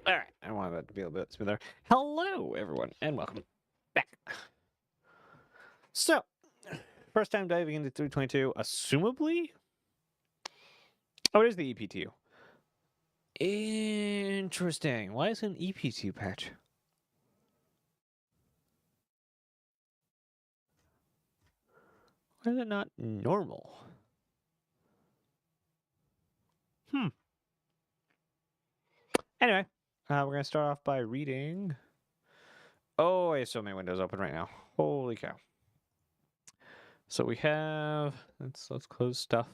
All right, I wanted that to be a little bit smoother. Hello, everyone, and welcome back. So, first time diving into 322, assumably. Oh, it is the EPTU. Interesting. Why is it an EPTU patch? Why is it not normal? Anyway, we're going to start off by reading. Oh, I have so many windows open right now. Holy cow. So we have. Let's close stuff.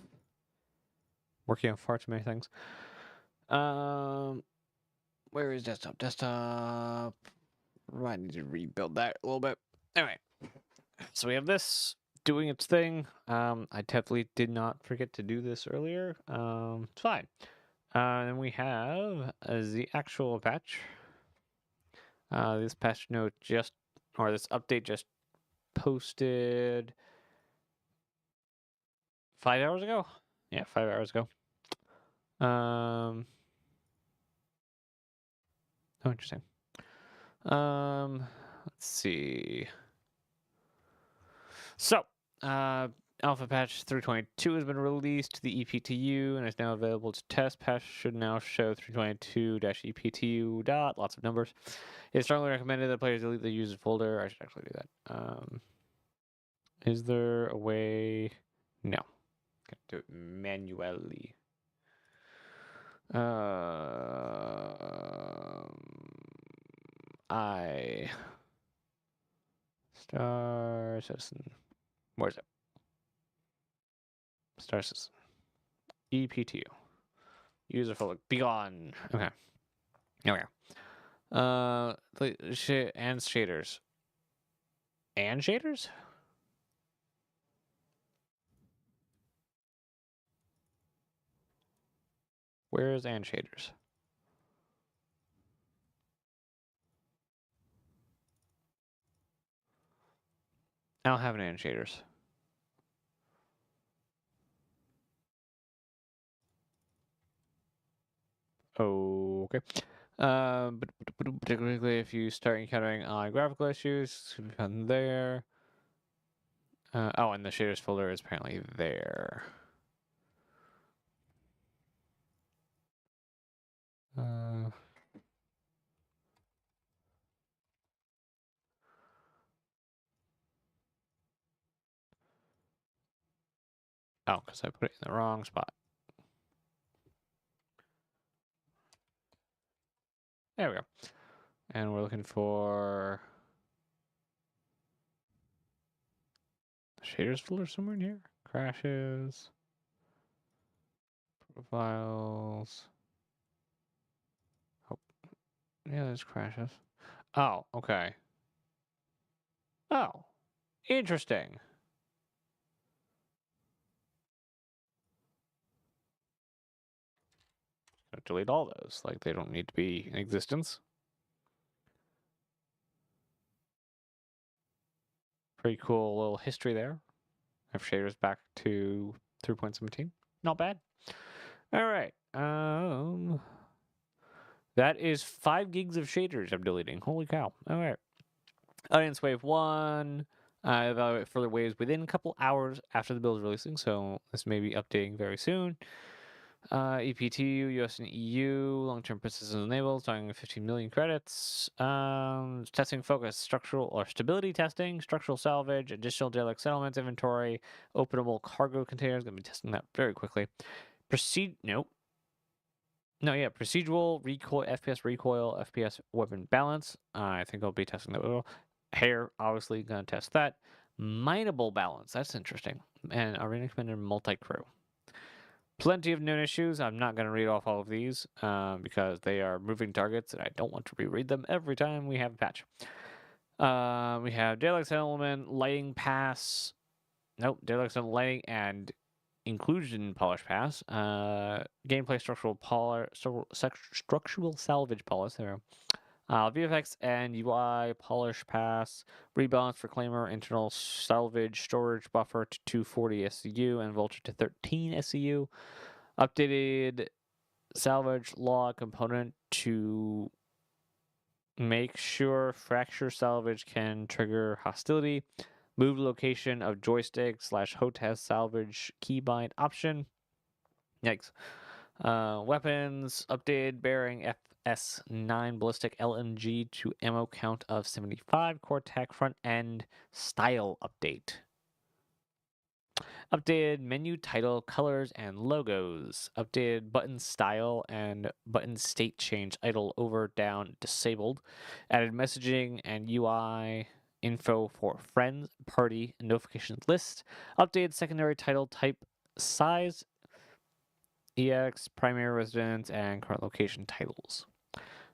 Working on far too many things. Where is desktop? Desktop. I need to rebuild that a little bit. Anyway, so we have this doing its thing. I definitely did not forget to do this earlier. It's fine. Then we have the actual patch. This patch note this update just posted 5 hours ago. Yeah, 5 hours ago. Oh, interesting. Let's see. So, Alpha patch 322 has been released to the EPTU and is now available to test. Patch should now show 322-EPTU dot, lots of numbers. It's strongly recommended that players delete the user folder. I should actually do that. Is there a way? No. Gotta do it manually. I Star Citizen. Where's it? Star Citizen. EPTU. User folder. Be gone. Okay. Okay. And shaders. And shaders? Where is and shaders? I don't have an and shaders. Okay. But particularly if you start encountering graphical issues, it can be found there. And the shaders folder is apparently there. Because I put it in the wrong spot. There we go. And we're looking for shaders folder somewhere in here. Crashes. Profiles. Oh, yeah, there's crashes. Oh, okay. Oh, interesting. Delete all those. Like, they don't need to be in existence. Pretty cool little history there. I have shaders back to 3.17. Not bad. All right. That is 5 gigs of shaders I'm deleting. Holy cow. All right. Audience wave 1. Evaluate further waves within a couple hours after the build is releasing, so this may be updating very soon. EPTU, US and EU, long-term persistence enabled, starting 15 million credits. Testing focus, structural or stability testing, structural salvage, additional derelict settlements, inventory, openable cargo containers. Gonna be testing that very quickly. Procedural recoil, FPS weapon balance. I think I'll be testing that. Hair, obviously, gonna test that. Mineable balance, that's interesting. And arena commander multi-crew. Plenty of known issues. I'm not going to read off all of these because they are moving targets and I don't want to reread them every time we have a patch. We have Daylight Element, Lighting Pass. Nope, Daylight Element Lighting and Inclusion Polish Pass. Gameplay Structural Salvage Polish. There. VFX and UI Polish Pass. Rebalance for Claimer. Internal Salvage Storage Buffer to 240 SCU and Vulture to 13 SCU. Updated salvage law component to make sure fracture salvage can trigger hostility. Move location of joystick / HOTAS salvage keybind option. Yikes. Weapons updated bearing FS9 ballistic LMG to ammo count of 75. Core tech front end style update. Updated menu title, colors, and logos. Updated button style and button state change idle, over, down, disabled. Added messaging and UI info for friends, party, and notifications list. Updated secondary title type, size, EX, primary residence, and current location titles.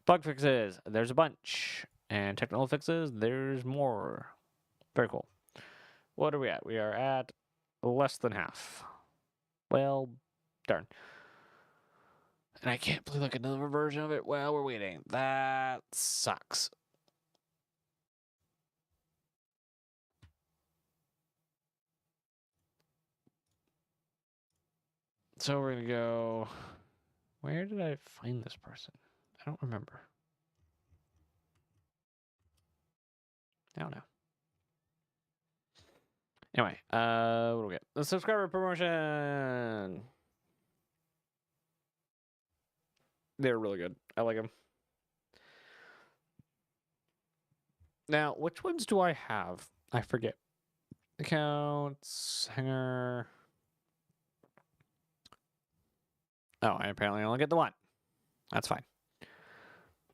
Bug fixes, there's a bunch. And technical fixes, there's more. Very cool. What are we at? We are at less than half. Well, darn. And I can't play like another version of it while we're waiting. That sucks. So we're going to go. Where did I find this person? I don't remember. I don't know. Anyway, what do we get? The subscriber promotion. They're really good. I like them. Now, which ones do I have? I forget. Accounts, hanger. Oh, I apparently only get the one. That's fine.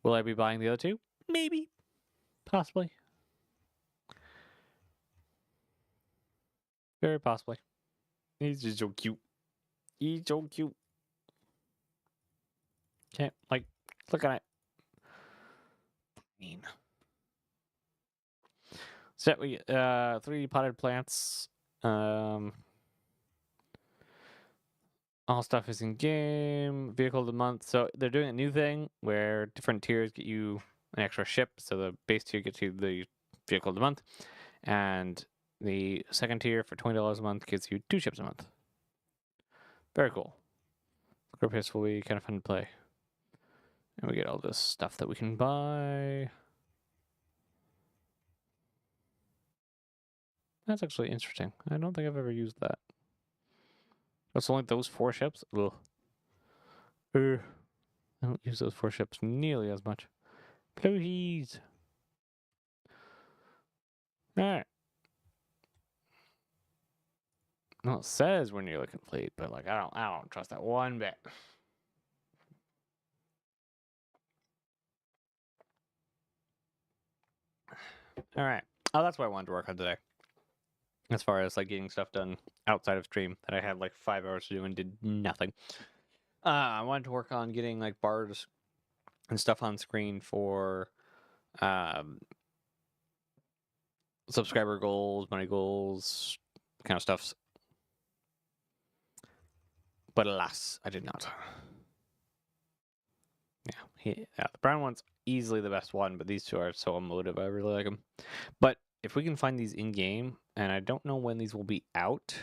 Will I be buying the other two? Maybe. Possibly. Very possibly. He's just so cute. He's so cute. Can't, like, look at it. Mean. So we 3 potted plants. All stuff is in game. Vehicle of the month. So they're doing a new thing where different tiers get you an extra ship. So the base tier gets you the vehicle of the month, and the second tier for $20 a month gets you 2 ships a month. Very cool. Group pace will be kind of fun to play. And we get all this stuff that we can buy. That's actually interesting. I don't think I've ever used that. It's only those 4 ships? Ugh. I don't use those 4 ships nearly as much. Please. Alright. Well, it says we're nearly complete, but like I don't trust that one bit. Alright. Oh, that's what I wanted to work on today. As far as like getting stuff done outside of stream that I had like 5 hours to do and did nothing. I wanted to work on getting like bars and stuff on screen for subscriber goals, money goals, kind of stuffs. But alas, I did not. Yeah, the brown one's easily the best one, but these two are so emotive. I really like them. But if we can find these in game, and I don't know when these will be out.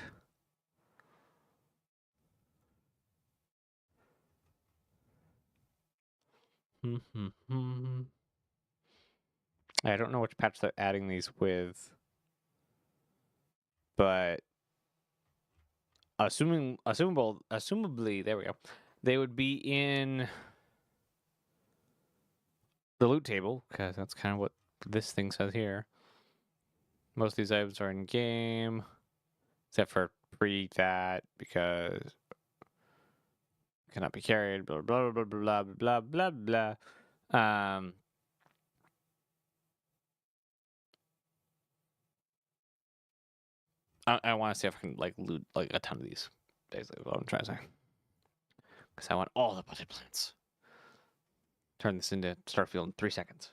I don't know which patch they're adding these with, but assumably, there we go. They would be in the loot table, because that's kind of what this thing says here. Most of these items are in game, except for pre that, because cannot be carried, blah blah blah blah blah blah blah blah. I want to see if I can like loot like a ton of these. Basically, what I'm trying to say, because I want all the potted plants. Turn this into Starfield in 3 seconds.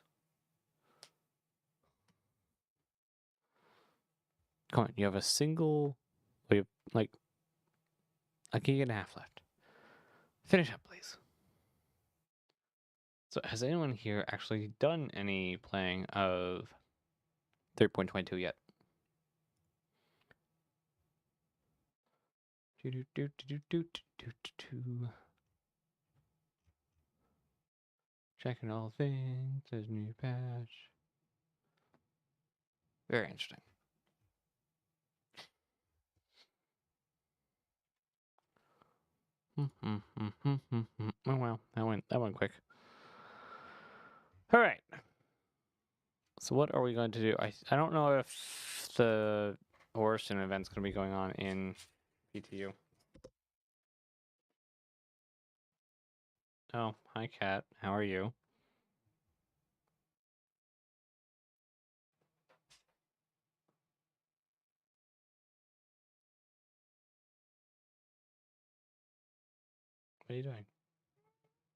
Come on, you have a single, you have like a gig and a half left. Finish up, please. So, has anyone here actually done any playing of 3.22 yet? Checking all things. There's a new patch. Very interesting. Oh well, that went quick. All right. So what are we going to do? I don't know if the Orison event's going to be going on in PTU. Oh, hi Kat. How are you? What are you doing?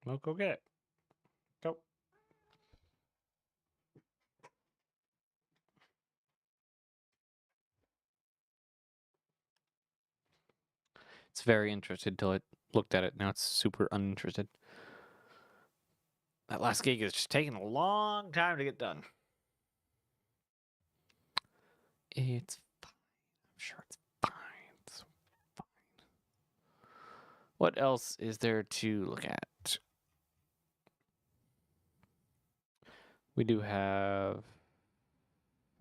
Well, go get it. Go. It's very interested till it looked at it. Now it's super uninterested. That last gig is just taking a long time to get done. It's fine. I'm sure it's fine. It's fine. What else is there to look at? We do have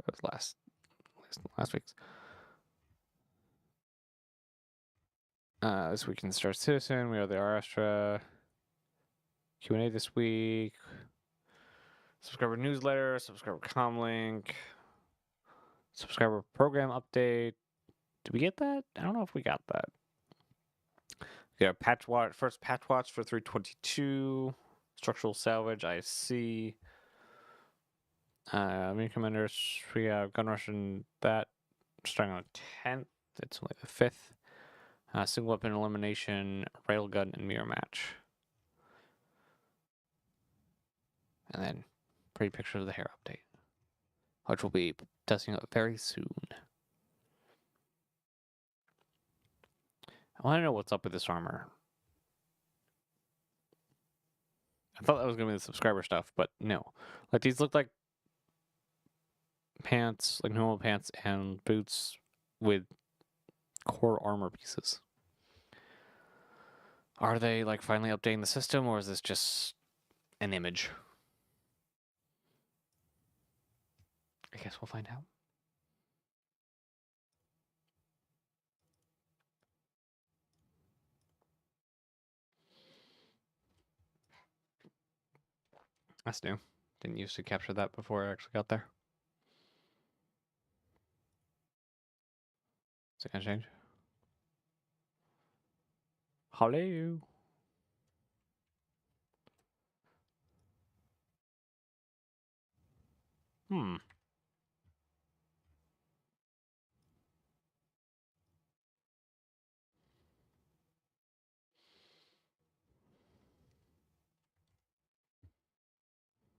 that was last week's. This week in Star Citizen, we have the Arastra Q&A this week. Subscriber newsletter, subscriber comlink, subscriber program update. Did we get that? I don't know if we got that. We got patch watch, first patch watch for 322. Structural salvage, I see. Main commanders, we have gun rush and that starting on the 10th. It's only the 5th. Single weapon elimination, railgun, and mirror match. And then pretty picture of the hair update, which will be testing out very soon. I want to know what's up with this armor. I thought that was going to be the subscriber stuff, but no. Like, these look like pants, like normal pants and boots with core armor pieces. Are they, like, finally updating the system, or is this just an image? I guess we'll find out. That's new. Didn't used to capture that before I actually got there. Is it gonna change? Hello. Hmm.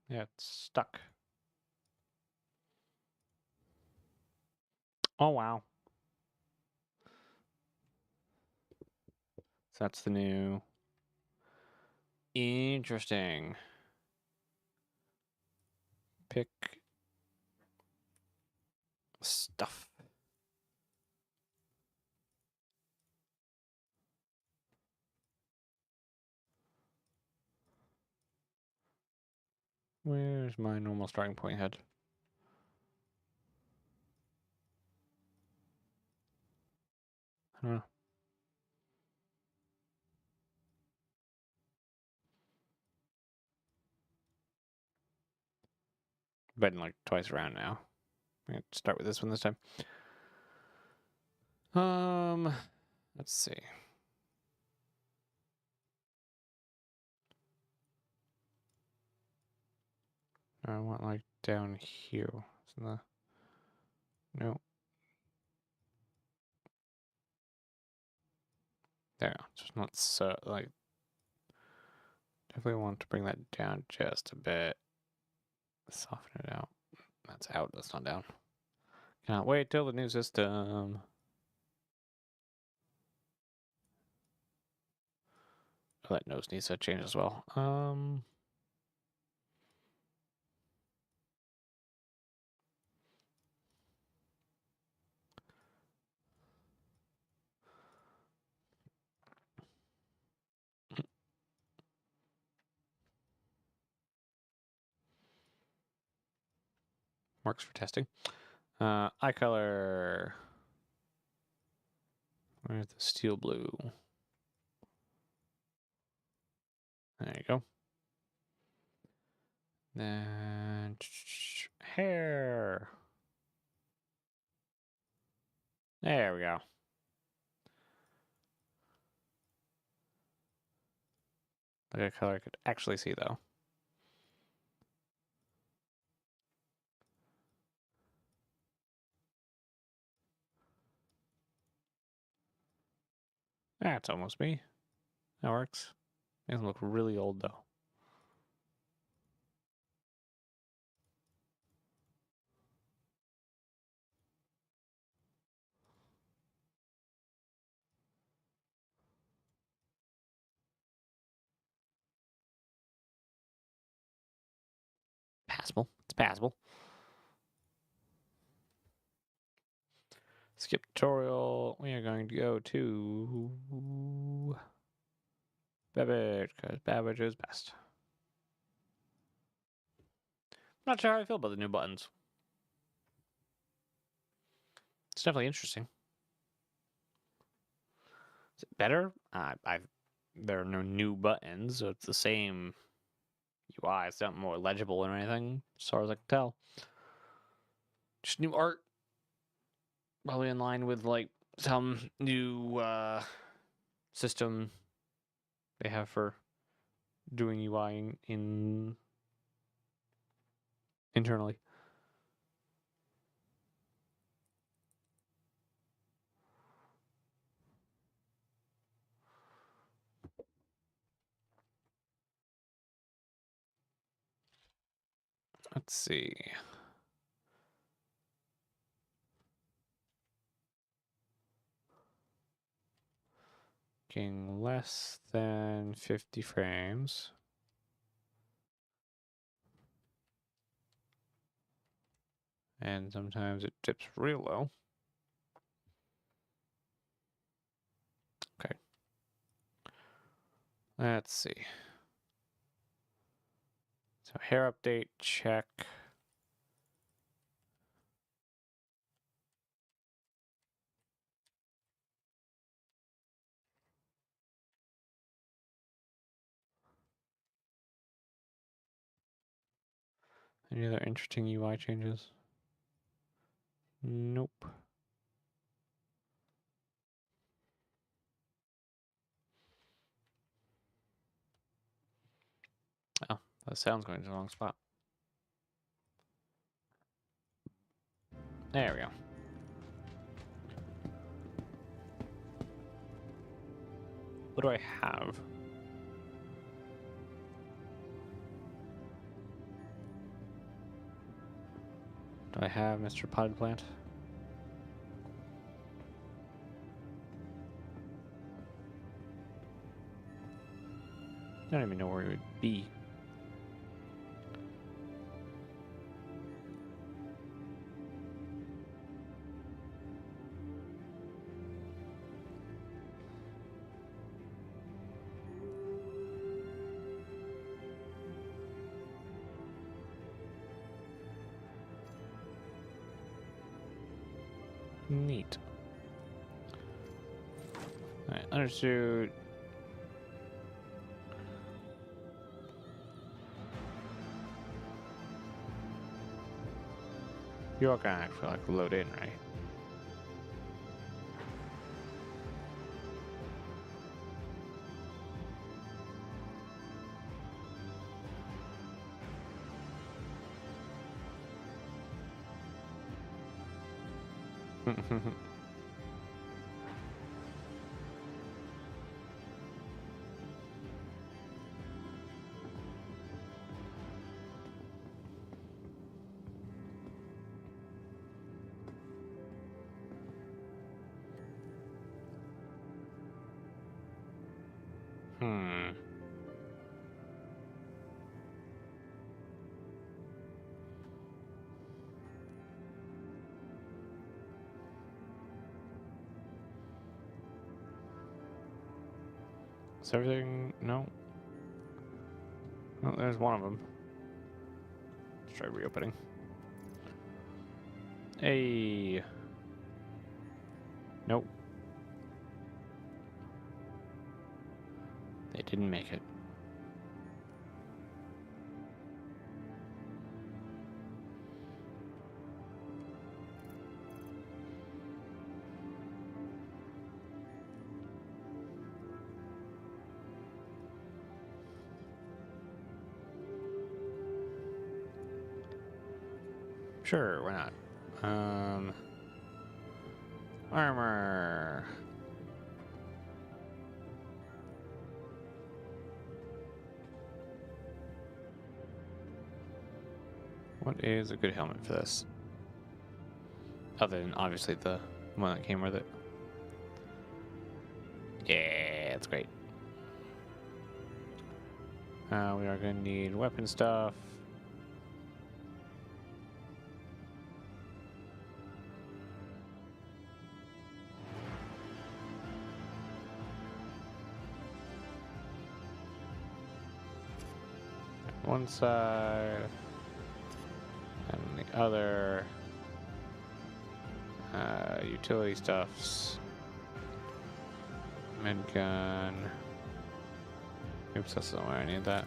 Yeah, it's stuck. Oh, wow. So that's the new. Interesting. Pick stuff. Where's my normal starting point head? I don't know. Been like twice around now. I'm gonna start with this one this time. Let's see. I want like down here. No. There. Just not so like. Definitely want to bring that down just a bit. Soften it out. That's out. That's not down. Cannot wait till the new system. Oh, that nose needs to change as well. Works for testing. Eye color. Where's the steel blue? There you go. Then hair. There we go. Like a color I could actually see though. That's almost me. That works. It doesn't look really old though. Passable. It's passable. Skip tutorial. We are going to go to Babbage, because Babbage is best. Not sure how I feel about the new buttons. It's definitely interesting. Is it better? There are no new buttons, so it's the same UI. It's not more legible or anything, as far as I can tell. Just new art. Probably in line with like some new system they have for doing UI in internally. Let's see. Getting less than 50 frames. And sometimes it dips real low. Okay. Let's see. So hair update, check. Any other interesting UI changes? Nope. Oh, that sound's going to the wrong spot. There we go. What do I have? Do I have Mr. Potted Plant? I don't even know where it would be. Neat. Alright, undersuit. You're gonna actually like load in, right? Hmm. Is everything? No. Oh, there's one of them. Let's try reopening. Hey. Nope. They didn't make it. Sure, why not? Armor. What is a good helmet for this? Other than obviously the one that came with it. Yeah, that's great. We are going to need weapon stuff. One side and the other. Utility stuffs. Medgun. Oops, that's not where I need that.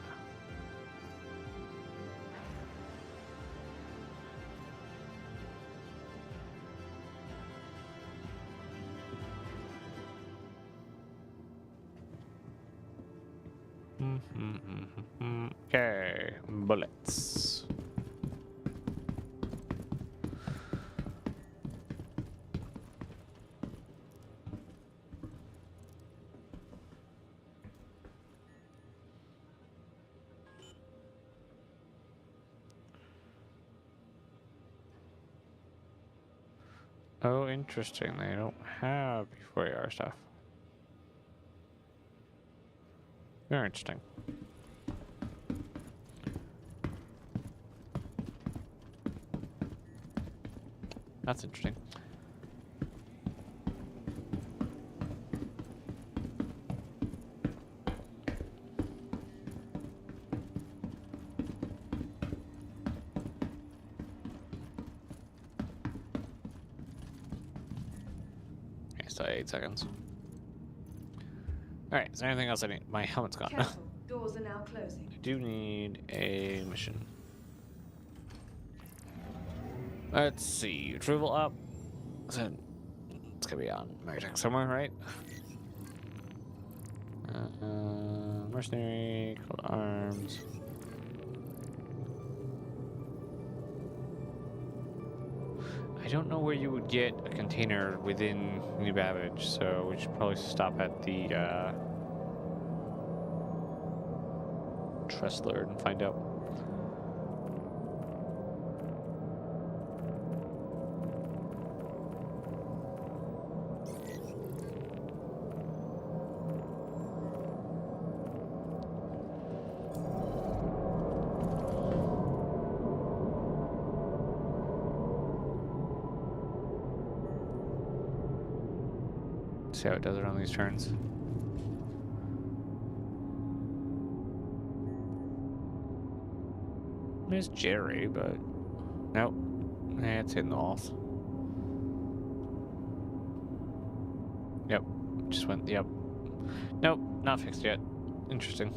Okay, bullets. Oh, interesting. They don't have before stuff. Very interesting. That's interesting. Okay, still 8 seconds. Alright, is there anything else I need? My helmet's gone. Careful, doors are now closing. I do need a mission. Let's see. Retrieval up. So it's gonna be on Maritech somewhere, right? Mercenary, Cold Arms. I don't know where you would get a container within New Babbage, so we should probably stop at the Tressler and find out. See how it does it on these turns. There's Jerry, but nope. It's hitting the walls. Yep. Just went, yep. Nope, not fixed yet. Interesting.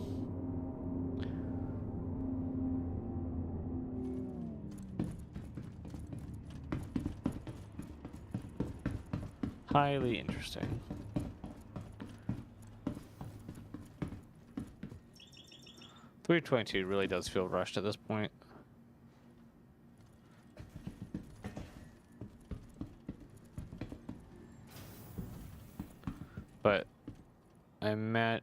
Highly interesting. $322 really does feel rushed at this point. But I'm at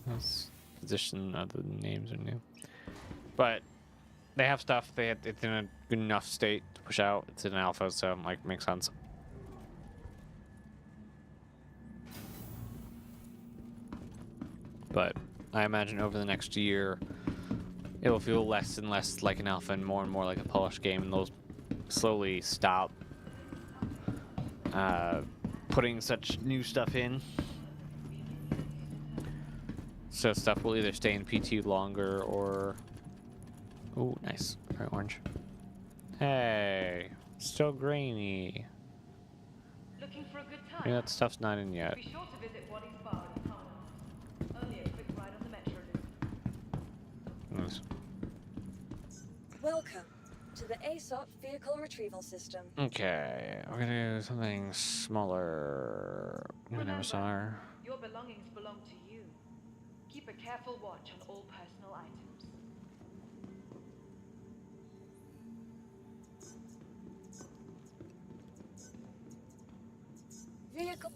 this position of the names are new. But they have stuff. It's in a good enough state to push out. It's in alpha, so like makes sense. But I imagine over the next year, it will feel less and less like an alpha and more like a polished game, and they'll slowly stop putting such new stuff in. So stuff will either stay in PTU longer or... Oh, nice. Very orange. Hey, Still grainy. Looking for a good Maybe time? that stuff's not in yet. Be sure to visit Waddy's bar and promenade. Only a quick ride on the metro loop. Yes. Welcome to the ASOP Vehicle Retrieval System. Okay, we're gonna do something smaller. We never Remember, saw. your belongings belong to you. Keep a careful watch on all personal items.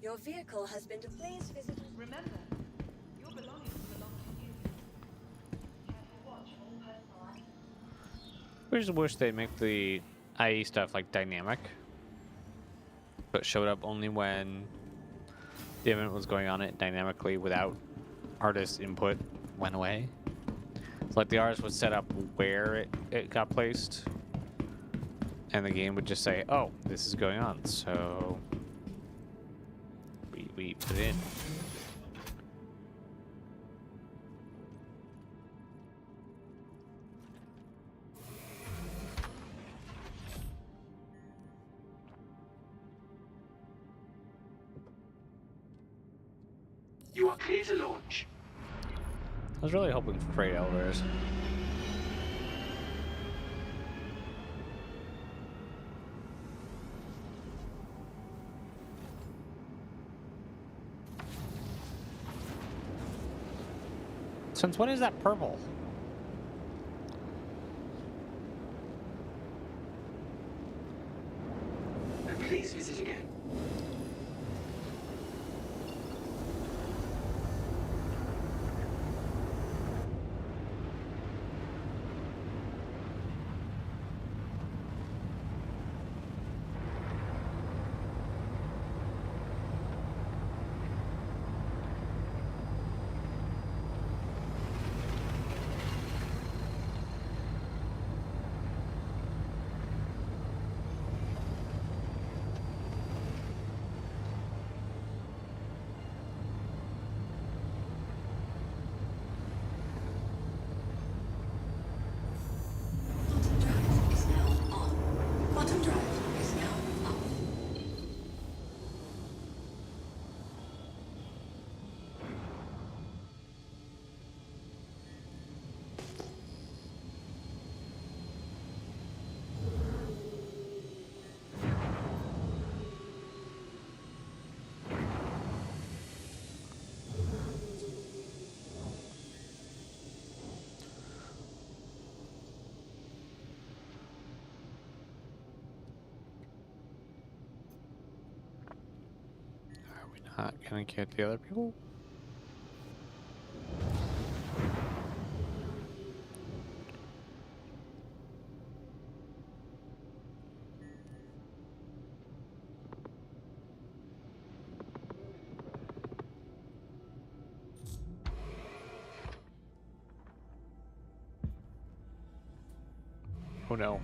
Your vehicle has been Please visit. Remember, your belongings belong to you. Careful watch on all personal items. We just wish they'd make the IE stuff like dynamic, but showed up only when the event was going on it dynamically without artist input went away. It's like the artist would set up where it got placed, and the game would just say, "Oh, this is going on," so we put it in. You are clear to launch. I was really hoping for freight elevators. Since when is that purple? Please visit again. Quantum drive is now on. Are we not gonna get the other people? Oh no.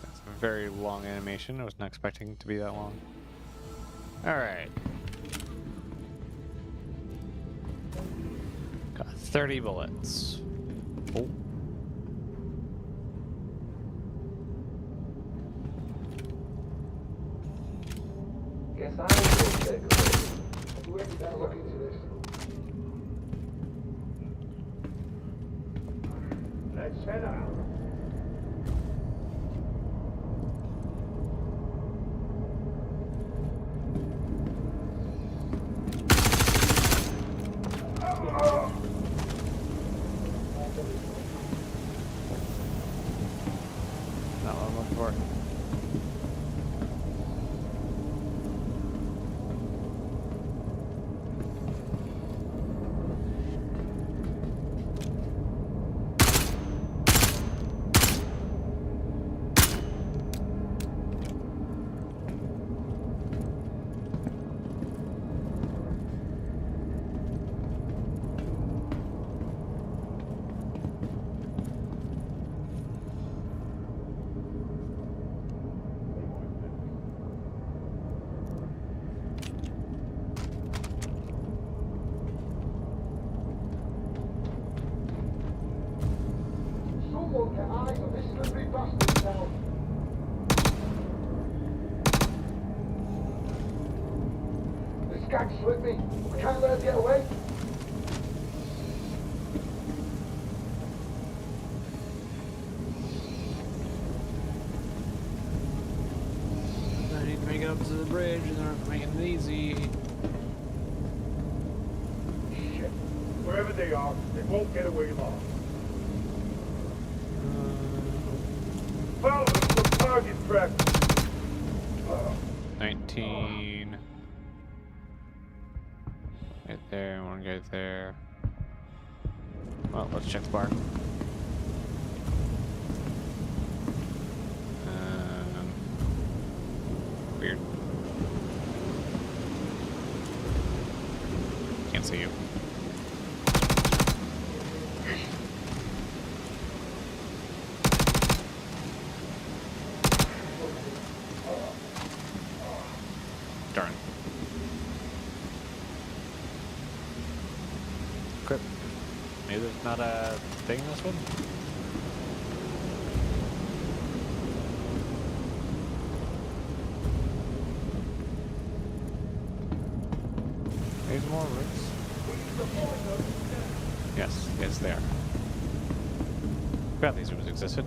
That's a very long animation. I was not expecting it to be that long. Alright. Got 30 bullets. Oh. Guess I will take a look. Where did I look into this? Let's head out. Not what I'm looking for. Can't slip me. We can't let us get away. I need to make it up to the bridge, and they're not making it easy. Shit. Wherever they are, they won't get away long. Follow them for target practice. 19. Right there, one go there. Well, let's check the bar. Weird. Can't see you. Darn. Crap. Maybe there's not a thing in this one? There's more roots. Yes, it's there. Forgot these rooms existed.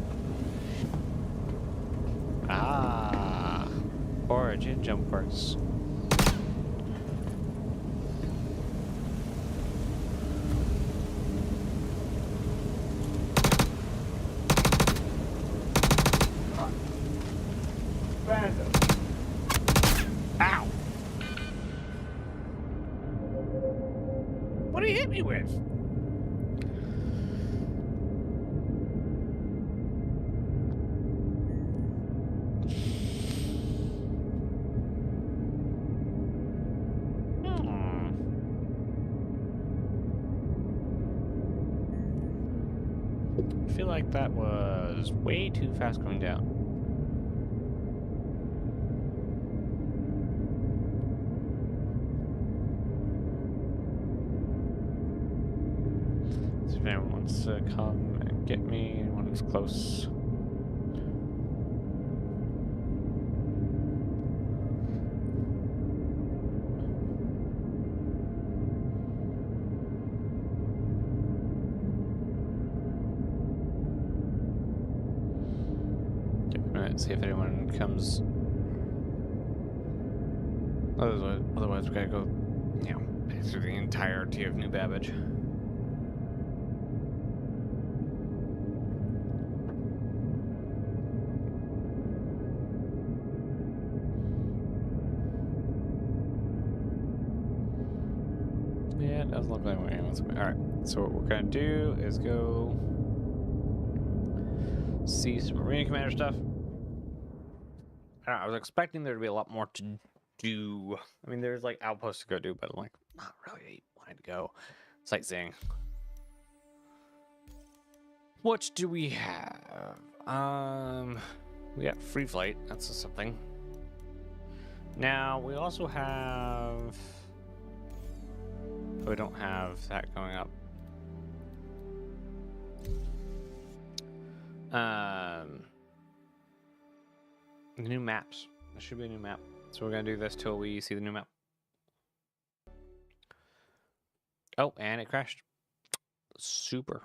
Ah, origin jumpers. Bandit. Ow! What did he hit me with? I feel like that was way too fast going down. So if anyone wants to come and get me, anyone who's close. Give it a minute, see if anyone comes. Otherwise we gotta go, you know, through the entirety of New Babbage. Yeah, it doesn't look like anyone's coming. Alright, so what we're gonna do is go see some Marine Commander stuff. I don't know, I was expecting there to be a lot more to do. I mean, there's like outposts to go do, but I'm like, not really wanting to go sightseeing. What do we have? We got free flight. That's something. Now we also have. We don't have that going up. The new maps. There should be a new map. So we're gonna do this till we see the new map. Oh, and it crashed. Super.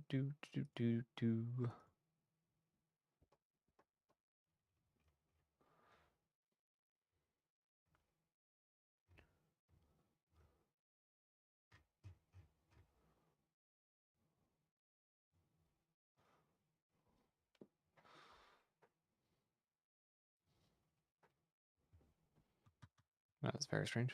Do. That's very strange.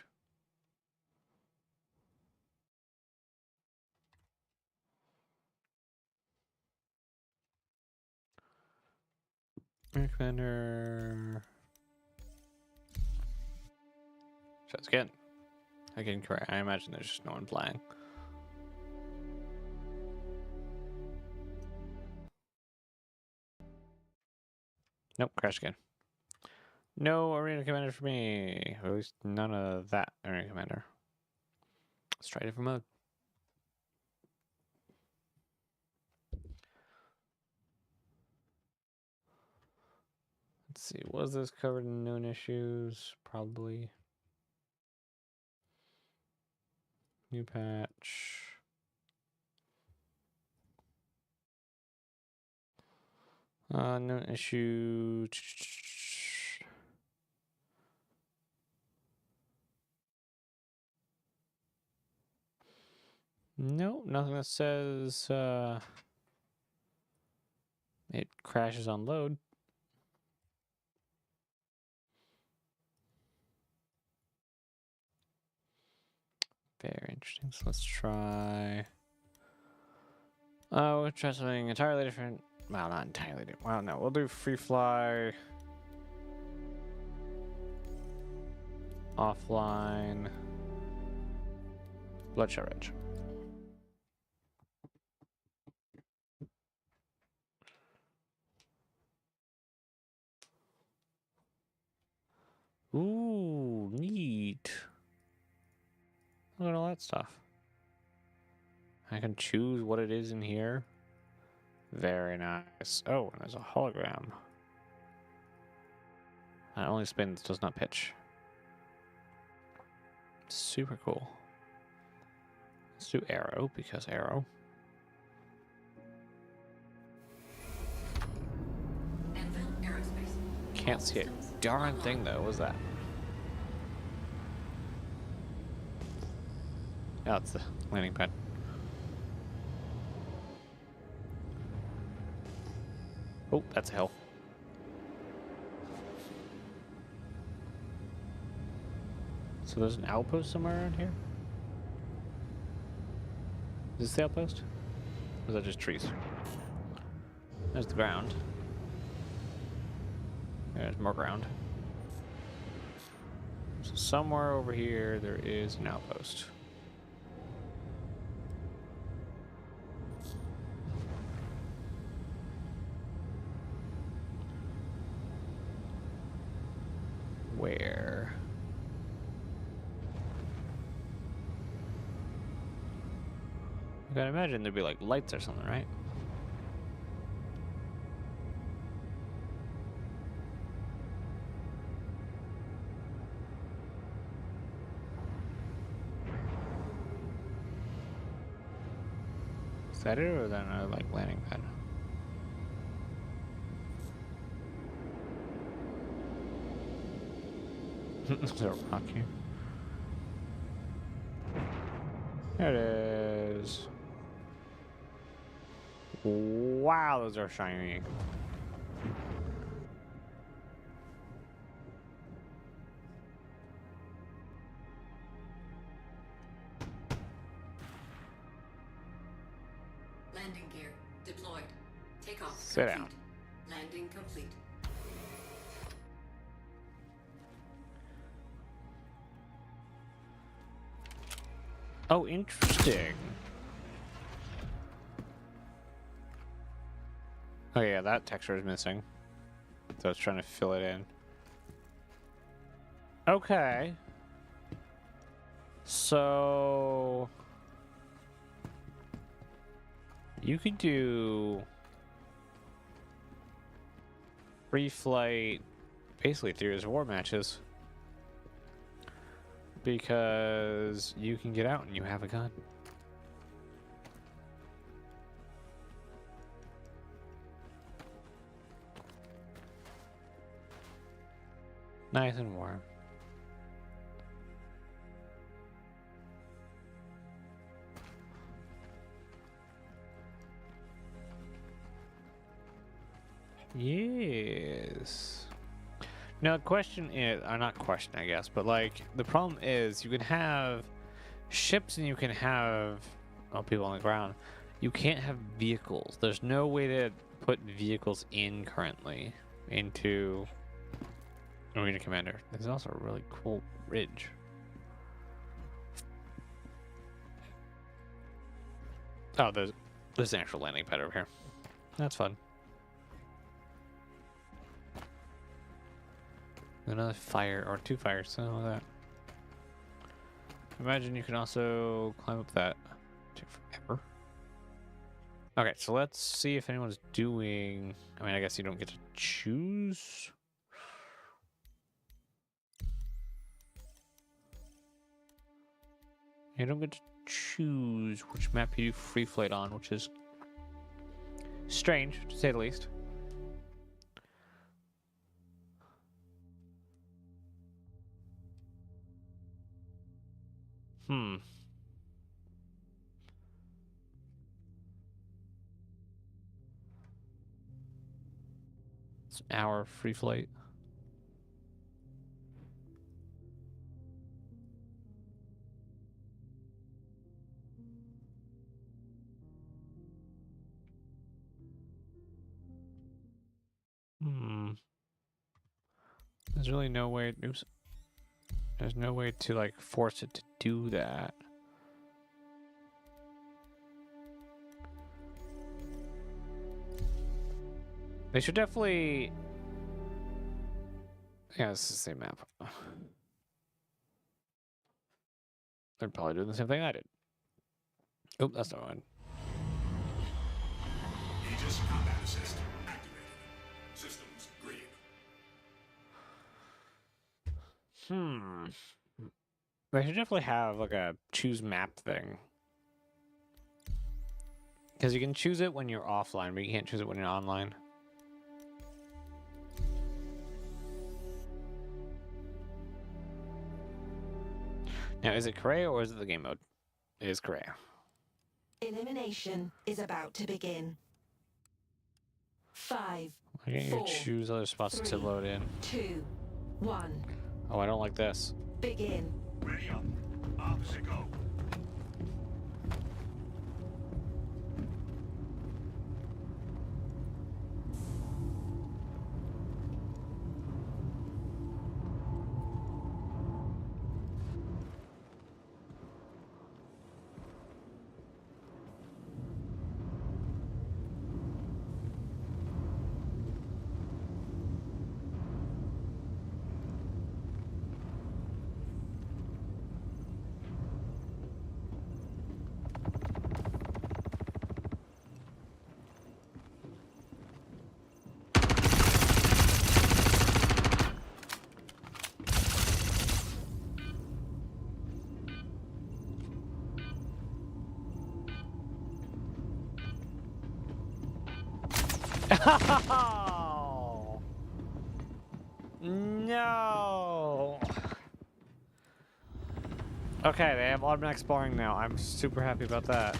Air Commander. Shots again. Again, correct. I imagine there's just no one playing. Nope, crash again. No Arena Commander for me. Or at least none of that Arena Commander. Let's try a different mode. Let's see. Was this covered in known issues? Probably. New patch. Known issue. No, nothing that says it crashes on load. Very interesting. So let's try. Oh, we'll try something entirely different. Well, not entirely different. Well, no, we'll do free fly. Offline. Bloodshot Ridge. Ooh, neat. Look at all that stuff. I can choose what it is in here. Very nice. Oh, and there's a hologram. That only spins, does not pitch. Super cool. Let's do arrow, because arrow. Anvil Aerospace. Can't see a darn thing though, what's that? Oh, it's the landing pad. Oh, that's a hill. So there's an outpost somewhere around here? Is this the outpost? Or is that just trees? There's the ground. There's more ground. So somewhere over here there is an outpost. Where? I gotta imagine there'd be like lights or something, right? Is that it, or is that another like landing pad? Is there a rock here? There it is. Wow, those are shiny. Landing gear deployed. Takeoff Sit complete. down. Landing complete. Oh, interesting. Oh yeah, that texture is missing. So I was trying to fill it in. Okay. So you could do free flight basically through his war matches. Because you can get out and you have a gun. Nice and warm. Yes. Now, the question is, or not question, I guess, but like the problem is, you can have ships and you can have people on the ground. You can't have vehicles. There's no way to put vehicles in currently into Arena Commander. There's also a really cool ridge. Oh, there's an actual landing pad over here. That's fun. Another fire, or two fires, so that. imagine you can also climb up that. Take forever. Okay, so let's see if anyone's doing. I mean, I guess you don't get to choose. You don't get to choose which map you do free flight on, which is strange, to say the least. Hmm. It's an hour free flight. Hmm. There's really no way. Oops. There's no way to like force it to do that. They should definitely. Yeah, it's the same map. They're probably doing the same thing I did. Oh, that's not one. Aegis combat assist activated. Systems green. They should definitely have like a choose map thing. Because you can choose it when you're offline, but you can't choose it when you're online. Now, is it Korea or is it the game mode? It is Korea. Elimination is about to begin. 5, Why can't you 4, choose other spots to 3, load in? 2, 1. Oh, I don't like this. Begin. Ready up. Opposite go. No. Okay, they have automatic spawning now. I'm super happy about that.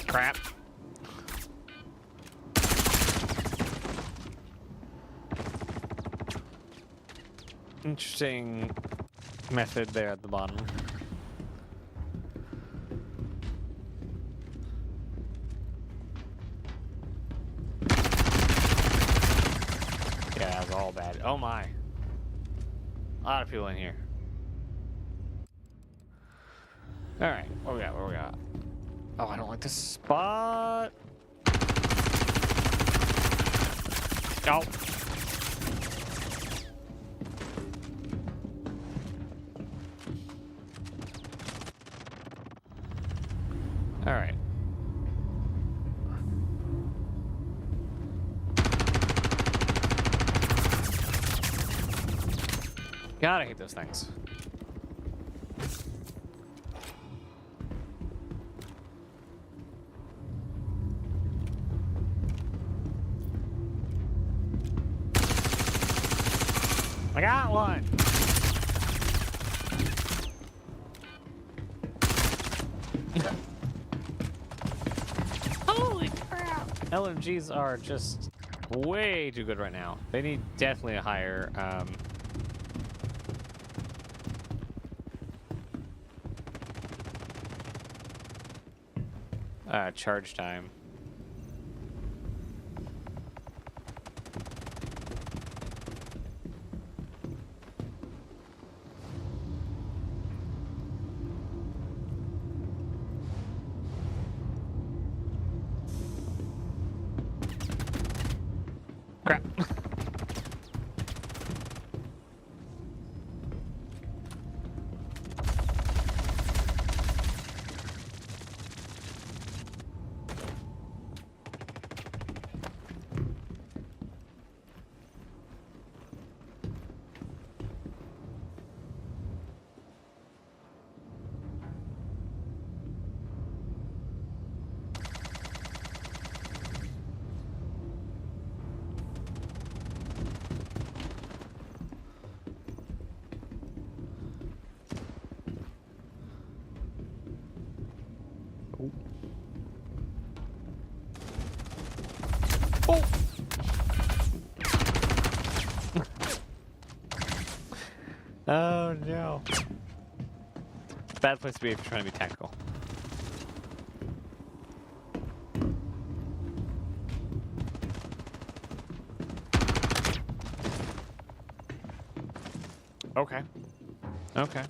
Crap. Interesting method there at the bottom. Yeah, that was all bad. Oh my. A lot of people in here. Alright, what we got? What we got? Oh, I don't like this spot. Oh. All right. God, I hate those things. I got one. LMGs are just way too good right now. They need definitely a higher charge time. Crap. Oh! Oh no. Bad place to be if you're trying to be tactical. Okay. Okay.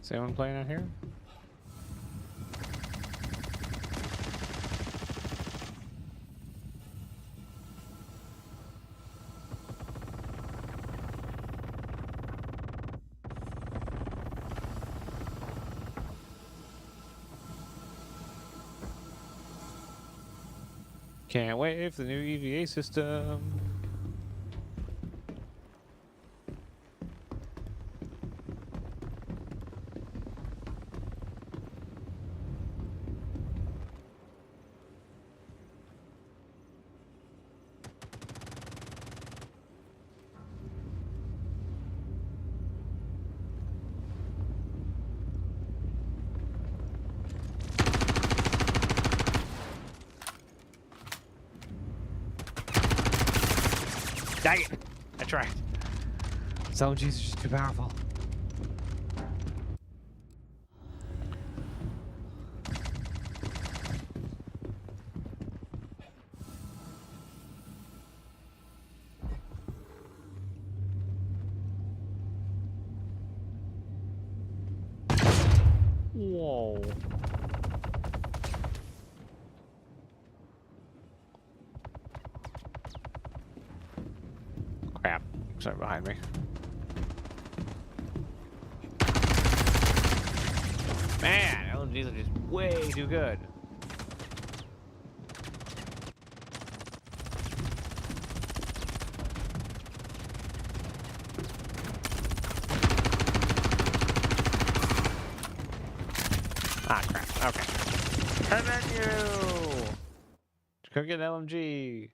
Is anyone playing out here? Can't wait for the new EVA system. Dang it! I tried. Some G's are just too powerful. Whoa. Crap. Sorry, behind me. Man, LMGs are just way too good. Ah, crap. Okay. Turn menu! Go get an LMG.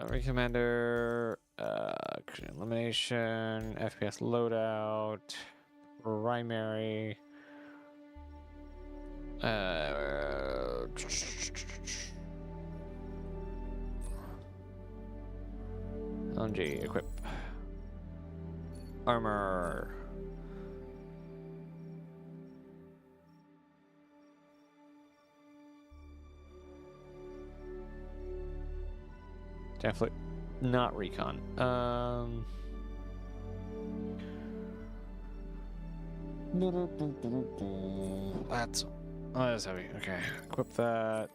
Ring commander, elimination, FPS loadout, primary. LMG equip. Armor. Definitely not recon. That's heavy. Okay, equip that.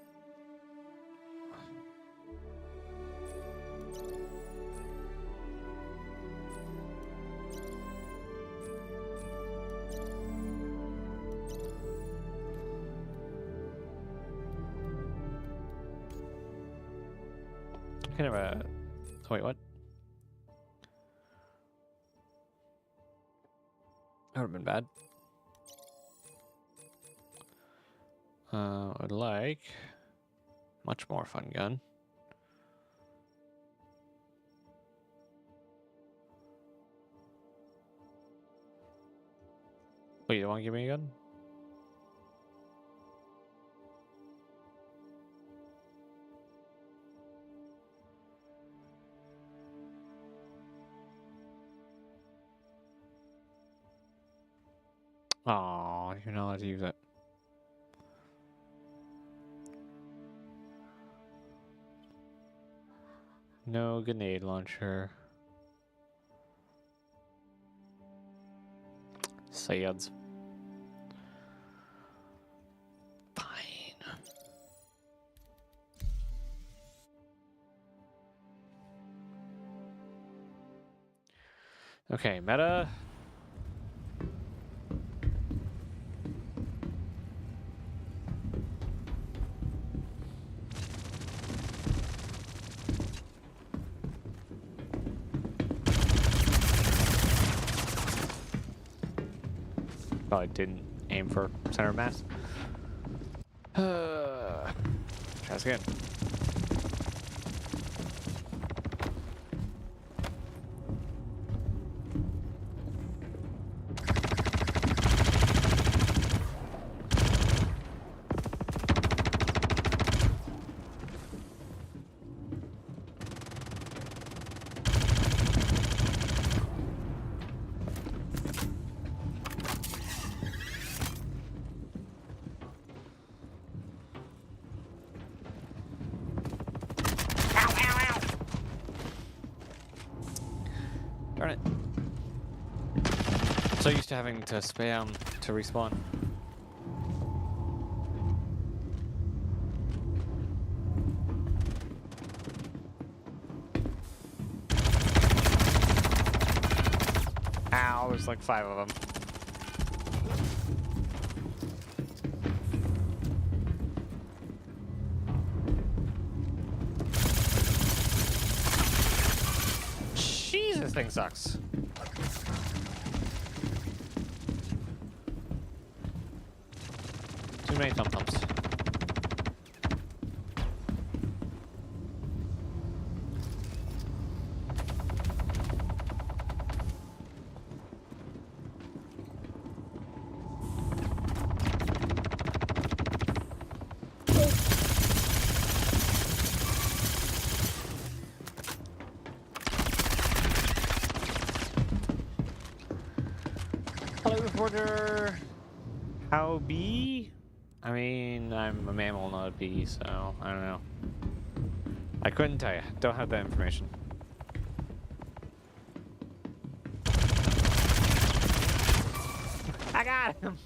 Kind of a. Oh, wait, what? That would have been bad. I'd like much more fun gun. Wait, you don't want to give me a gun? Oh, you're not allowed to use it. No grenade launcher. Sads. Fine. Okay, meta. Probably didn't aim for center of mass. Try this again. Darn it. I'm so used to having to spam to respawn. Ow, there's like 5 of them. Jeez, this thing sucks. Too many thump-thumps. Hello, reporter. How be? I mean, I'm a mammal, not a bee, so I don't know. I couldn't tell you. Don't have that information. I got him.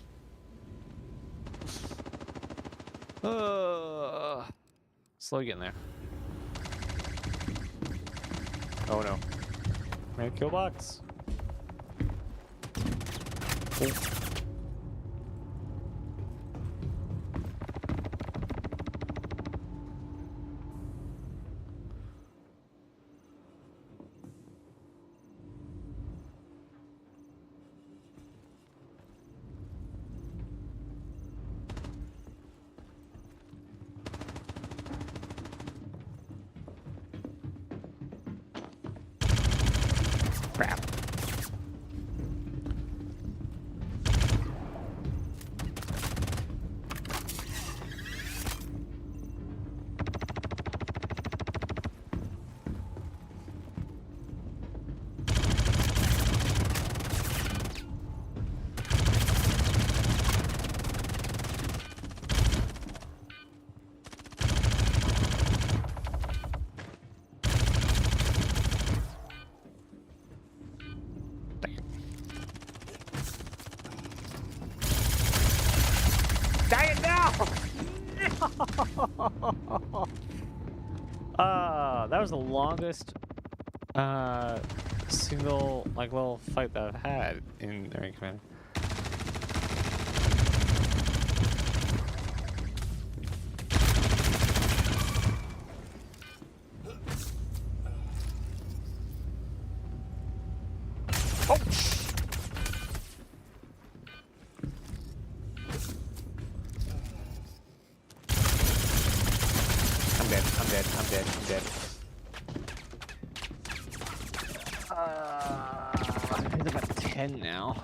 Slow getting there. Oh no. Man, kill box. Oh. Crap. Dang it, no! That was the longest single like little fight that I've had in Ring Command. Oh! I'm dead. He's about 10 now.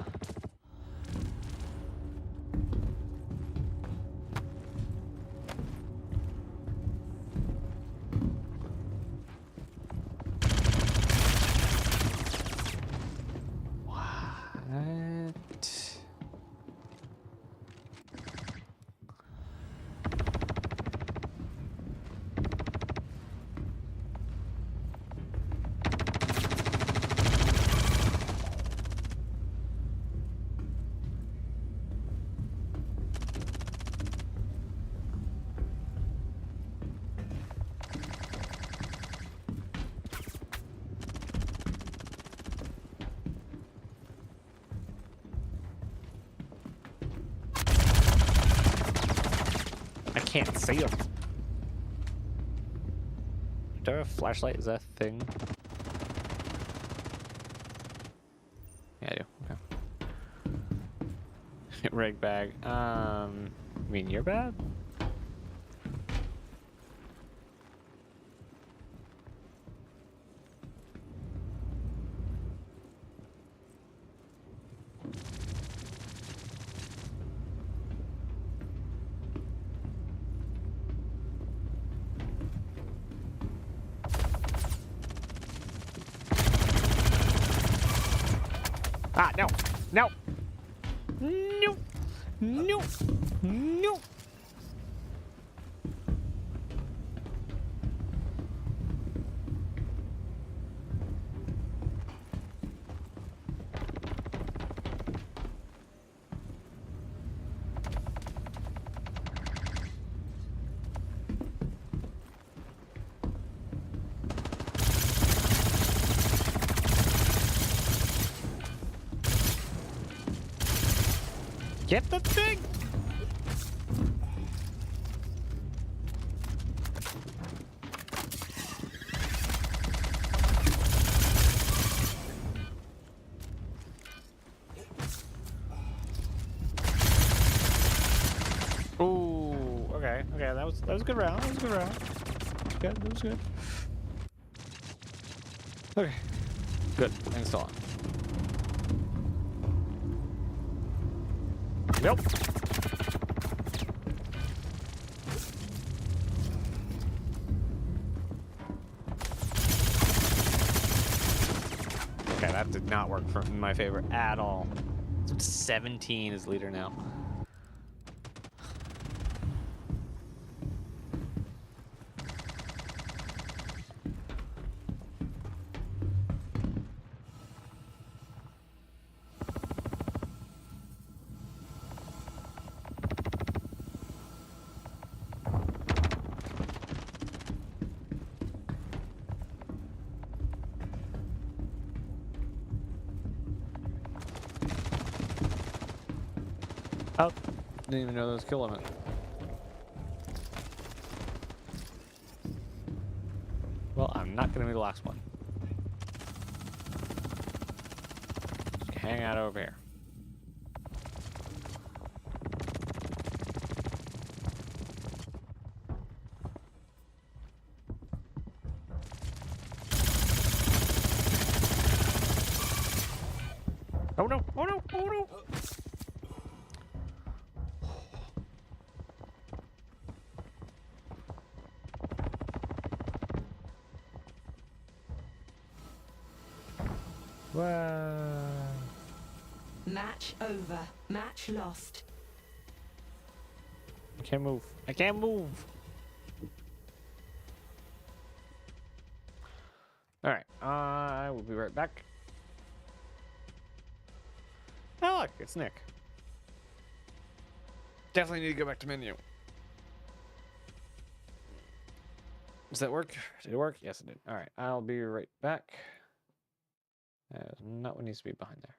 I can't see them. Do I have a flashlight? Is that a thing? Yeah, I do. Okay. Rig bag. I mean, you're bad? Ah, no! No! No! No! No! Get the thing! Ooh, okay, okay, that was a good round. That was a good round. Good, that was good. Okay, good. Things still on. Nope. Okay, that did not work for in my favor at all. 17 is leader now. Oh, didn't even know there was a kill limit. Well, I'm not gonna be the last one. Just hang out over here. Oh no! Oh no! Oh no! Wow. Match over. Match lost. I can't move. I can't move. All right. I will be right back. Oh look, it's Nick. Definitely need to go back to menu. Does that work? Did it work? Yes, it did. All right. I'll be right back. That's not what needs to be behind there.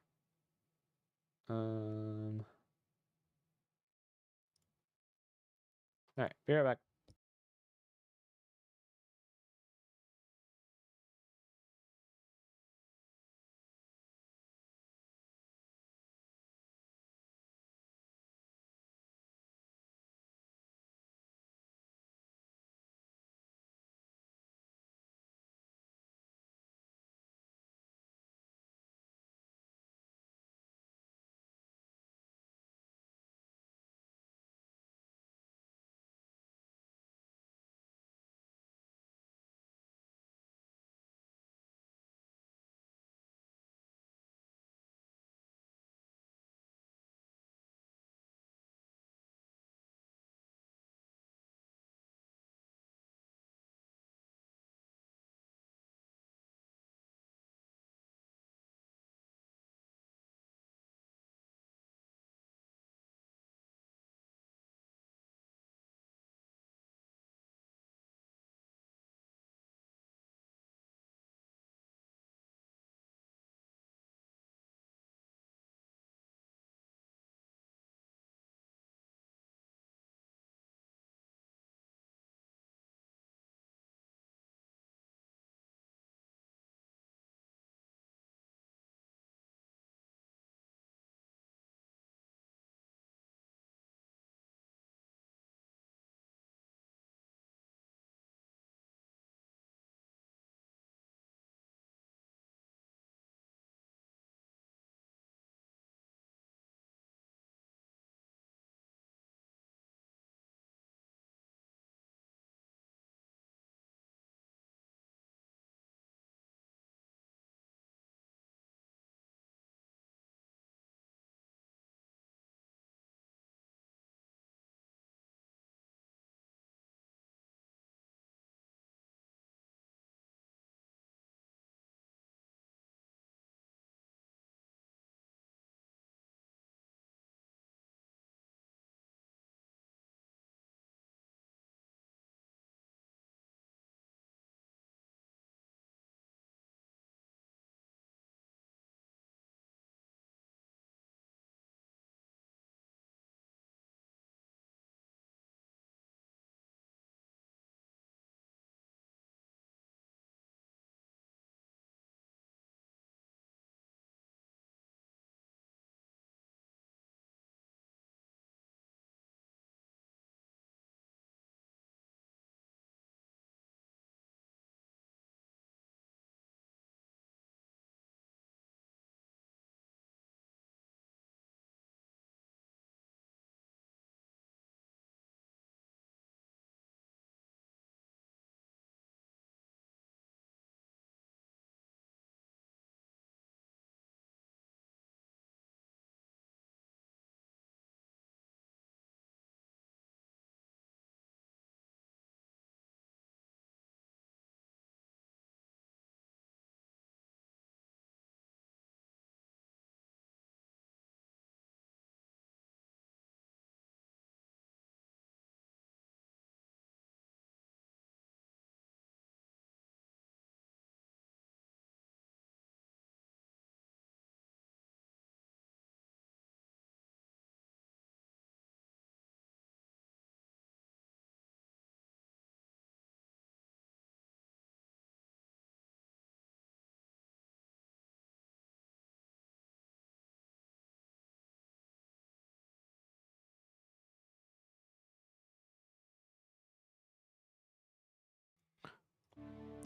All right. Be right back.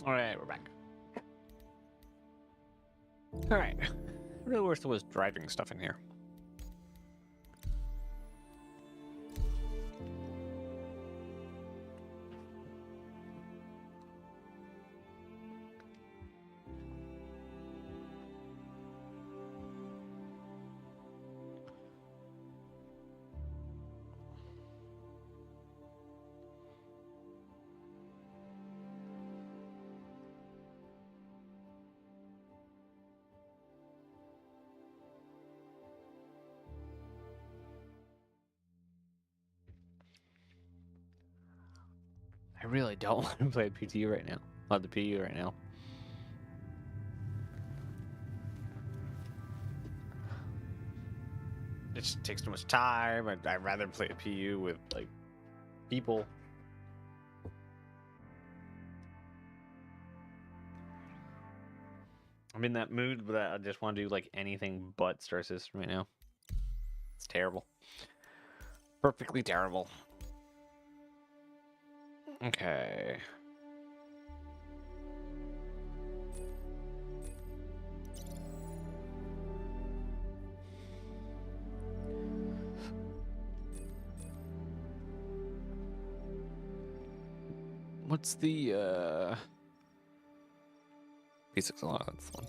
All right, we're back. All right. I really wish there was driving stuff in here. I really don't want to play PTU right now. The PU right now. It just takes too much time. I'd rather play a PU with like people. I'm in that mood that I just want to do like anything but Star System right now. It's terrible. Perfectly terrible. Okay. What's the P6 allowance one?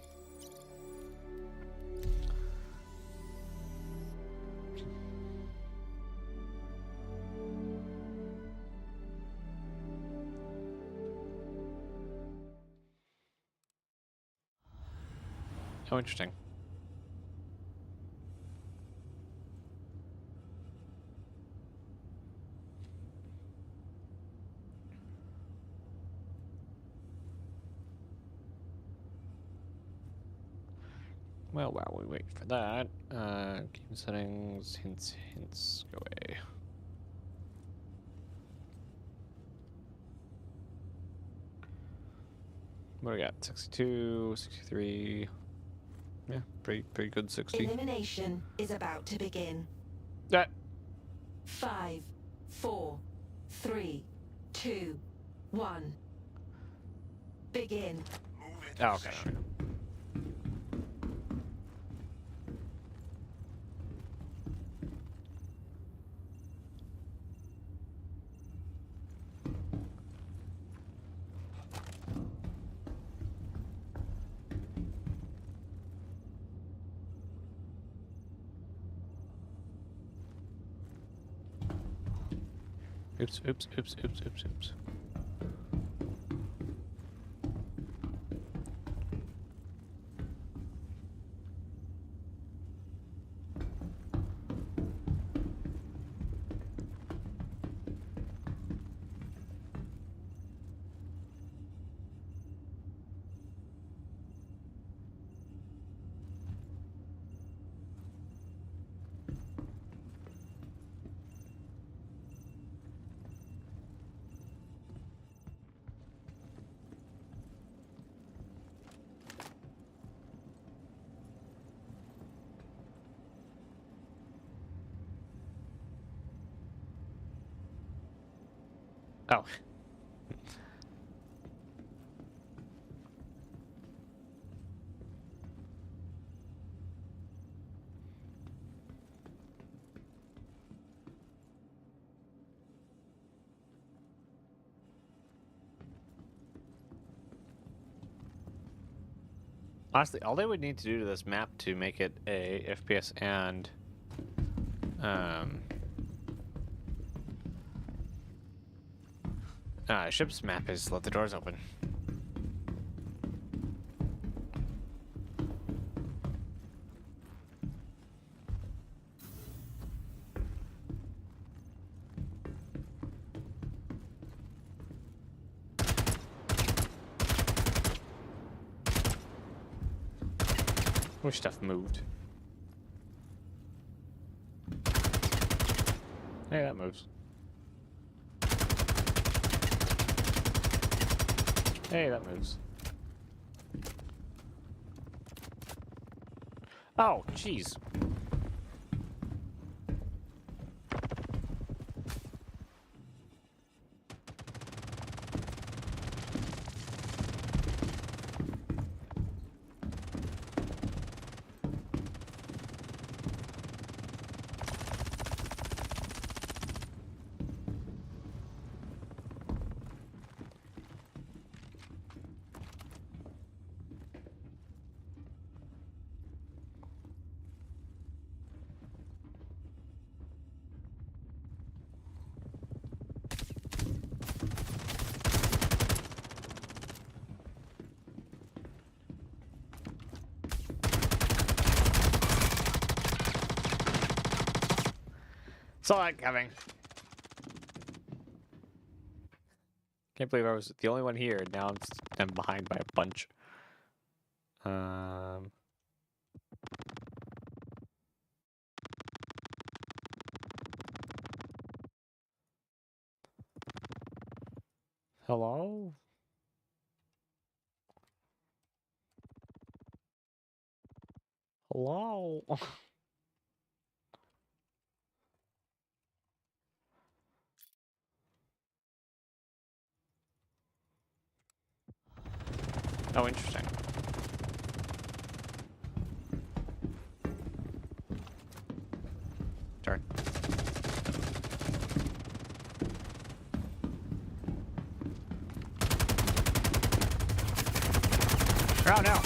Oh, interesting. Well, while we wait for that, game settings, hints, go away. What do we got? 62, 63. Yeah, pretty good 60. Elimination is about to begin. Yeah. 5, 4, 3, 2, 1. Begin. Move into Oh, okay. position. Oops. Oh. Honestly, all they would need to do to this map to make it a FPS and ship's map is let the doors open. Wish stuff moved. Hey, that moves. Hey, that moves. Oh, jeez. Saw it coming. Can't believe I was the only one here. Now I'm behind by a bunch. Hello? Hello? Oh, interesting. Turn. Oh no!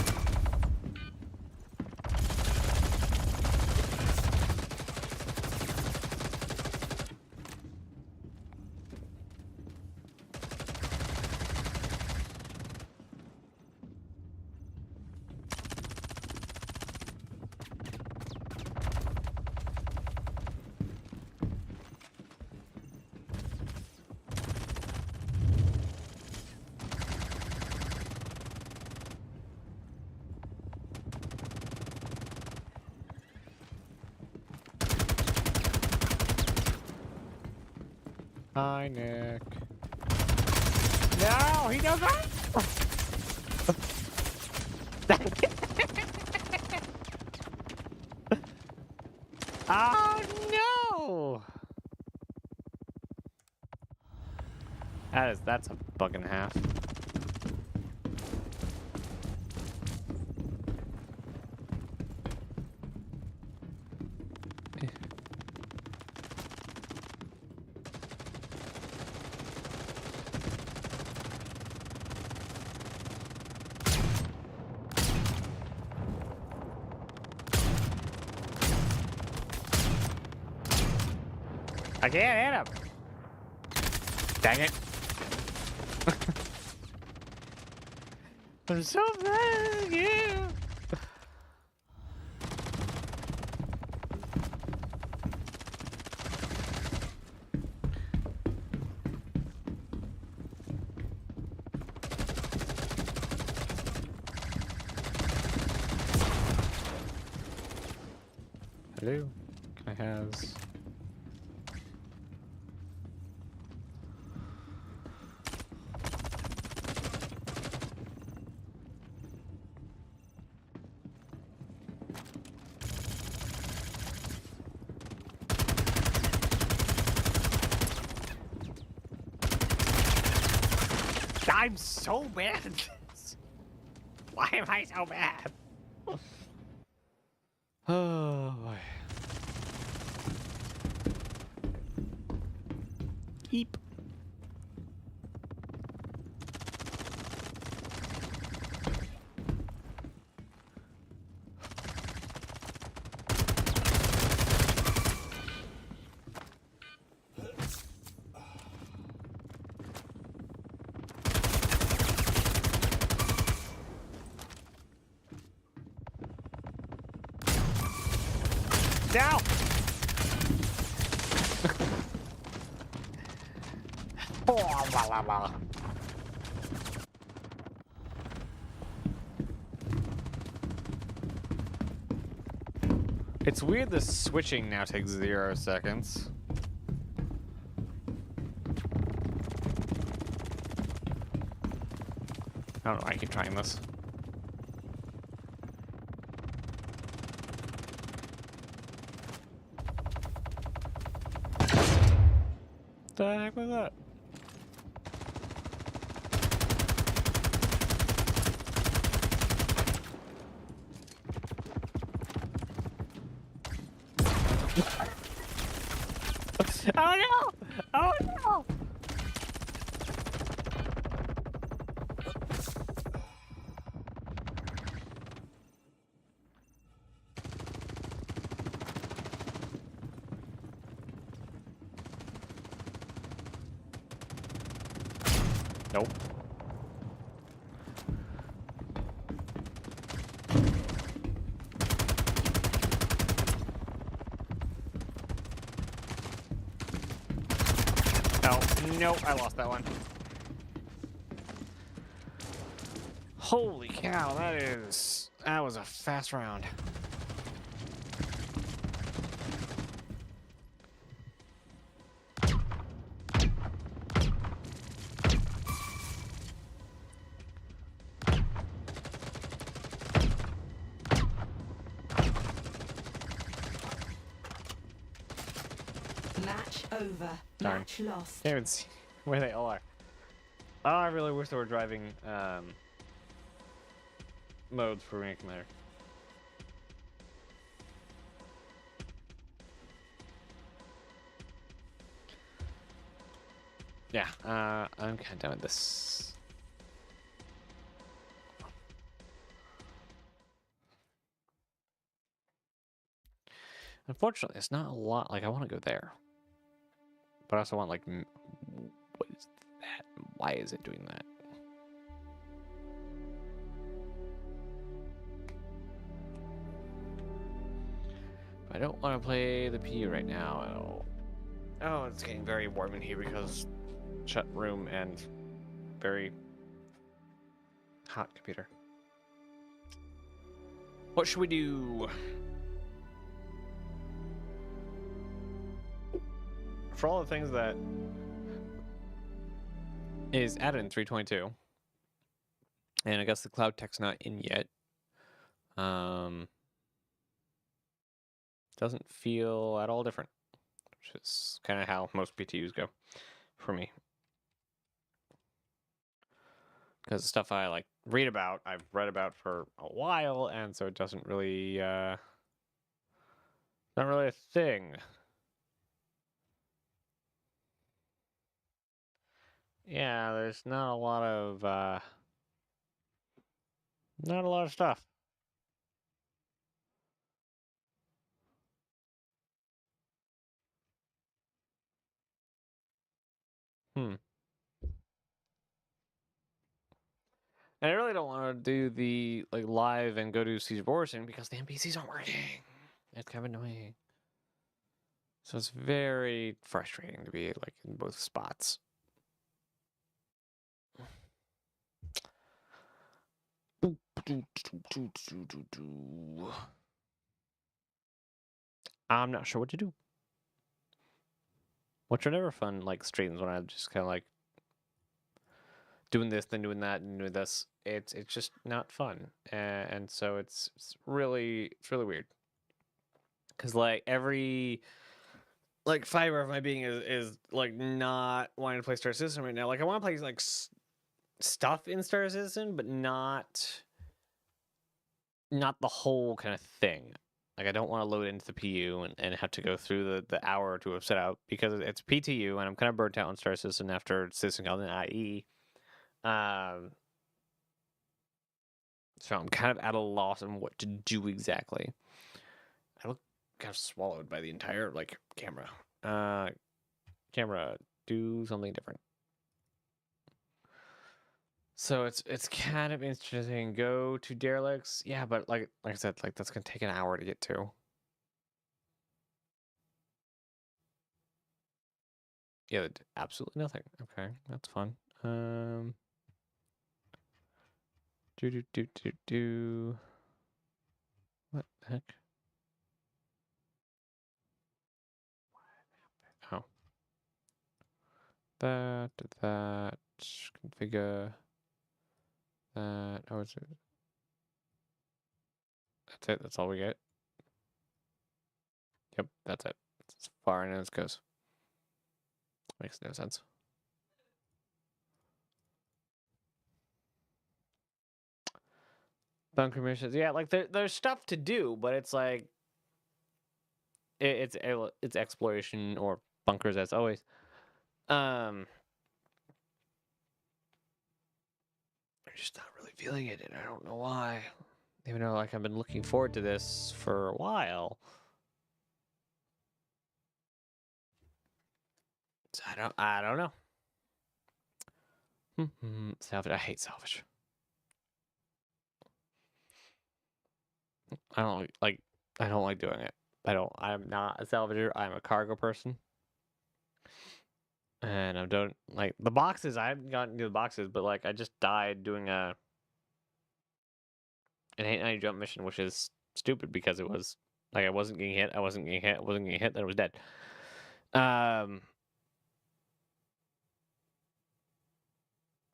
Hi, Nick. No, he doesn't! Oh, no! That's a bug and a half. I can't hit him! Dang it. I'm so mad at you! Hello? Can I has... I'm so bad at this. Why am I so bad? Oh boy. Eep. Now! Oh, blah, blah, blah. It's weird the switching now takes 0 seconds. I don't know, I keep trying this. The heck was that? Oh no! Oh no! Nope. Nope, I lost that one. Holy cow, that was a fast round. Match over. Darn. Match lost. Can't even see where they all are. Oh, I really wish there were driving modes for Ring Commander. Yeah, I'm kind of done with this. Unfortunately, it's not a lot. Like, I want to go there. But I also want, like, what is that? Why is it doing that? I don't want to play the PTU right now at all. Oh, it's getting very warm in here because shut room and very hot computer. What should we do? For all the things that is added in 3.22, and I guess the cloud tech's not in yet. Doesn't feel at all different, which is kind of how most PTUs go for me. Because the stuff I like read about, I've read about for a while, and so it doesn't really, not really a thing. Yeah, there's not a lot of, not a lot of stuff. Hmm. And I really don't want to do the like live and go to Siege of Origin because the NPCs aren't working. It's kind of annoying. So it's very frustrating to be like in both spots. I'm not sure what to do. Which are never fun like streams when I'm just kind of like doing this, then doing that, and doing this. It's just not fun, and so it's really weird. Cause like every like fiber of my being is like not wanting to play Star Citizen right now. Like I want to play like stuff in Star Citizen, but not the whole kind of thing. Like I don't want to load into the PU and have to go through the hour or two of set out because it's PTU and I'm kind of burnt out on Star Citizen after Citizen Gauntlet IE. So I'm kind of at a loss on what to do exactly. I look kind of swallowed by the entire like camera. Camera, do something different. So it's kind of interesting. Go to derelicts, yeah, but like I said, like that's gonna take an hour to get to. Yeah, absolutely nothing. Okay, that's fun. Do. What the heck? Oh, that configure that. Oh, it's that's it. That's all we get. Yep, that's it. As far as it goes. Makes no sense. Bunker missions, yeah, like there's stuff to do, but it's like it's exploration or bunkers as always. I'm just not really feeling it, and I don't know why. Even though like I've been looking forward to this for a while. So I don't know. Salvage. I hate salvage. I don't like. I don't like doing it. I'm not a salvager. I'm a cargo person. And I've done like the boxes. I haven't gotten to the boxes, but like I just died doing an 890 jump mission, which is stupid because it was like I wasn't getting hit, I wasn't getting hit, I wasn't getting hit, then I was dead. Um,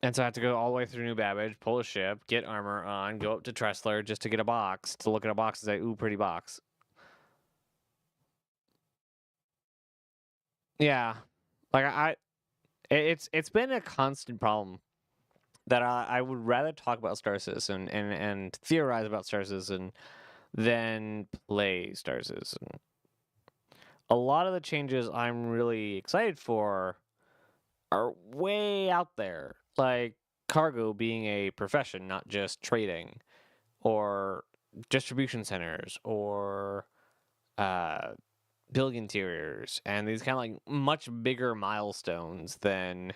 and so I have to go all the way through New Babbage, pull a ship, get armor on, go up to Tressler just to get a box, to look at a box and say, "Ooh, pretty box." Yeah, like it's been a constant problem that I would rather talk about Star Citizen and theorize about Star Citizen than play Star Citizen. A lot of the changes I'm really excited for are way out there, like cargo being a profession, not just trading, or distribution centers, or uh, building interiors, and these kind of like much bigger milestones than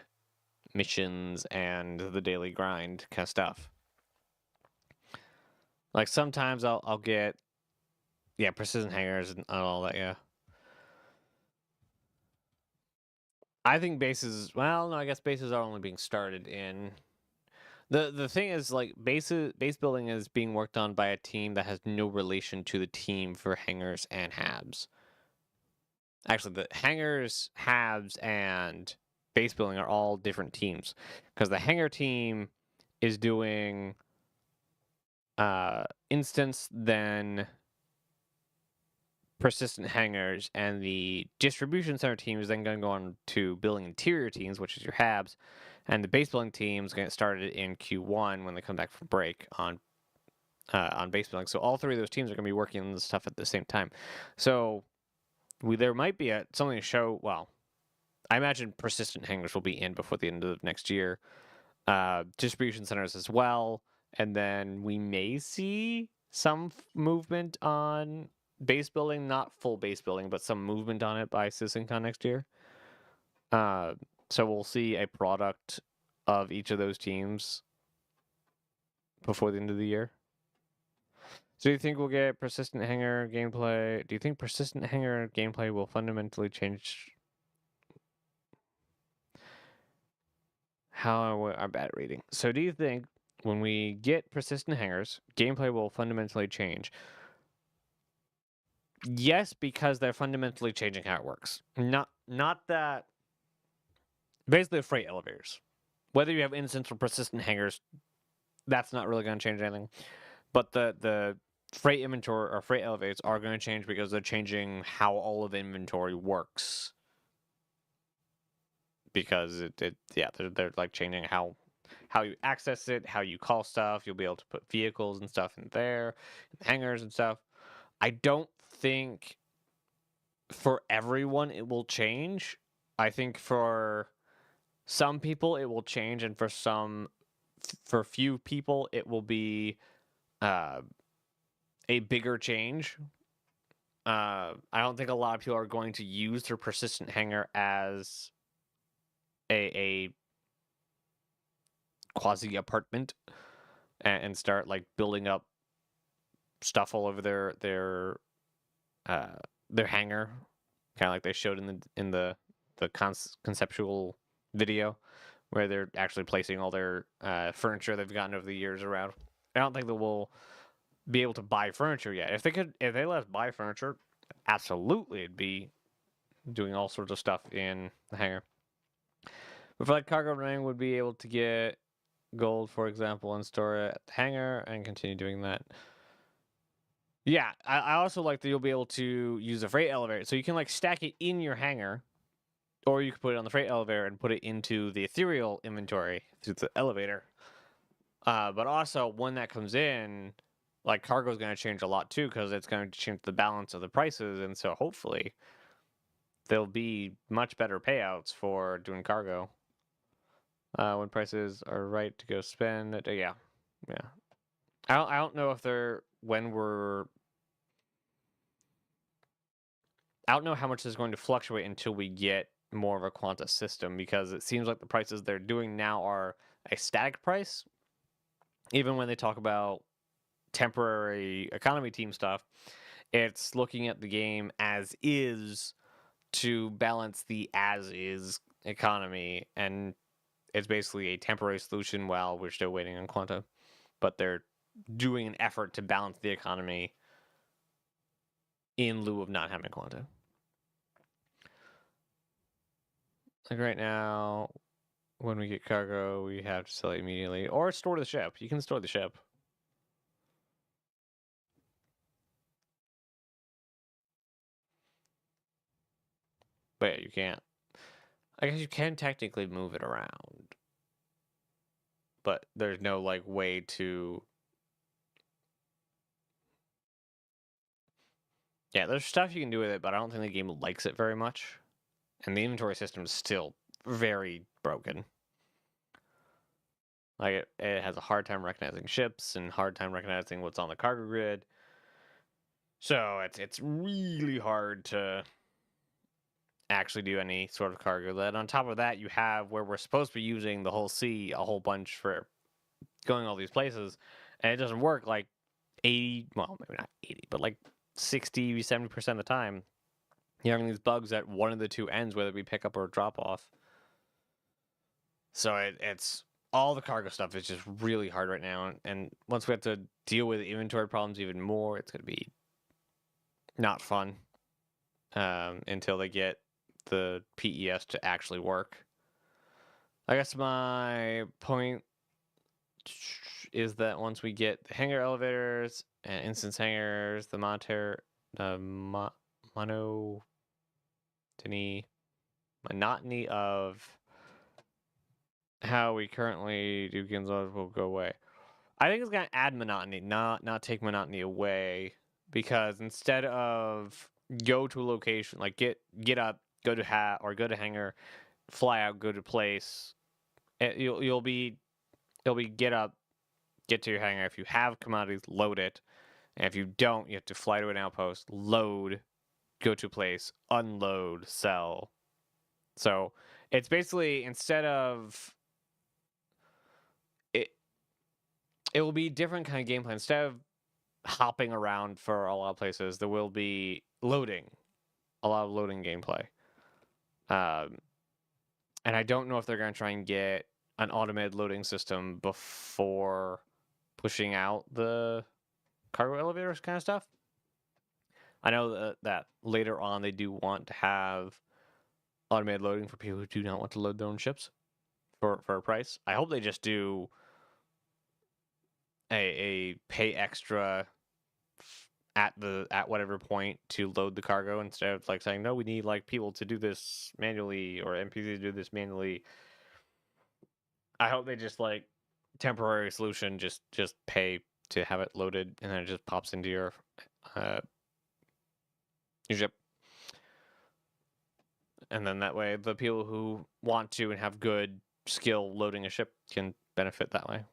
missions and the daily grind kind of stuff. Like sometimes I'll get precision hangers and all that. Yeah, I think bases. Well, no, I guess bases are only being started in. The thing is, like, base building is being worked on by a team that has no relation to the team for hangars and halves. Actually, the hangars, halves, and base building are all different teams because the hangar team is doing instance, then persistent hangars, and the distribution center team is then going to go on to building interior teams, which is your habs, and the base building team is going to start it in Q1 when they come back from break on base building. So all three of those teams are going to be working on this stuff at the same time. So there might be something to show. Well, I imagine persistent hangars will be in before the end of next year. Distribution centers as well, and then we may see some movement on base building, not full base building, but some movement on it by CitizenCon next year. So we'll see a product of each of those teams before the end of the year. So do you think we'll get persistent hanger gameplay? Do you think persistent hanger gameplay will fundamentally change how our bat rating? So do you think when we get persistent hangers, gameplay will fundamentally change? Yes, because they're fundamentally changing how it works. Not that. Basically, freight elevators. Whether you have instance or persistent hangers, that's not really going to change anything. But the freight inventory or freight elevators are going to change because they're changing how all of inventory works. Because they're like changing how you access it, how you call stuff. You'll be able to put vehicles and stuff in there, hangars and stuff. I don't think for everyone it will change. I think for some people it will change, and for few people it will be a bigger change. I don't think a lot of people are going to use their persistent hanger as a quasi apartment and start like building up stuff all over their hangar, kind of like they showed in the conceptual video where they're actually placing all their furniture they've gotten over the years around. I don't think that we'll be able to buy furniture yet. If they let us buy furniture, absolutely it'd be doing all sorts of stuff in the hangar. But for like cargo running, would be able to get gold, for example, and store it at the hangar and continue doing that. Yeah, I also like that you'll be able to use a freight elevator. So you can like stack it in your hangar, or you can put it on the freight elevator and put it into the ethereal inventory through the elevator. But also, when that comes in, like cargo is going to change a lot too, because it's going to change the balance of the prices. And so hopefully there'll be much better payouts for doing cargo. When prices are right to go spend. Yeah. I don't know if they're when we're. I don't know how much is going to fluctuate until we get more of a quanta system, because it seems like the prices they're doing now are a static price. Even when they talk about temporary economy team stuff, it's looking at the game as is to balance the as is economy, and it's basically a temporary solution while we're still waiting on Quanta. But they're doing an effort to balance the economy in lieu of not having Quanta. Like right now, when we get cargo, we have to sell it immediately. Or store the ship. You can store the ship. But yeah, you can't. I guess you can technically move it around. But there's no like way to. Yeah, there's stuff you can do with it, but I don't think the game likes it very much. And the inventory system is still very broken. Like it has a hard time recognizing ships and hard time recognizing what's on the cargo grid. So it's really hard to actually do any sort of cargo. Then on top of that, you have where we're supposed to be using the whole sea a whole bunch for going all these places, and it doesn't work like 80, well, maybe not 80, but like 60, 70% of the time. You're having these bugs at one of the two ends, whether it be pick up or drop off. So it's all the cargo stuff is just really hard right now. And once we have to deal with inventory problems even more, it's going to be not fun until they get the PES to actually work. I guess my point is that once we get the hangar elevators and instance hangars, the monotony of how we currently do Ginzo will go away. I think it's gonna add monotony, not take monotony away, because instead of go to a location like get up, go to go to hangar, fly out, go to place, it'll be get up, get to your hangar. If you have commodities, load it, and if you don't, you have to fly to an outpost, load, go to a place, unload, sell. So it's basically instead of it will be different kind of gameplay. Instead of hopping around for a lot of places, there will be loading, a lot of loading gameplay. And I don't know if they're going to try and get an automated loading system before pushing out the cargo elevators kind of stuff. I know that later on they do want to have automated loading for people who do not want to load their own ships for a price. I hope they just do a pay extra at whatever point to load the cargo instead of like saying no, we need like people to do this manually or NPCs to do this manually. I hope they just like temporary solution, just pay to have it loaded and then it just pops into your ship. And then that way the people who want to and have good skill loading a ship can benefit that way.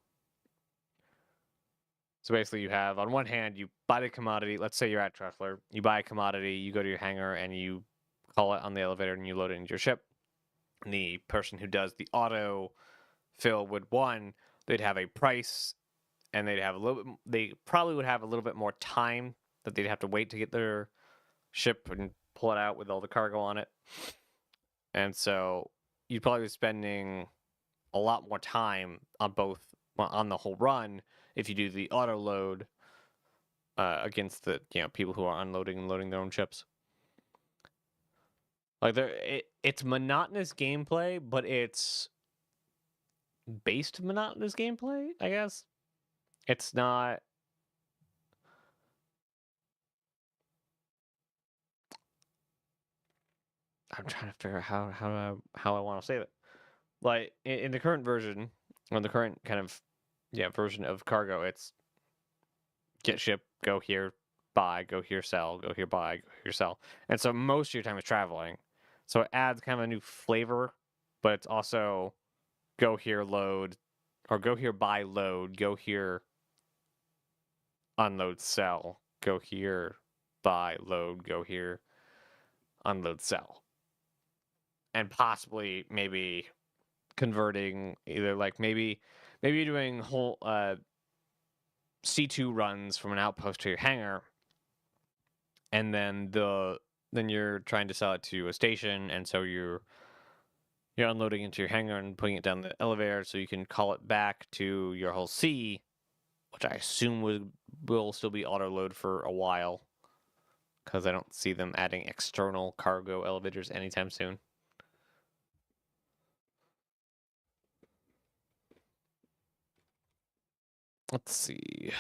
So basically you have, on one hand, you buy the commodity. Let's say you're at Treffler. You buy a commodity, you go to your hangar, and you call it on the elevator, and you load it into your ship. And the person who does the auto fill would, one, they'd have a price, and they'd have they probably would have a little bit more time that they'd have to wait to get their ship and pull it out with all the cargo on it. And so you'd probably be spending a lot more time on on the whole run if you do the auto load against the people who are unloading and loading their own ships. Like it's monotonous gameplay, but it's based monotonous gameplay, I guess. It's not. I'm trying to figure out how I want to say that. Like in the current version, or the current kind of version of cargo, it's get ship, go here, buy, go here, sell, go here, buy, go here, sell. And so most of your time is traveling. So it adds kind of a new flavor, but it's also go here, load, or go here, buy, load, go here, unload, sell, go here, buy, load, go here, unload, sell. And possibly maybe converting either like maybe doing whole C2 runs from an outpost to your hangar, and then you're trying to sell it to a station, and so you're You're unloading into your hangar and putting it down the elevator so you can call it back to your whole C, which I assume will still be auto load for a while, because I don't see them adding external cargo elevators anytime soon. Let's see.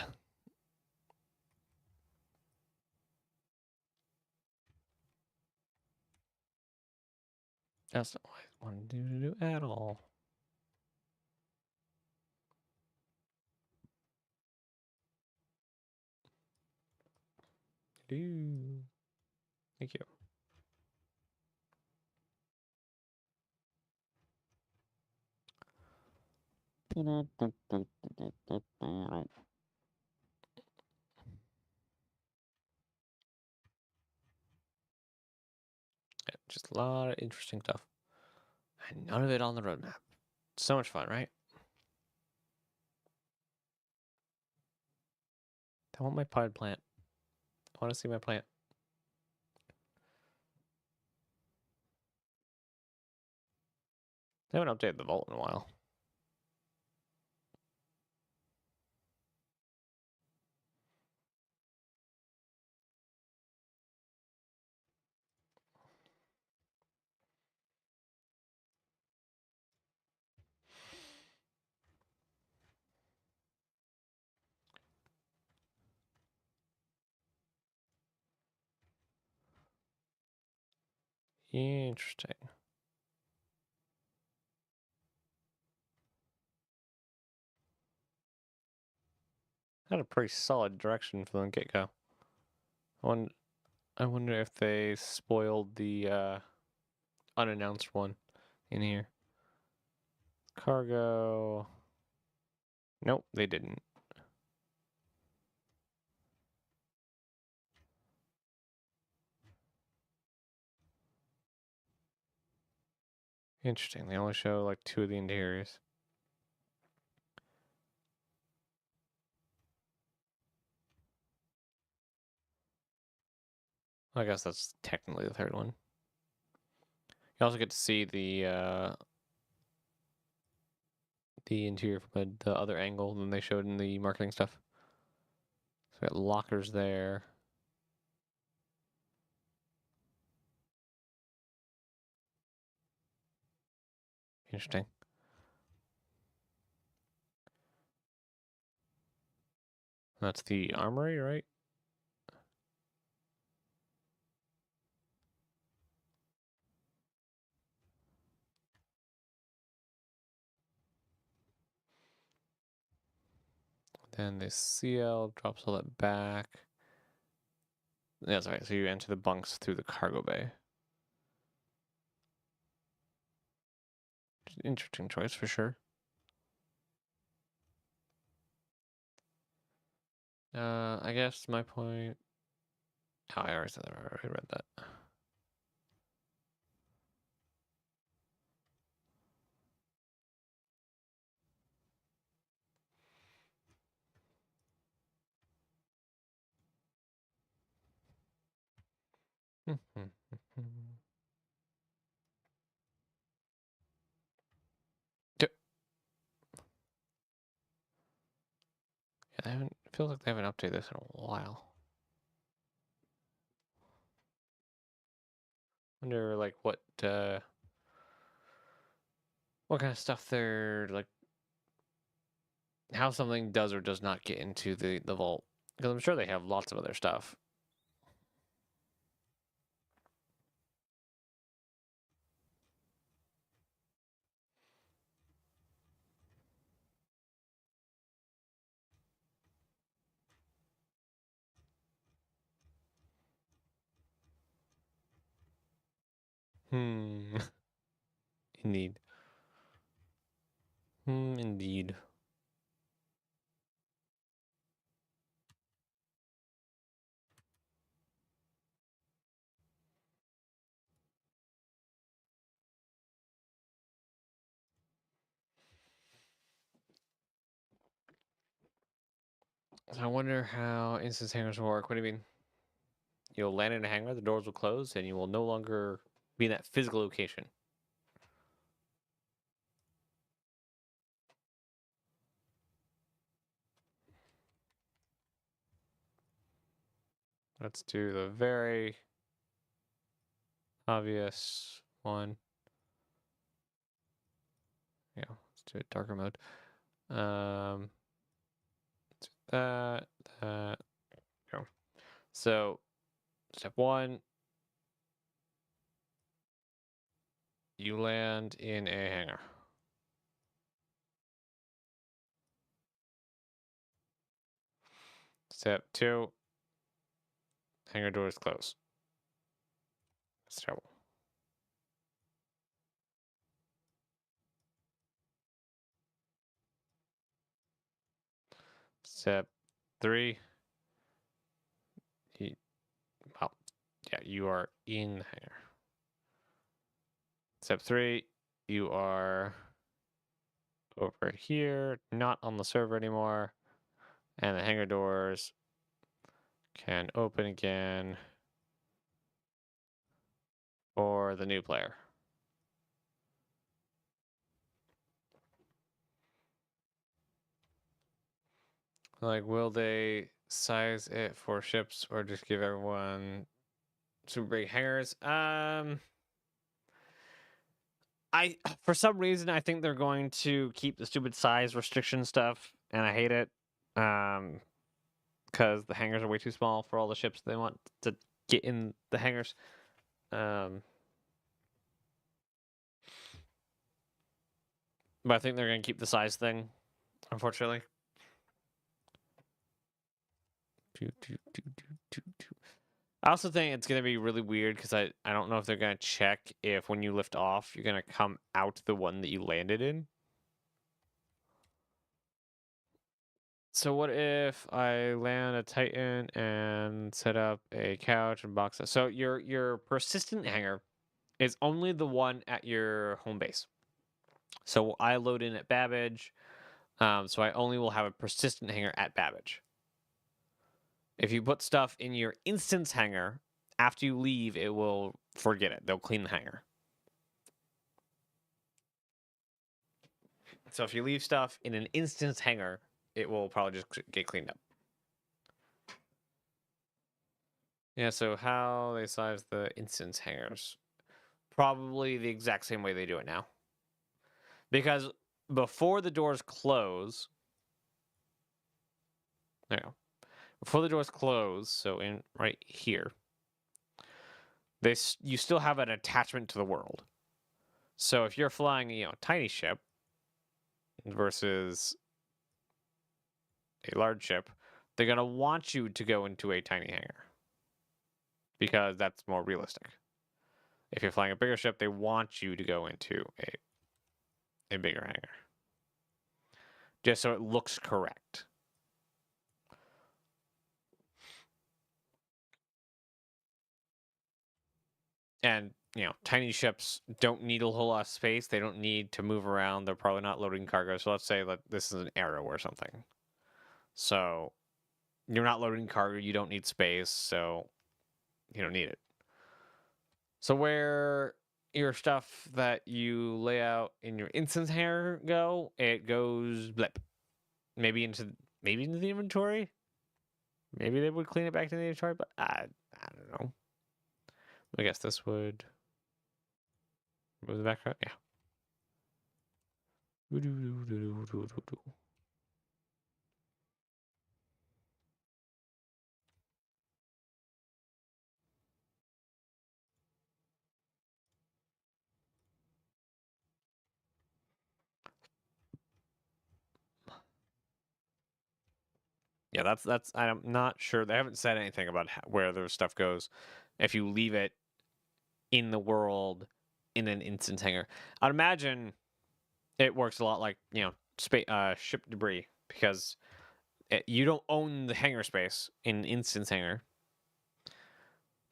That's not what I wanted to do at all. Thank you. Just a lot of interesting stuff. And none of it on the roadmap. So much fun, right? I want my pod plant. I want to see my plant. They haven't updated the vault in a while. Interesting. Had a pretty solid direction from the get-go. I wonder if they spoiled the unannounced one in here. Cargo. Nope, they didn't. Interesting. They only show like 2 of the interiors. I guess that's technically the third one. You also get to see the interior from the other angle than they showed in the marketing stuff. So we got lockers there. Interesting. That's the armory, right? Then the CL drops all that back. That's right. So you enter the bunks through the cargo bay. Interesting choice for sure. I guess my point. Oh, I already said that. I already read that. Yeah, they haven't. It feels like they haven't updated this in a while. Wonder like what kind of stuff they're like, how something does or does not get into the vault. Because I'm sure they have lots of other stuff. Hmm. Indeed. Indeed. So I wonder how instance hangars will work. What do you mean? You'll land in a hangar, the doors will close, and you will no longer be in that physical location. Let's do the very obvious one. Yeah, let's do it darker mode. Let's do that, go. So, step one, you land in a hangar. Step two, hangar doors close. That's terrible. Step three, well, yeah, you are in the hangar. Step three, you are over here, not on the server anymore, and the hangar doors can open again for the new player. Like, will they size it for ships or just give everyone super big hangars? For some reason I think they're going to keep the stupid size restriction stuff, and I hate it. Because the hangars are way too small for all the ships they want to get in the hangars. But I think they're going to keep the size thing, unfortunately. I also think it's going to be really weird because I don't know if they're going to check if when you lift off, you're going to come out the one that you landed in. So what if I land a Titan and set up a couch and box? So your persistent hangar is only the one at your home base. So I load in at Babbage, so I only will have a persistent hangar at Babbage. If you put stuff in your instance hangar, after you leave, it will forget it. They'll clean the hangar. So if you leave stuff in an instance hangar, it will probably just get cleaned up. Yeah, so how they size the instance hangars? Probably the exact same way they do it now. Because before the doors close, there you go. Before the doors close, so in right here, you still have an attachment to the world. So if you're flying, a tiny ship versus a large ship, they're gonna want you to go into a tiny hangar because that's more realistic. If you're flying a bigger ship, they want you to go into a bigger hangar, just so it looks correct. And tiny ships don't need a whole lot of space. They don't need to move around. They're probably not loading cargo. So let's say that this is an Arrow or something. So you're not loading cargo. You don't need space. So you don't need it. So where your stuff that you lay out in your instance hangar go, it goes blip. Maybe into the inventory. Maybe they would clean it back to the inventory, but I don't know. I guess this would move the background. Yeah. Yeah, that's. I'm not sure. They haven't said anything about where their stuff goes if you leave it in the world in an instance hangar. I'd imagine it works a lot like ship debris because you don't own the hangar space in an instance hangar,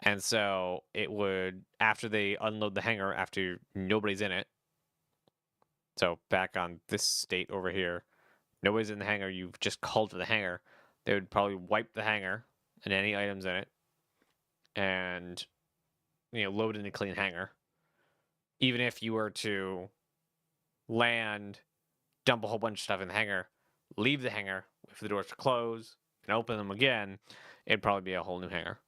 and so it would after they unload the hangar after nobody's in it. So back on this state over here, nobody's in the hangar. You've just called to the hangar. They would probably wipe the hangar and any items in it, and load in a clean hangar. Even if you were to land, dump a whole bunch of stuff in the hangar, leave the hangar, if the doors close and open them again, it'd probably be a whole new hangar.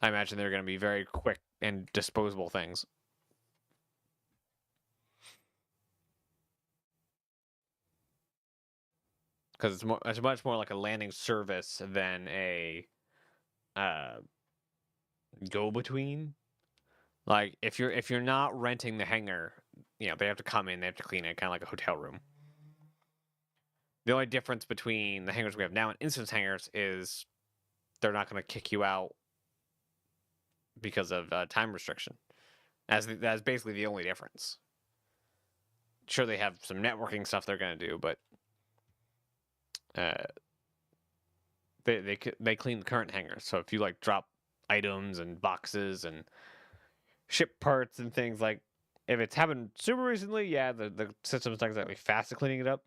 I imagine they're going to be very quick and disposable things. Because it's much more like a landing service than a uh, go between. Like if you're not renting the hangar, they have to come in, they have to clean it, kind of like a hotel room. The only difference between the hangars we have now and instance hangars is they're not going to kick you out because of time restriction. That's basically the only difference. Sure, they have some networking stuff they're going to do, but uh, they clean the current hangars. So if you like drop items and boxes and ship parts and things, like if it's happened super recently, yeah, the system's not exactly fast at cleaning it up,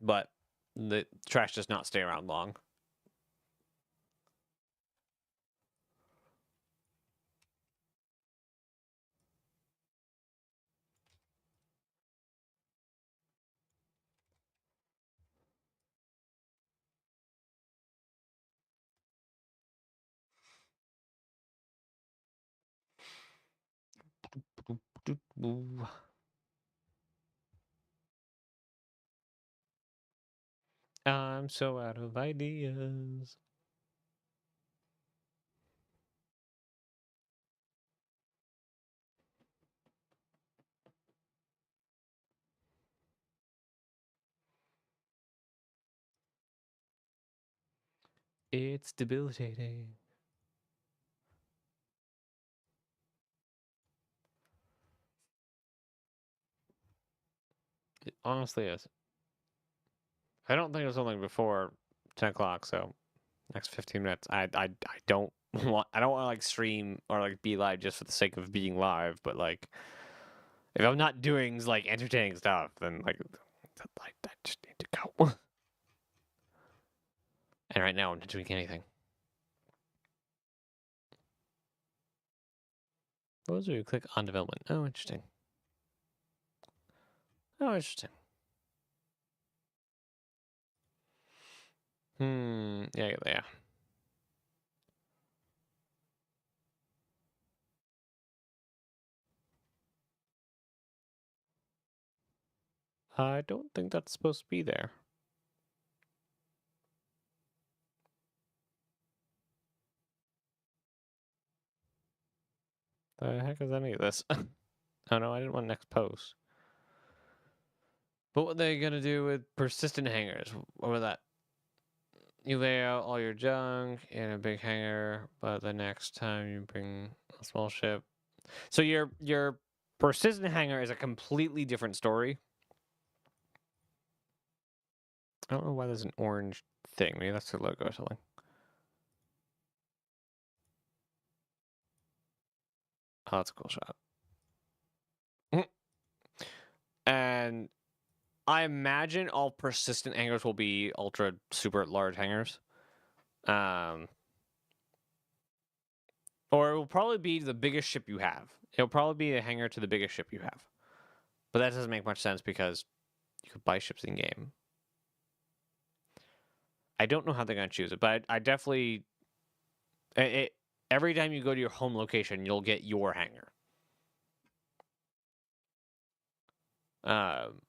but the trash does not stay around long. I'm so out of ideas. It's debilitating. It honestly is. I don't think it's only before 10 o'clock, so next 15 minutes. I don't I don't want to like stream or like be live just for the sake of being live, but like if I'm not doing like entertaining stuff, then like I just need to go. And right now I'm not doing anything. What was it? You click on development. Oh, interesting. Oh, interesting. Yeah, yeah. I don't think that's supposed to be there. The heck is any of this? Oh no, I didn't want next post. But what are they gonna do with persistent hangers? What was that? You lay out all your junk in a big hangar, but the next time you bring a small ship. So your persistent hangar is a completely different story. I don't know why there's an orange thing. Maybe that's the logo or something. Oh, that's a cool shot. And I imagine all persistent hangars will be ultra super large hangars. Or it will probably be the biggest ship you have. It'll probably be a hangar to the biggest ship you have. But that doesn't make much sense because you could buy ships in game. I don't know how they're going to choose it, but I definitely. Every time you go to your home location, you'll get your hangar. Um,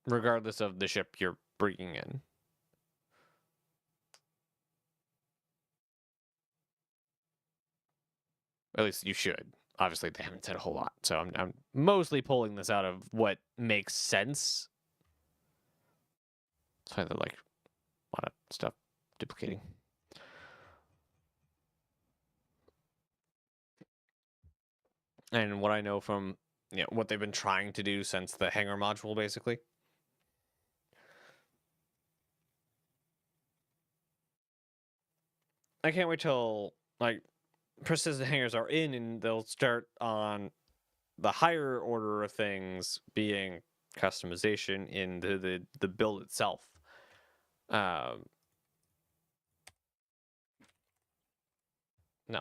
Regardless of the ship you're bringing in. At least you should. Obviously, they haven't said a whole lot, so I'm mostly pulling this out of what makes sense. It's kind of like a lot of stuff duplicating. And what I know from what they've been trying to do since the hangar module, basically. I can't wait till like persistent hangars are in, and they'll start on the higher order of things being customization in the build itself. Um, no,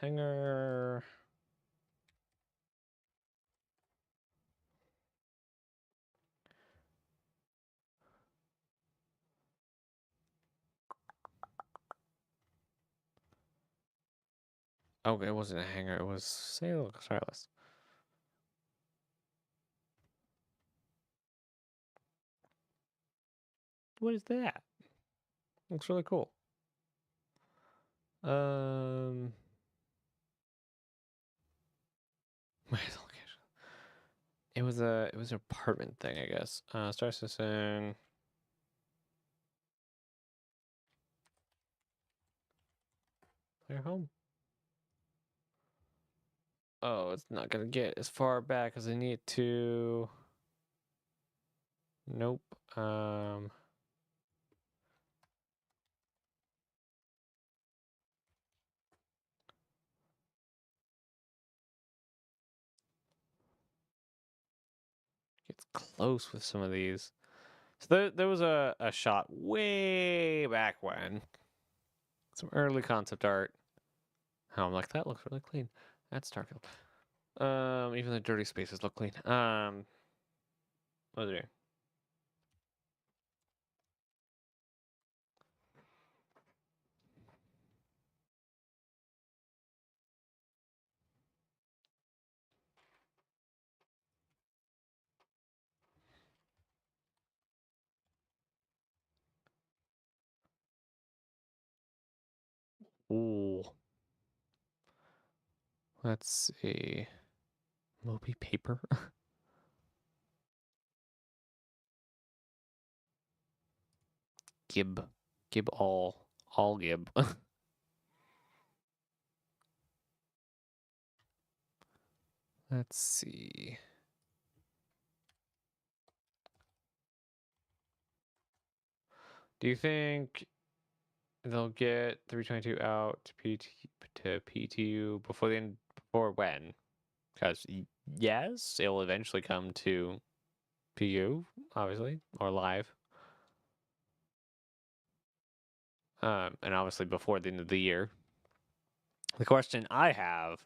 hangar. Oh, it wasn't a hangar. It was sail. Starless. What is that? Looks really cool. Where's the location? It was an apartment thing, I guess. Star Citizen. Player home. Oh, it's not gonna get as far back as I need to. Nope. Gets close with some of these. So there was a shot way back when. Some early concept art. Oh, I'm like, that looks really clean. That's Starfield. Even the dirty spaces look clean. What was it? Ooh. Let's see. Moby paper. Gib. Gib all. All gib. Let's see. Do you think they'll get 322 out to PTU before the end, before when? Because yes, it'll eventually come to PU, obviously, or live. And obviously before the end of the year. The question I have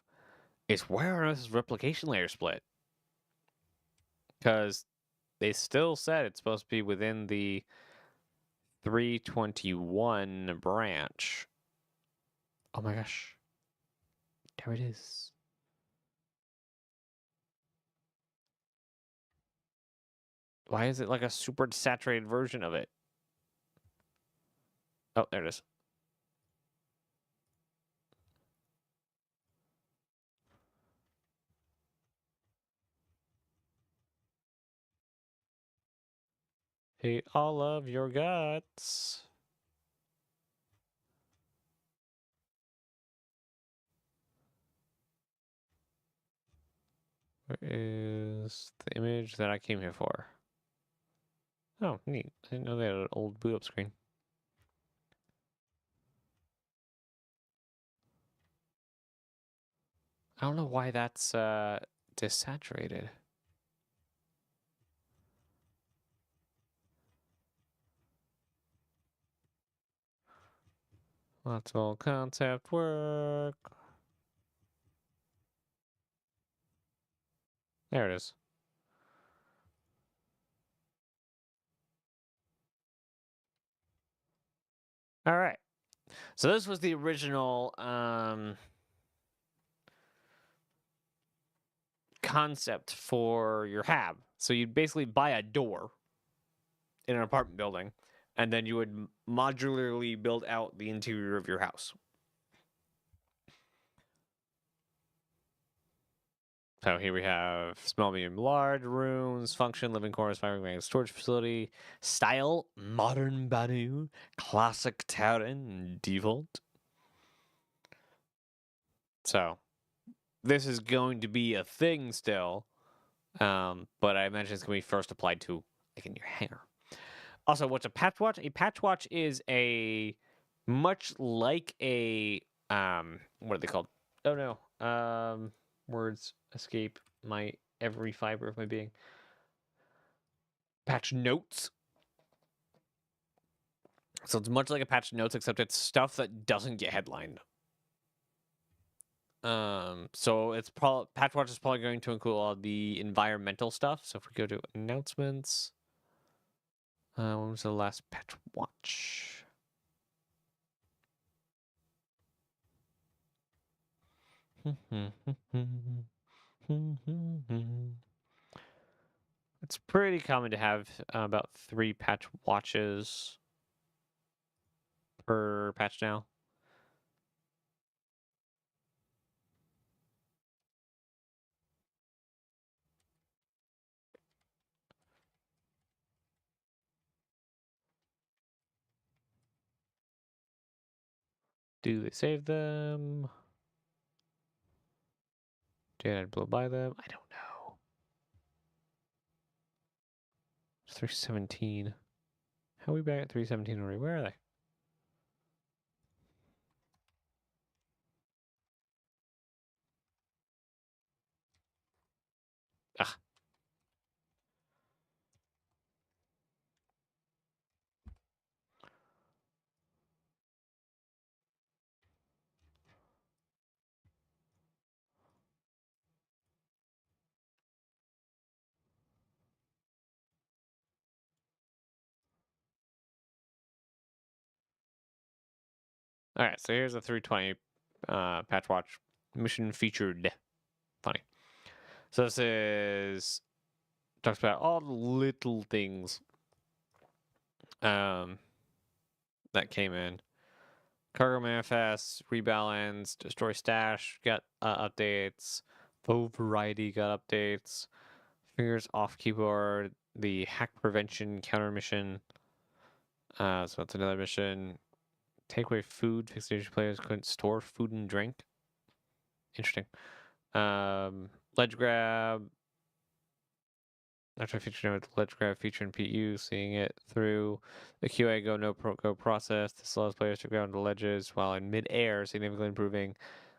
is where on earth is replication layer split? Because they still said it's supposed to be within the 321 branch. Oh my gosh. There it is. Why is it like a super saturated version of it? Oh, there it is. Hey, all of your guts. Where is the image that I came here for? Oh, neat. I didn't know they had an old boot up screen. I don't know why that's desaturated. Lots of concept work. There it is. All right. So this was the original concept for your hab. So you'd basically buy a door in an apartment building, and then you would modularly build out the interior of your house. So here we have small, medium, large rooms, function, living quarters, firing storage facility, style, modern Banu, classic Terran, default. So this is going to be a thing still, but I imagine it's going to be first applied to like in your hangar. Also, what's a patch watch? A patch watch is a much like a what are they called? Oh no. Words escape my every fiber of my being. Patch notes. So it's much like a patch notes, except it's stuff that doesn't get headlined. So it's probably patch watch is probably going to include all the environmental stuff. So if we go to announcements, when was the last patch watch? It's pretty common to have about 3 patch watches per patch now. Do they save them? Did I blow by them? I don't know. 317. How are we back at 317 already? Where are they? Ah. All right, so here's a 320 patch watch mission featured. Funny. So this is talks about all the little things um that came in. Cargo manifest, rebalance, destroy stash got updates. Foe variety got updates. Fingers off keyboard. The hack prevention counter mission. So that's another mission. Take away food. Fixed station players couldn't store food and drink. Interesting. Ledge grab. After featuring with ledge grab feature in PTU, seeing it through the QA go process. This allows players to go onto ledges while in mid-air, significantly improving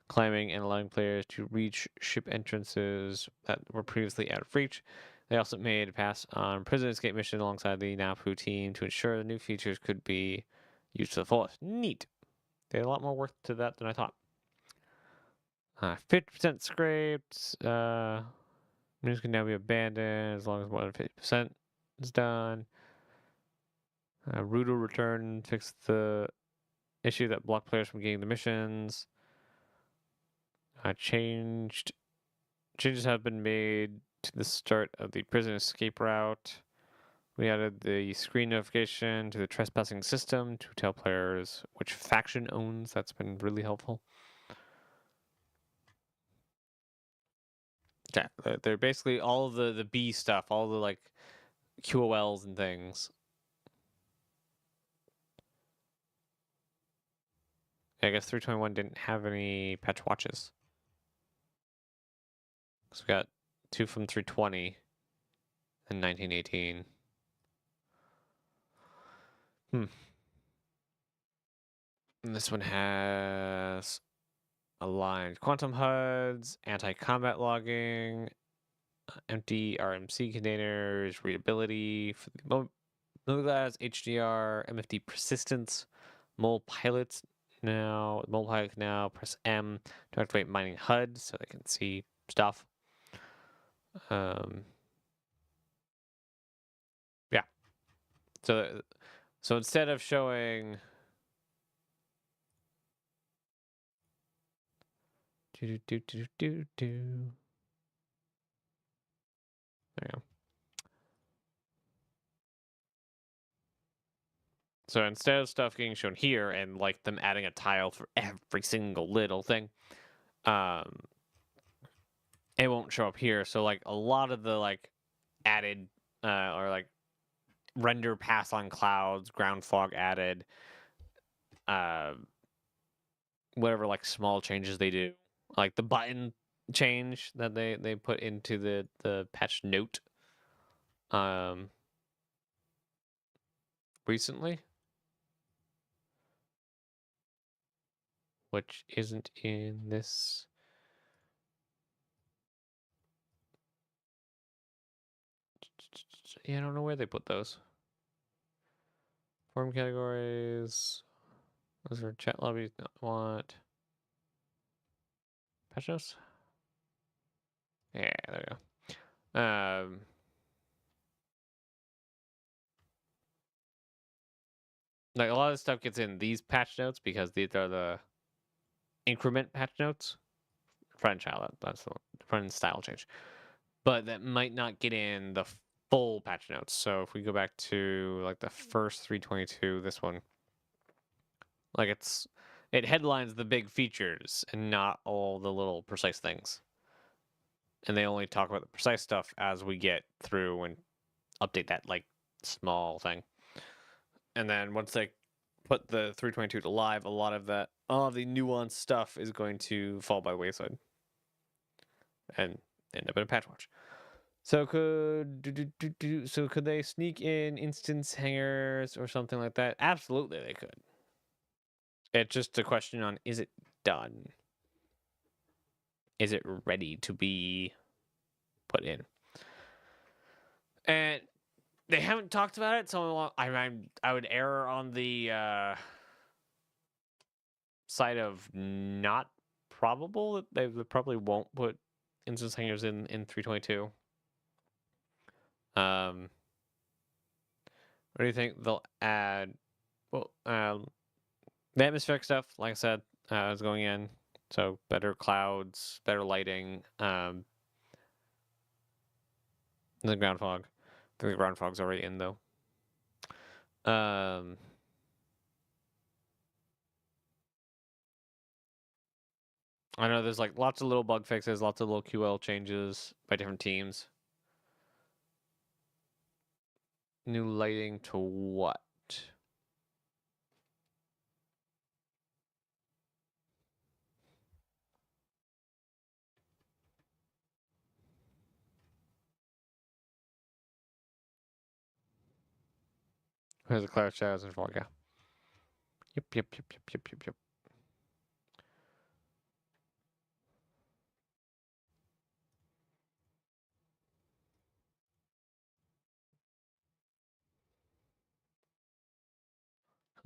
climbing and allowing players to reach ship entrances that were previously out of reach. They also made a pass on prison escape mission alongside the NAPU team to ensure the new features could be used to the fullest. Neat. They had a lot more work to that than I thought. 50% scraped. News can now be abandoned as long as more than 50% is done. Rudo return fixed the issue that blocked players from getting the missions. Changes have been made to the start of the prison escape route. We added the screen notification to the trespassing system to tell players which faction owns. That's been really helpful. Yeah, they're basically all of the B stuff, all the like QOLs and things. I guess 321 didn't have any patch watches. So we got 2 from 320 and 1918. And this one has aligned quantum HUDs, anti-combat logging, empty RMC containers, readability for the Glass, HDR, MFD persistence, mole pilots mole pilot now press M to activate mining HUD so they can see stuff. Yeah. So instead of showing there you go. So instead of stuff getting shown here and like them adding a tile for every single little thing, it won't show up here. So like a lot of the like added or like render pass on clouds, ground fog added, whatever like small changes they do, like the button change that they put into the patch note recently, which isn't in this. Yeah, I don't know where they put those. Form categories. Those are chat lobbies. Don't want patch notes. Yeah, there we go. Like a lot of stuff gets in these patch notes because these are the increment patch notes. friend child. That's the friend style change, but that might not get in the full patch notes. So if we go back to like the first 322, this one, like it headlines the big features and not all the little precise things. And they only talk about the precise stuff as we get through and update that like small thing. And then once they put the 322 to live, a lot of the nuanced stuff is going to fall by the wayside and end up in a patch watch. So could they sneak in instance hangers or something like that? Absolutely, they could. It's just a question on, is it done? Is it ready to be put in? And they haven't talked about it, so I would err on the side of not probable that they probably won't put instance hangers in 322. What do you think they'll add? Well, the atmospheric stuff, like I said, is going in. So better clouds, better lighting. The ground fog. I think the ground fog's already in though. I know there's like lots of little bug fixes, lots of little QL changes by different teams. New lighting to what? There's the cloud shadows and fog, yeah. Yep.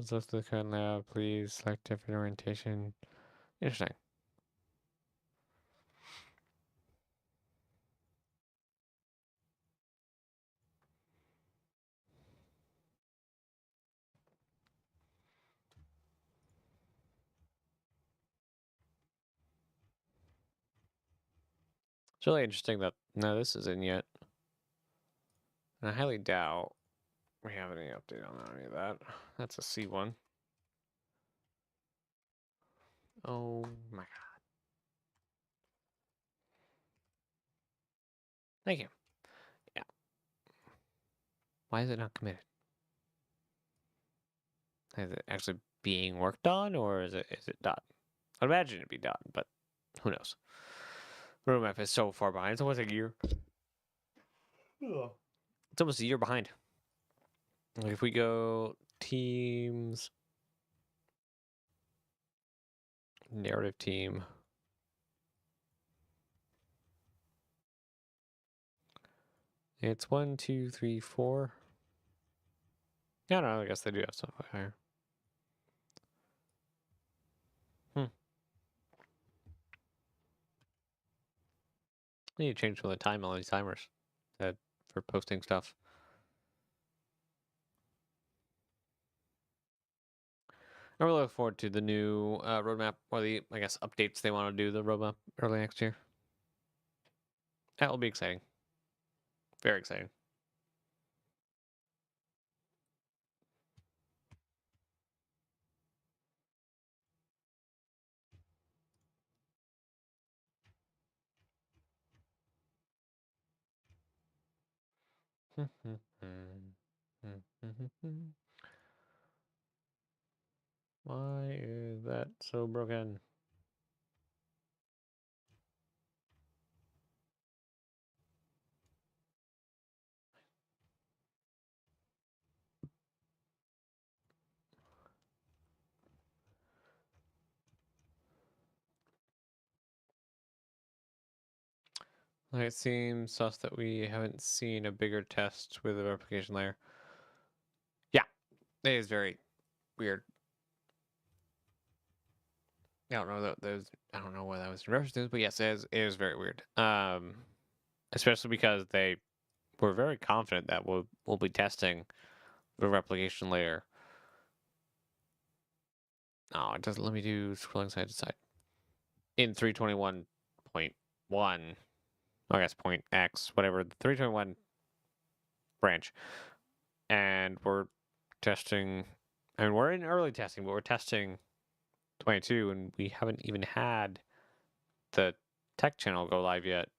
Close to the current layout, please select different orientation. Interesting. It's really interesting that no, this isn't yet. And I highly doubt we have any update on any of that. That's a C1. Oh my god. Thank you. Yeah. Why is it not committed? Is it actually being worked on, or is it done? I'd imagine it'd be done, but who knows? Roadmap is so far behind. It's almost a year. It's almost a year behind. Like if we go teams, narrative team. It's 1, 2, 3, 4. Yeah, no, I guess they do have stuff higher. I need to change some of the time on these timers for posting stuff. I really look forward to the new roadmap, or the, I guess, updates they want to do the roadmap early next year. That will be exciting. Very exciting. Why is that so broken? It seems sus that we haven't seen a bigger test with a replication layer. Yeah, it is very weird. I don't know that those. I don't know what that was in reference to, but yes, it is very weird. Especially because they were very confident that we'll be testing the replication layer. Oh, it doesn't let me do scrolling side to side in 321 1, I guess point X, whatever, the 321 branch. And we're testing, and we're in early testing, but we're testing 22, and we haven't even had the tech channel go live yet.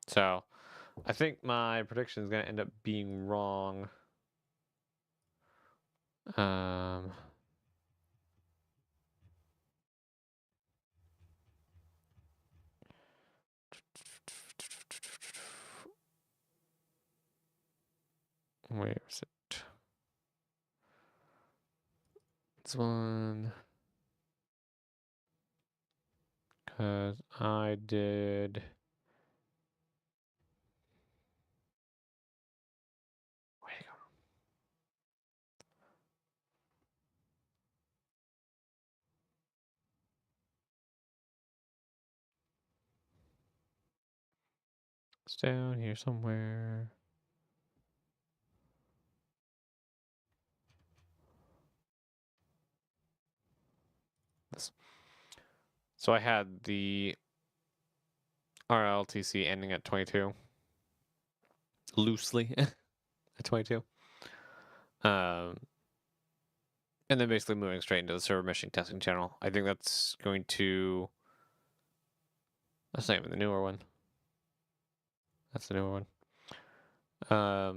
So I think my prediction is going to end up being wrong. Where is it? This one. Because I did. Where'd it go? It's down here somewhere. This. So I had the RLTC ending at 22. Loosely at 22. And then basically moving straight into the server meshing testing channel. I think that's going to. That's not even the newer one. That's the newer one. There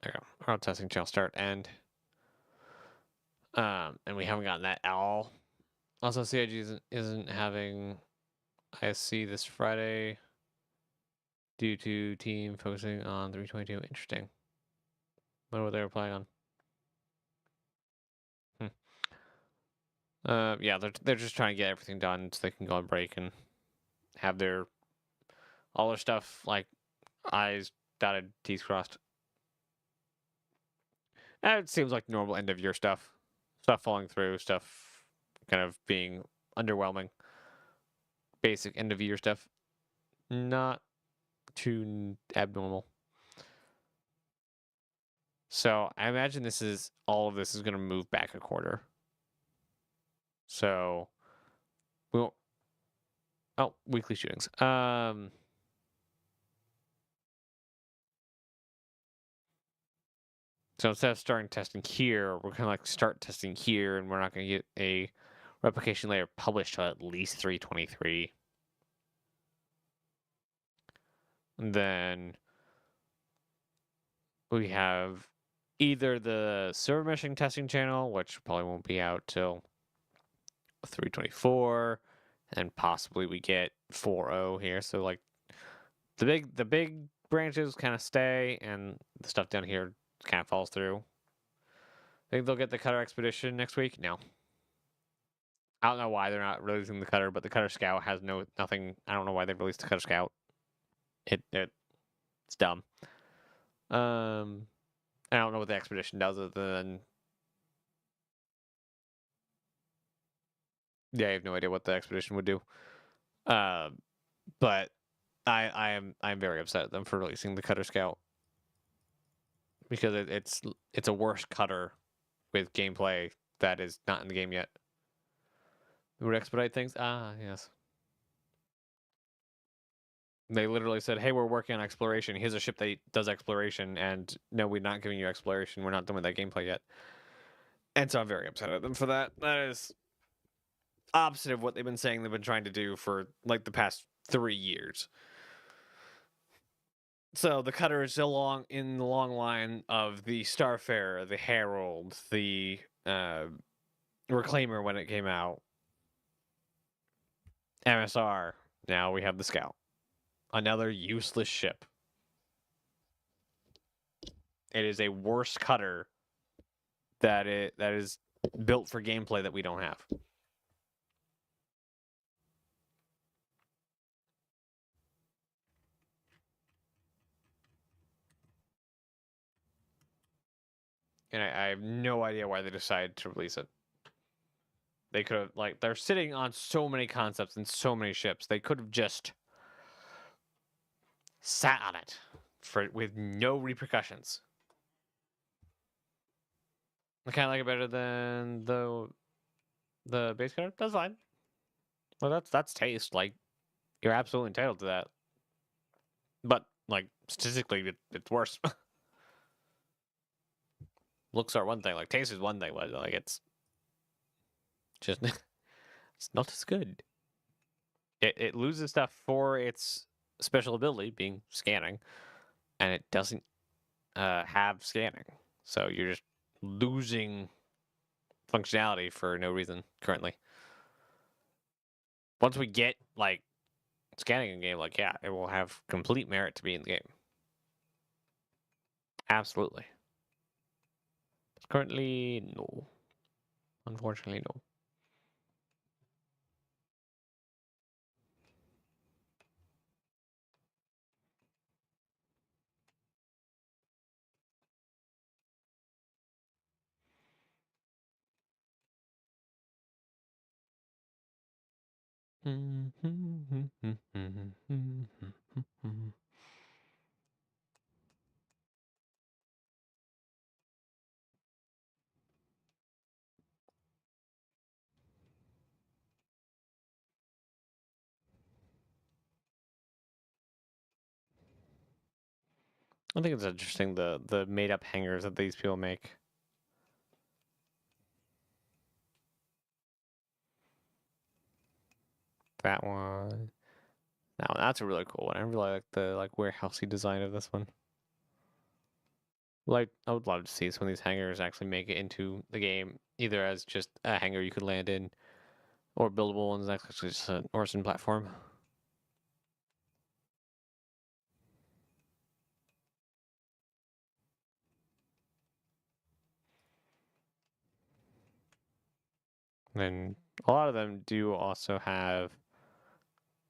we go. Our testing channel start end. And we haven't gotten that at all. Also, CIG isn't having ISC this Friday due to team focusing on 322. Interesting. Wonder what they were playing on. Yeah, they're just trying to get everything done so they can go on break and have their all their stuff like I's dotted, T's crossed. It seems like normal end of year stuff. Stuff falling through, stuff kind of being underwhelming. Basic end of year stuff. Not too abnormal. So I imagine all of this is going to move back a quarter. So we'll. Oh, weekly shootings. So instead of starting testing here, we're gonna like start testing here, and we're not gonna get a replication layer published till at least 323. And then we have either the server meshing testing channel, which probably won't be out till 324, and possibly we get 4.0 here. So like the big branches kind of stay, and the stuff down here kind of falls through. Think they'll get the Cutter Expedition next week? No. I don't know why they're not releasing the Cutter, but the Cutter Scout has nothing. I don't know why they released the Cutter Scout. It's dumb. I don't know what the Expedition does other than. Yeah, I have no idea what the Expedition would do. But I'm very upset at them for releasing the Cutter Scout because it's a worse cutter with gameplay that is not in the game yet. It would expedite things. Ah, yes. They literally said, "Hey, we're working on exploration. Here's a ship that does exploration, and no, we're not giving you exploration. We're not done with that gameplay yet." And so I'm very upset at them for that. That is opposite of what they've been saying they've been trying to do for like the past 3 years. So the Cutter is along in the long line of the Starfarer, the Herald, the Reclaimer when it came out, MSR. Now we have the Scout, another useless ship. It is a worse cutter that is built for gameplay that we don't have. And I have no idea why they decided to release it. They could have, they're sitting on so many concepts and so many ships. They could have just sat on it with no repercussions. I kind of like it better than the base cutter. That's fine. Well, that's taste. Like, you're absolutely entitled to that. But like statistically, it's worse. Looks are one thing. Like taste is one thing, but like it's just it's not as good. It loses stuff for its special ability, being scanning, and it doesn't have scanning. So you're just losing functionality for no reason currently. Once we get like scanning in game, like yeah, it will have complete merit to be in the game. Absolutely. Currently, no. Unfortunately, no. I think it's interesting the made up hangers that these people make. That one. Now that's a really cool one. I really like the like warehousey design of this one. Like I would love to see some of these hangars actually make it into the game, either as just a hangar you could land in, or buildable ones that's actually just an Orson platform. And a lot of them do also have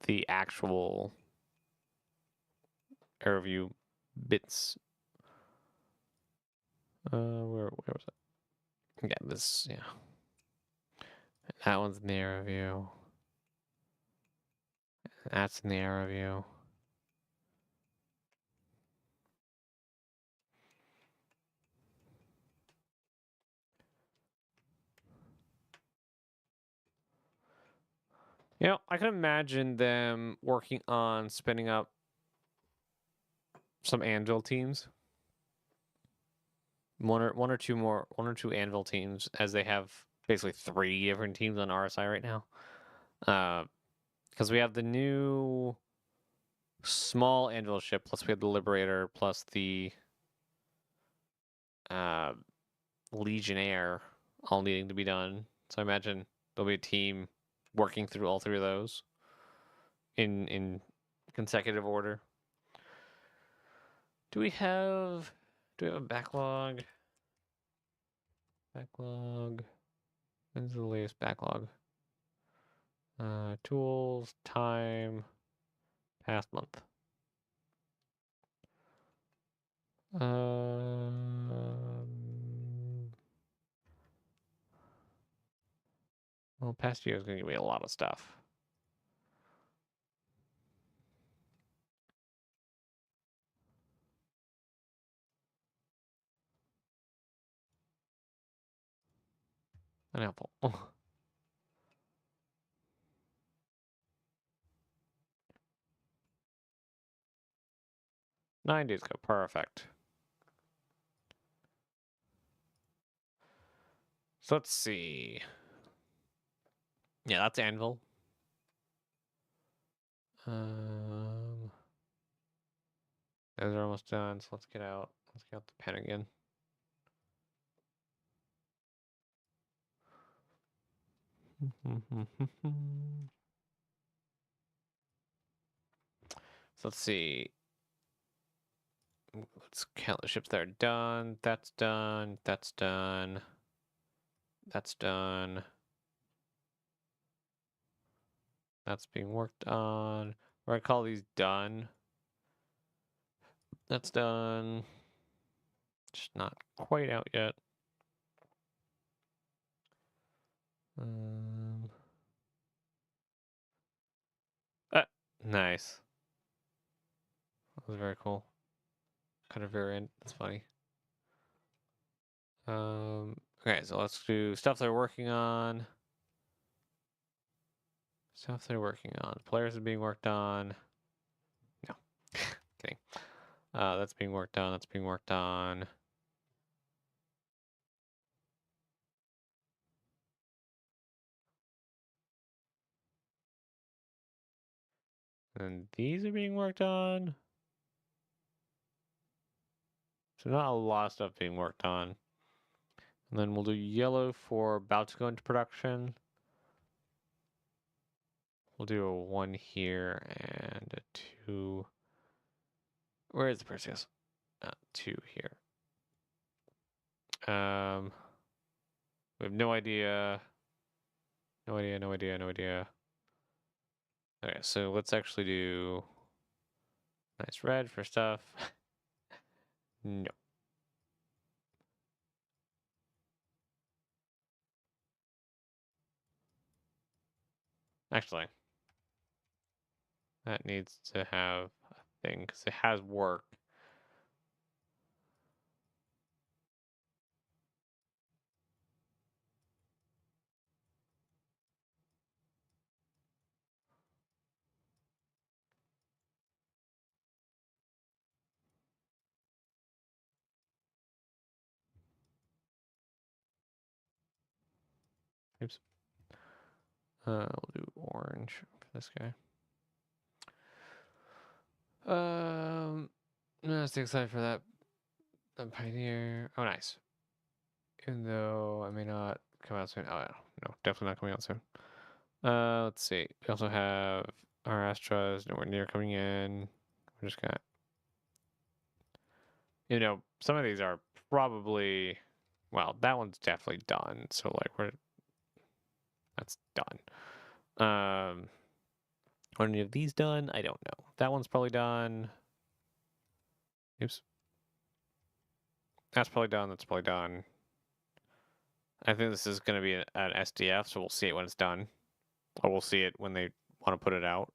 the actual air view bits. Where was it? Yeah, this yeah. That one's in the air view. That's in the air view. You know, I can imagine them working on spinning up some Anvil teams. One or two Anvil teams, as they have basically three different teams on RSI right now. Because we have the new small Anvil ship, plus we have the Liberator, plus the uh, Legionnaire, all needing to be done. So I imagine there'll be a team working through all three of those in consecutive order. Do we have a backlog? Backlog. When's the latest backlog? Tools, time, past month. Well, past year is going to give me a lot of stuff. An apple. 9 days ago. Perfect. So let's see. Yeah, that's Anvil. Those are almost done, so let's get out. Let's get out the pen again. So let's see. Let's count the ships that are done. That's done. That's done. That's done. That's being worked on. Or I call these done. That's done. Just not quite out yet. Ah, nice. That was very cool. Kind of variant. That's funny. Okay, so let's do stuff they're working on. Stuff they're working on. Players are being worked on. No. Kidding. That's being worked on. That's being worked on. And these are being worked on. So not a lot of stuff being worked on. And then we'll do yellow for about to go into production. We'll do a 1 here and a 2. Where is the Perseus? 2 here. We have no idea. No idea, no idea, no idea. Okay, so let's actually do nice red for stuff. No. Actually, that needs to have a thing because it has work. Oops. We'll do orange for this guy. No, stay excited for that. The Pioneer. Oh, nice. Even though I may not come out soon. Oh, yeah. No, definitely not coming out soon. Let's see. We also have our Astras nowhere near coming in. We're just gonna, some of these are probably, well, that one's definitely done. So like that's done. Are any of these done? I don't know. That one's probably done. Oops. That's probably done. That's probably done. I think this is going to be an SDF, so we'll see it when it's done. Or we'll see it when they want to put it out.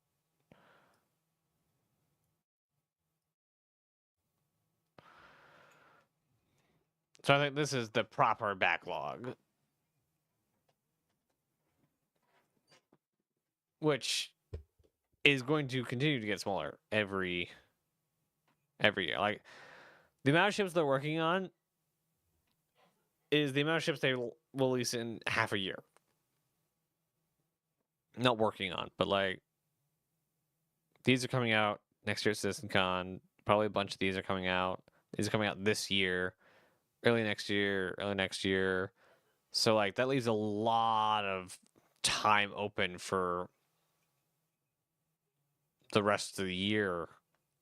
So I think this is the proper backlog. Which is going to continue to get smaller every year. Like, the amount of ships they're working on is the amount of ships they will release in half a year. Not working on, but like, these are coming out next year at CitizenCon. Probably a bunch of these are coming out. These are coming out this year, early next year. So like, that leaves a lot of time open for the rest of the year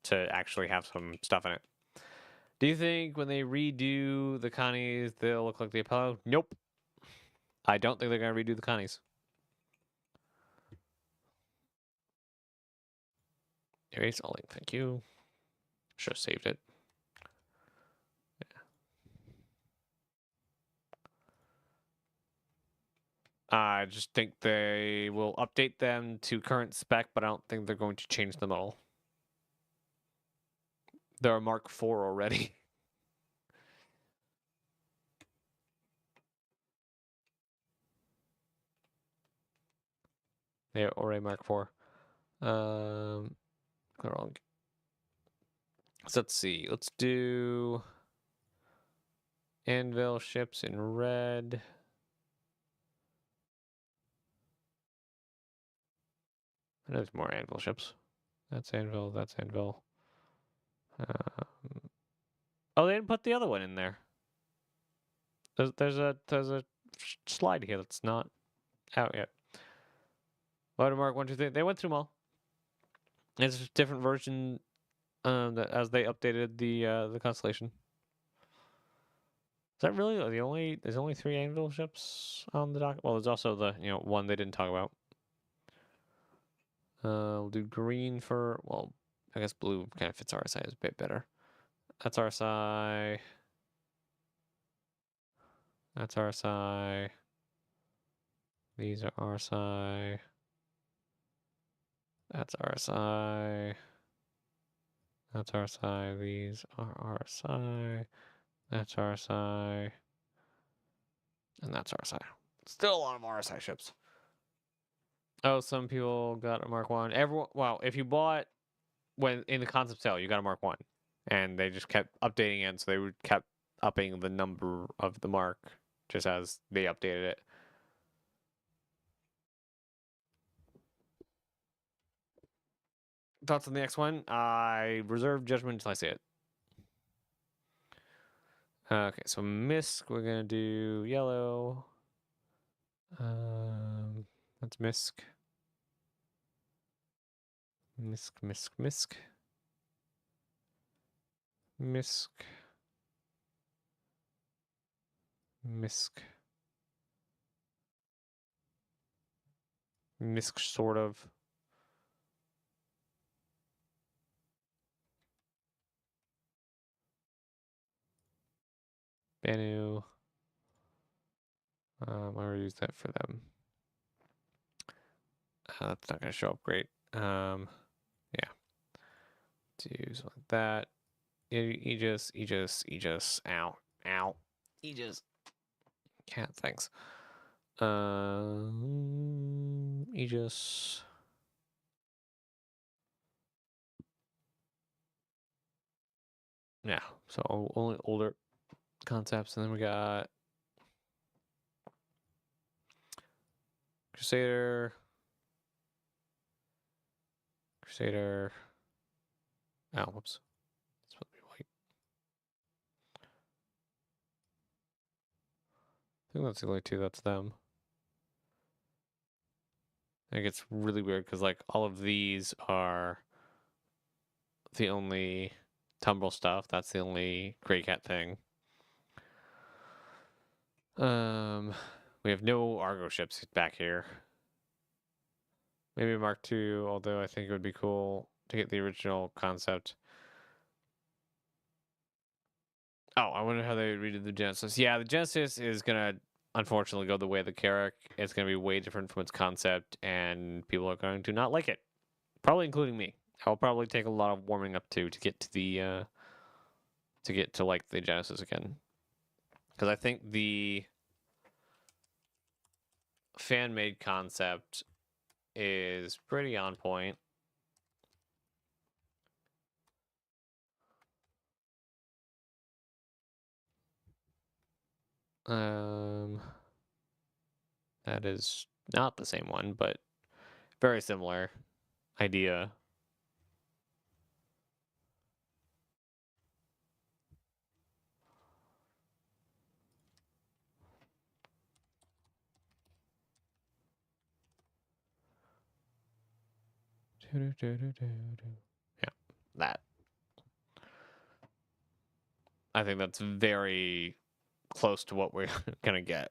to actually have some stuff in it. Do you think when they redo the Connies, they'll look like the Apollo? Nope. I don't think they're going to redo the Connies. Erase all link, thank you. Should have saved it. Yeah. I just think they will update them to current spec, but I don't think they're going to change them at all. They're a Mark IV already. They're already Mark IV. Wrong. So let's see. Let's do Anvil ships in red. There's more Anvil ships. That's Anvil. That's Anvil. Oh, they didn't put the other one in there. There's a slide here that's not out yet. Watermark 1, 2, 3. They went through them all. It's a different version as they updated the constellation. Is that really the only? There's only 3 Anvil ships on the dock. Well, there's also the one they didn't talk about. We'll do green for, well, I guess blue kind of fits RSI a bit better. That's RSI. That's RSI. These are RSI. That's RSI. That's RSI. These are RSI. That's RSI. And that's RSI. Still a lot of RSI ships. Oh, some people got a Mark 1. Everyone, well, if you bought when in the concept sale, you got a Mark 1. And they just kept updating it, so they kept upping the number of the Mark just as they updated it. Thoughts on the next one? I reserve judgment until I see it. Okay, so Misk, we're gonna do yellow. That's Misk. Misk, Misk, Misk. Misk. Misk. Misk, sort of. Banu. I already used that for them. That's not gonna show up great. Yeah. Do something like that. Aegis, ow, ow. Aegis. Cat, thanks. Aegis. Yeah, so only older concepts, and then we got Crusader. Crusader. Oh, whoops. It's supposed to be white. I think that's the only two that's them. I think it's really weird because like all of these are the only tumbrel stuff. That's the only gray cat thing. We have no Argo ships back here. Maybe Mark II, although I think it would be cool to get the original concept. Oh, I wonder how they redid the Genesis. Yeah, the Genesis is gonna unfortunately go the way of the Carrack. It's gonna be way different from its concept, and people are going to not like it. Probably including me. I'll probably take a lot of warming up to get to the to get to like the Genesis again. Because I think the fan made concept is pretty on point. That is not the same one, but very similar idea. Yeah, that. I think that's very close to what we're gonna get.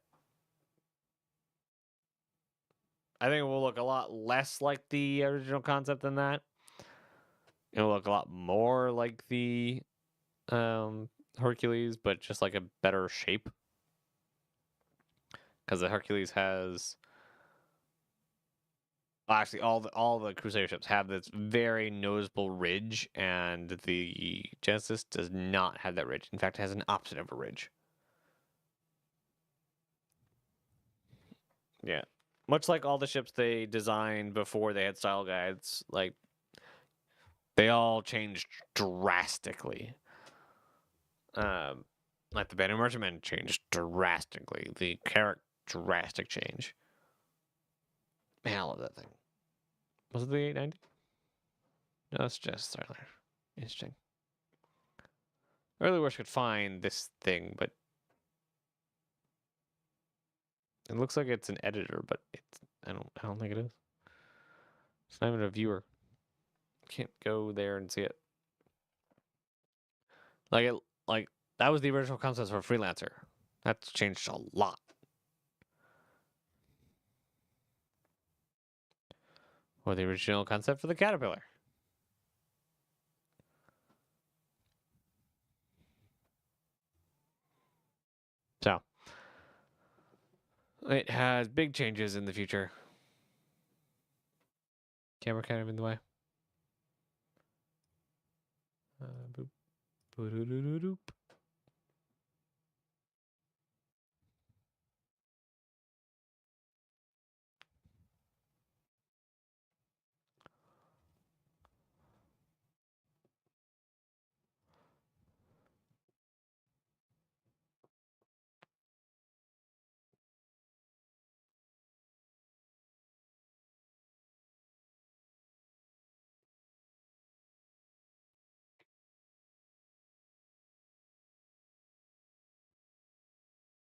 I think it will look a lot less like the original concept than that. It'll look a lot more like the Hercules, but just like a better shape. Because the Hercules has actually all the Crusader ships have this very noticeable ridge, and the Genesis does not have that ridge. In fact, it has an opposite of a ridge. Yeah. Much like all the ships they designed before they had style guides, like they all changed drastically. Like the Banu Merchantman changed drastically. The Carrack drastic change. Man, I love that thing. Was it the 890? No, it's just Starliner. Interesting. I really wish I could find this thing, but it looks like it's an editor, but it's I don't think it is. It's not even a viewer. Can't go there and see it. Like that was the original concept for Freelancer. That's changed a lot. Or the original concept for the Caterpillar. So it has big changes in the future. Camera kind of in the way. Boop. Boo-doo-doo-doo-doop.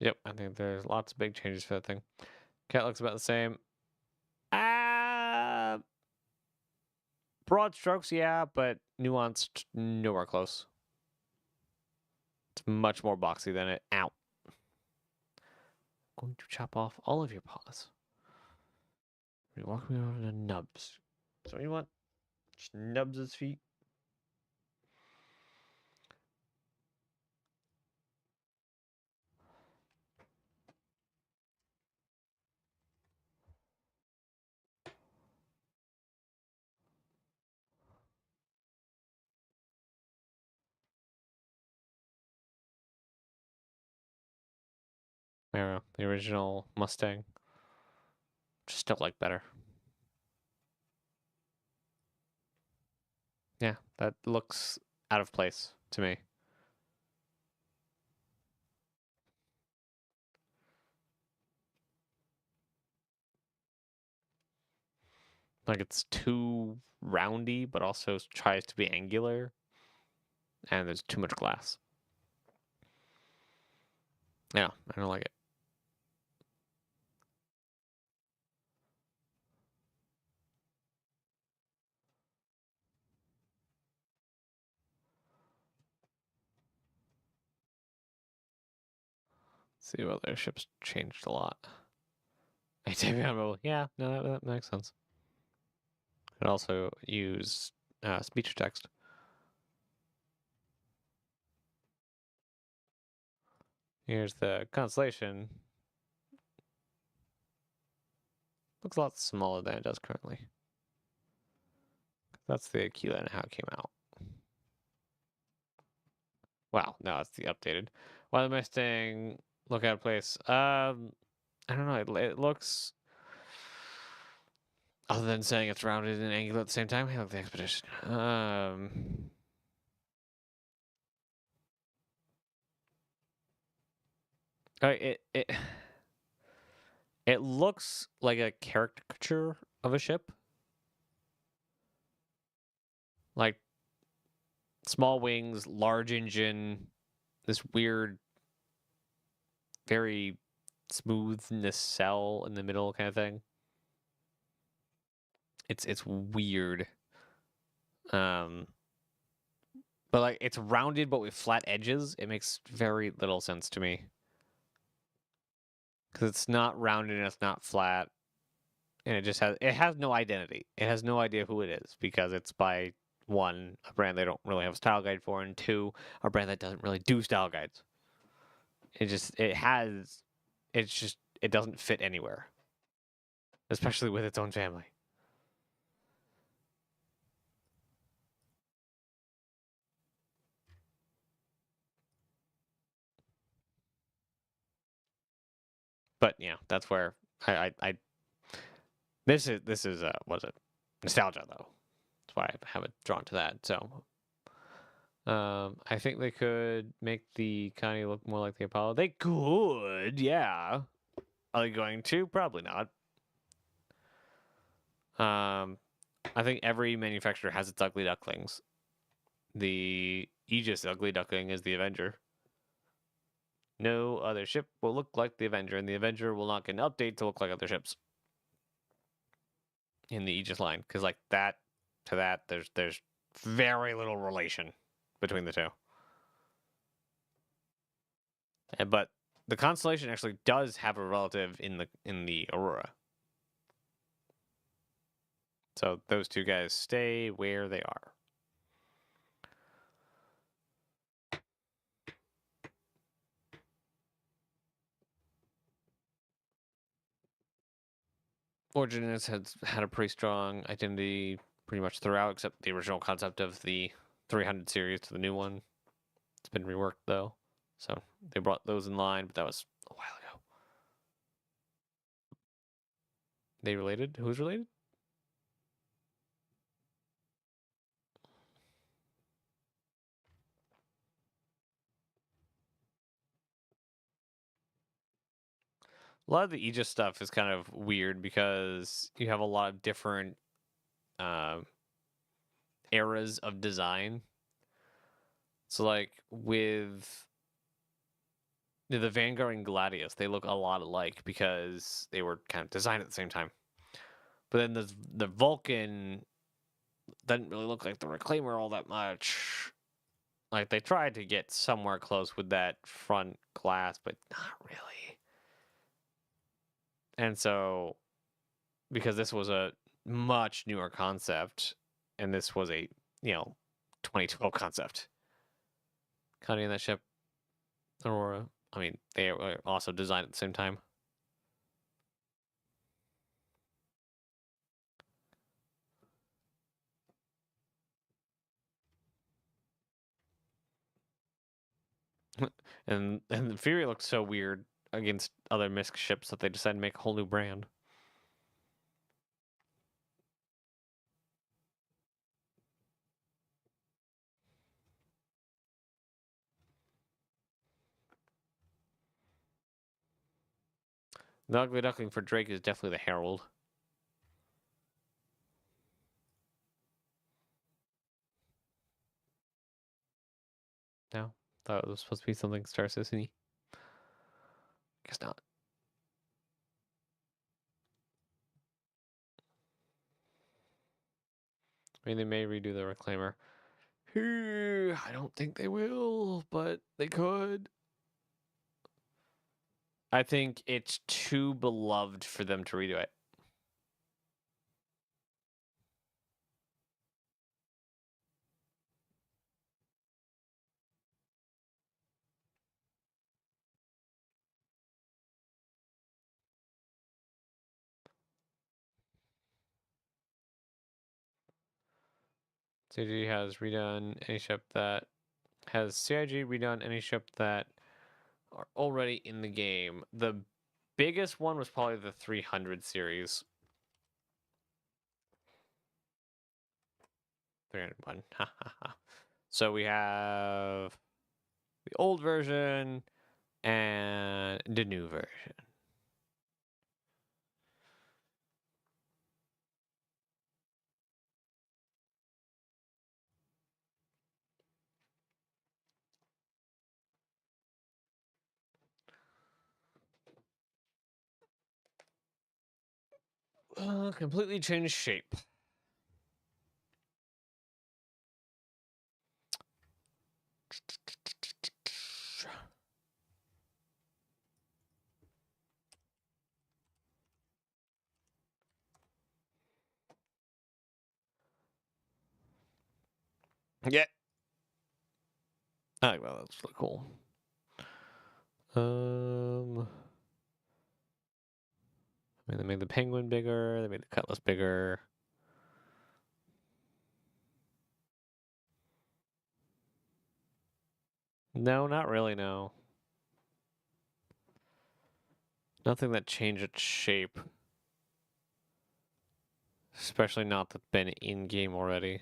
Yep, I think there's lots of big changes for that thing. Cat looks about the same. Ah, broad strokes, yeah, but nuanced, nowhere close. It's much more boxy than it. Ow. Going to chop off all of your paws. You're walking over to Nubs. So you want? Just Nubs' feet. I don't know, the original Mustang. Just still like better. Yeah, that looks out of place to me. Like it's too roundy, but also tries to be angular, and there's too much glass. Yeah, I don't like it. See what their ships changed a lot. Yeah, no, that makes sense. Could also use speech to text. Here's the Constellation. Looks a lot smaller than it does currently. That's the Aquila and how it came out. Wow, no, it's the updated. Why the Mustang look out of place? I don't know. It looks, other than saying it's rounded and angular at the same time. Hey, look, the Expedition. It it looks like a caricature of a ship, like small wings, large engine, this weird, very smooth nacelle in the middle kind of thing. It's weird. Um, but like it's rounded but with flat edges. It makes very little sense to me because it's not rounded and it's not flat, and it has no identity. It has no idea who it is because it's by one, a brand they don't really have a style guide for, and two, a brand that doesn't really do style guides. It doesn't fit anywhere, especially with its own family. But yeah, that's where I this is was it nostalgia though. That's why I have it drawn to that. So I think they could make the Connie look more like the Apollo. They could, yeah. Are they going to? Probably not. I think every manufacturer has its ugly ducklings. The Aegis ugly duckling is the Avenger. No other ship will look like the Avenger, and the Avenger will not get an update to look like other ships in the Aegis line. Because like that to that, there's very little relation between the two. But the Constellation actually does have a relative in the Aurora. So those two guys stay where they are. Origins has had a pretty strong identity pretty much throughout, except the original concept of the 300 series to the new one. It's been reworked though, so they brought those in line, but that was a while ago. They related? Who's related? A lot of the Aegis stuff is kind of weird because you have a lot of different uh, eras of design. So like with the Vanguard and Gladius, they look a lot alike because they were kind of designed at the same time. But then the Vulcan doesn't really look like the Reclaimer all that much. Like they tried to get somewhere close with that front glass, but not really. And so, because this was a much newer concept, and this was a 2012 concept, Connie and that ship, Aurora. I mean, they were also designed at the same time. And the Fury looked so weird against other Misk ships that they decided to make a whole new brand. The ugly duckling for Drake is definitely the Herald. No, thought it was supposed to be something Star Citizen-y. Guess not. I mean, they may redo the Reclaimer. I don't think they will, but they could. I think it's too beloved for them to redo it. CIG has redone any ship that has CIG redone any ship that are already in the game. The biggest one was probably the 300 series. 301. So we have the old version and the new version. Completely changed shape. Yeah. I like that. That's really cool. I mean, they made the penguin bigger. They made the cutlass bigger. No, not really. No, nothing that changed its shape. Especially not that's been in game already.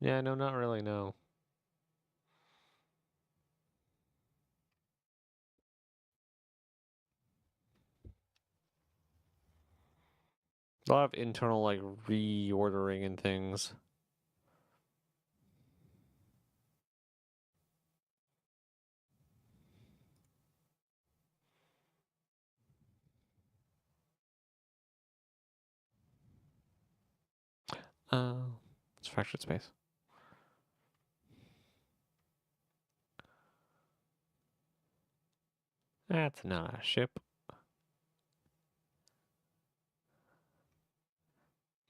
Yeah, no, not really. No. A lot of internal like reordering and things. It's fractured space. That's not a ship.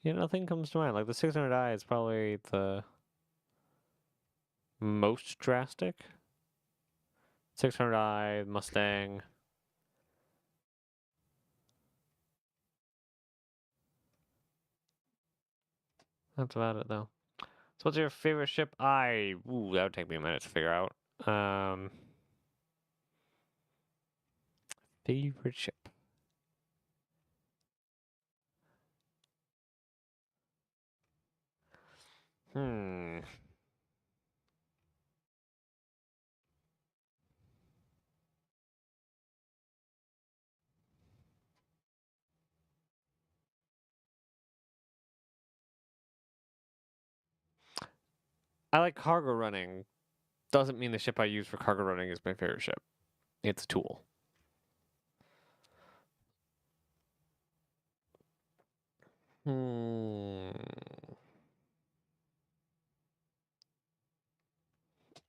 Yeah, nothing comes to mind. Like the 600i is probably the most drastic. 600i Mustang. That's about it though. So what's your favorite ship? That would take me a minute to figure out. Favorite ship. Hmm. I like cargo running. Doesn't mean the ship I use for cargo running is my favorite ship. It's a tool. Hmm.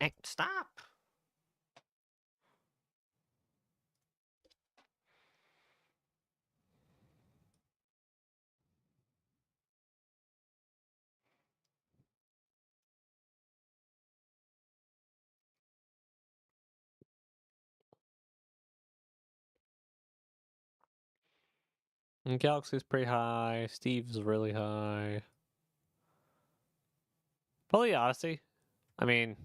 Hey, stop. And Galaxy's pretty high. Steve's really high. Probably Odyssey. I mean,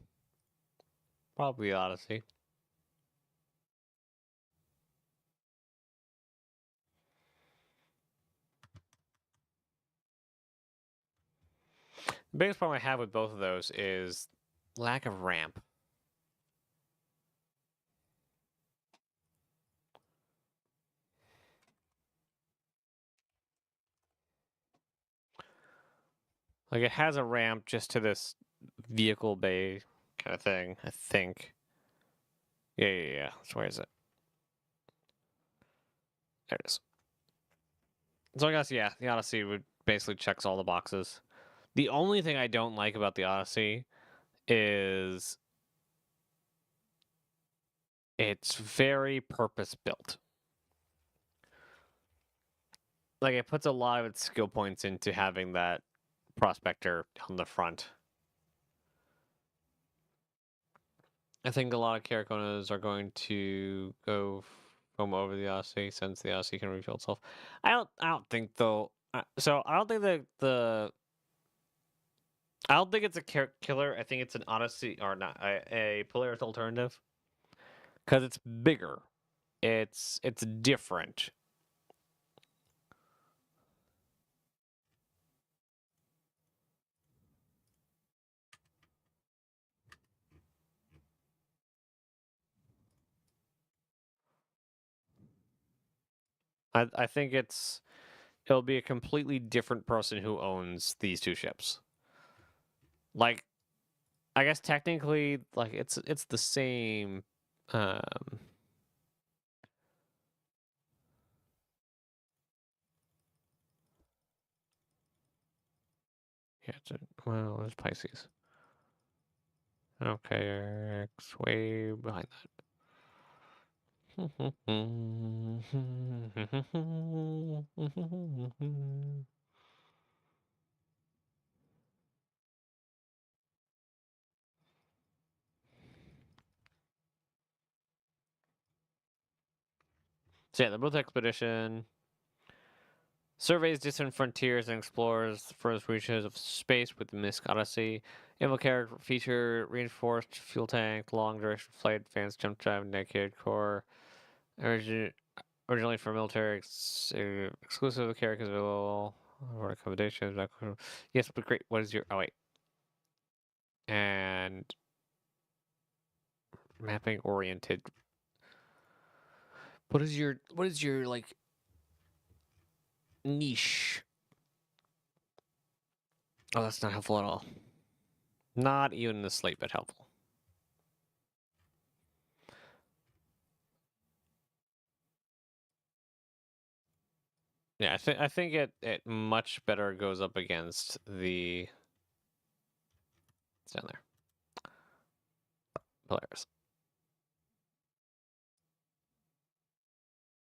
probably Odyssey. The biggest problem I have with both of those is lack of ramp. Like it has a ramp just to this vehicle bay kind of thing, I think. Yeah. So where is it? There it is. So I guess yeah, the Odyssey would basically checks all the boxes. The only thing I don't like about the Odyssey is it's very purpose built. Like it puts a lot of its skill points into having that prospector on the front. I think a lot of character owners are going to go from over the Odyssey since the Odyssey can refill itself. I don't think though. So I don't think that I don't think it's a killer. I think it's an Odyssey or not a Polaris alternative because it's bigger. It's different. I think it'll be a completely different person who owns these two ships. Like I guess technically like it's the same yeah, well, there's Pisces. Okay, X way behind that. So yeah, they're both expedition. Surveys distant frontiers and explores the furthest reaches of space with the Misk Odyssey. Character feature reinforced fuel tank, long duration flight, advanced jump drive, naked core. Originally for military, exclusive characters available. Or accommodations. Yes, but great. What is your? Oh wait. And mapping oriented. What is your like niche? Oh, that's not helpful at all. Not even the slight bit helpful. Yeah, I think it much better goes up against the it's down there. Polaris.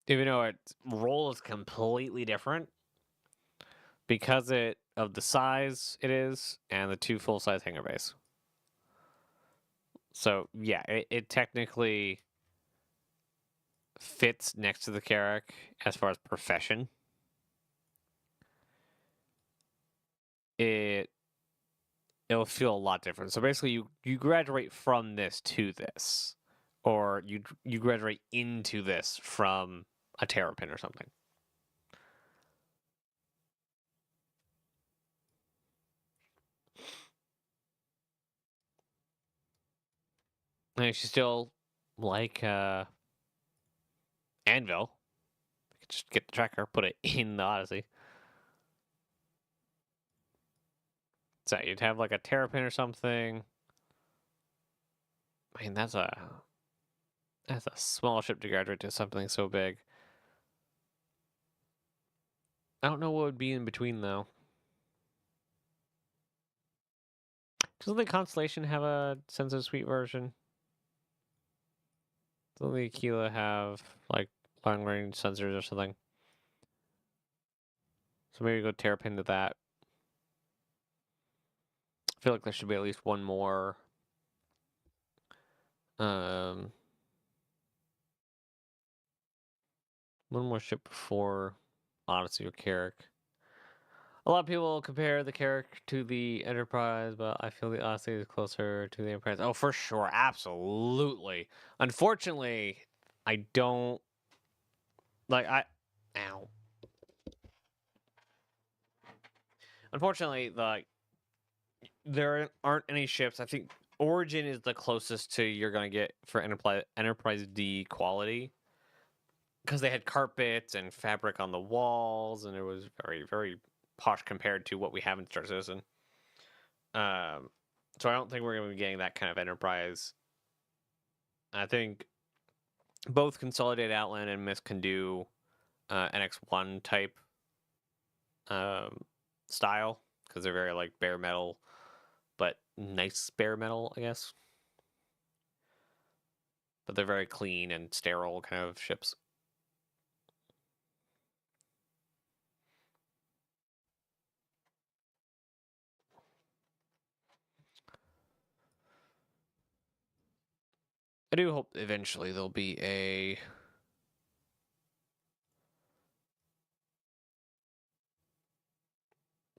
Even though its role is completely different because of the size it is and the two full size hangar bays. So yeah, it technically fits next to the Carrack as far as profession. It'll feel a lot different. So basically, you graduate from this to this, or you graduate into this from a terrapin or something. And if you still like Anvil, you can just get the tracker, put it in the Odyssey. So you'd have like a terrapin or something. I mean, that's a small ship to graduate to something so big. I don't know what would be in between though. Doesn't the Constellation have a sensor suite version? Doesn't the Aquila have like long range sensors or something? So maybe go terrapin to that. I feel like there should be at least one more. Um, one more ship before Odyssey or Carrick. A lot of people compare the Carrick to the Enterprise, but I feel the Odyssey is closer to the Enterprise. Oh, for sure, absolutely. Unfortunately, I don't like I. Ow. Unfortunately, like there aren't any ships. I think Origin is the closest to you're gonna get for Enterprise D quality because they had carpets and fabric on the walls, and it was very very posh compared to what we have in Star Citizen. So I don't think we're gonna be getting that kind of Enterprise. I think both Consolidated Outland and Mist can do NX1 type style because they're very like bare metal, but nice bare metal, I guess. But they're very clean and sterile kind of ships. I do hope eventually there'll be a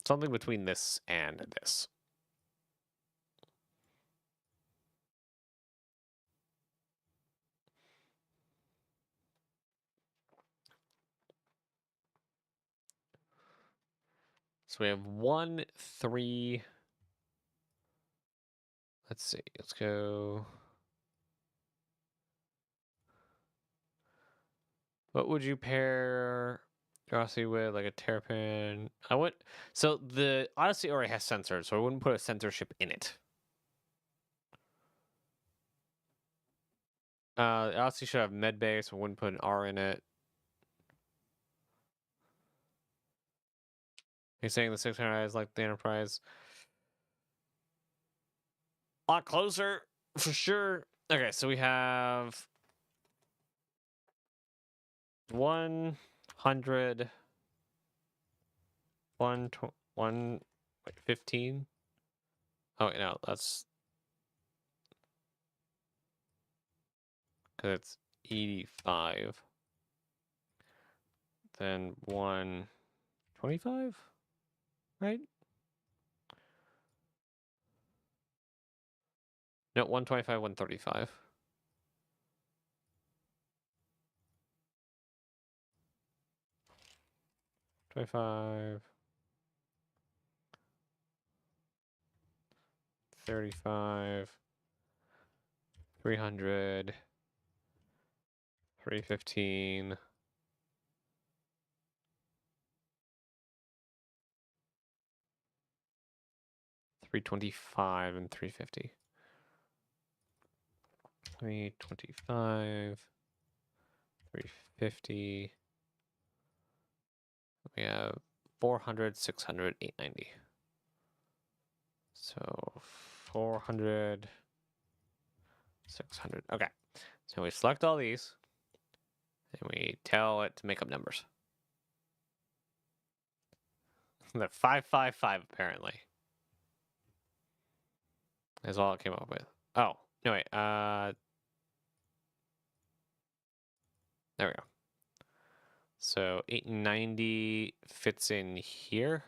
something between this and this. So we have 1, 3. Let's see. Let's go. What would you pair Odyssey with? Like a terrapin? I would. So the Odyssey already has sensors, so I wouldn't put a sensor ship in it. Odyssey should have med bay, so I wouldn't put an R in it. You're saying the 600 is like the Enterprise? A lot closer, for sure. Okay, so we have 100, 15. Oh, wait, no, that's because it's 85. Then 125, right? No, 125, 135. Twenty-five, 35, 300, 315, 325, and 350. 325, 350. We have 400, 600, 890. So 400, 600. Okay. So we select all these and we tell it to make up numbers. The 555 apparently is all it came up with. Oh, no wait. There we go. So 890 fits in here.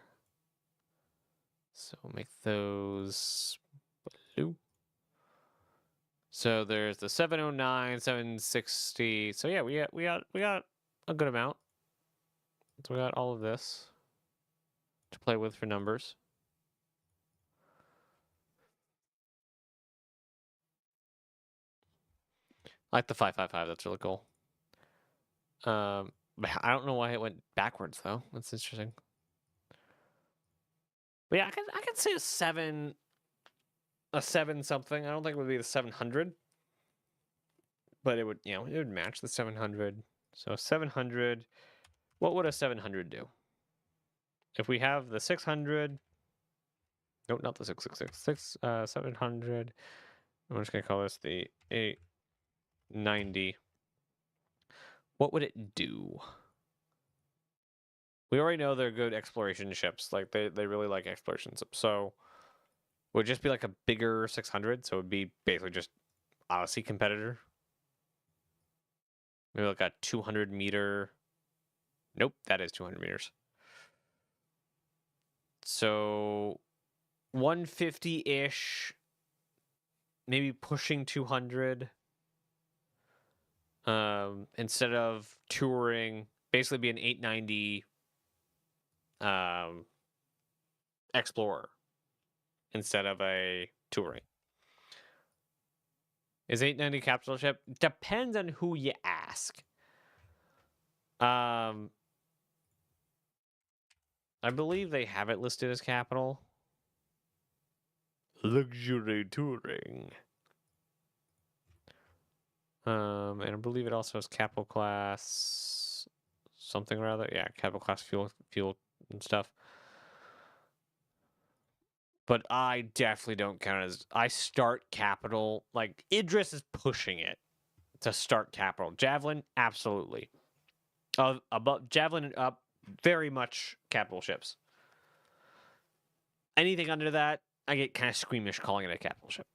So we'll make those blue. So there's the 709, 760. So yeah, we got a good amount. So we got all of this to play with for numbers. I like the 555. That's really cool. But I don't know why it went backwards though. That's interesting. But yeah, I could say a 7 something. I don't think it would be the 700, but it would, it would match the 700. So 700, what would a 700 do? If we have the 600, nope, not the 666, 700. I'm just going to call this the 890. What would it do? We already know they're good exploration ships. Like, they really like exploration ships. So, would it just be like a bigger 600? So, it would be basically just Odyssey competitor. Maybe like a 200 meter. Nope, that is 200 meters. So, 150-ish, maybe pushing 200. Instead of touring, basically be an 890 Explorer instead of a touring. Is 890 capital ship? Depends on who you ask. I believe they have it listed as capital. Luxury touring. And I believe it also has capital class something or other. Yeah, capital class fuel and stuff. But I definitely don't count as I start capital. Like Idris is pushing it to start capital. Javelin, absolutely. Above Javelin and up, very much capital ships. Anything under that, I get kind of squeamish calling it a capital ship.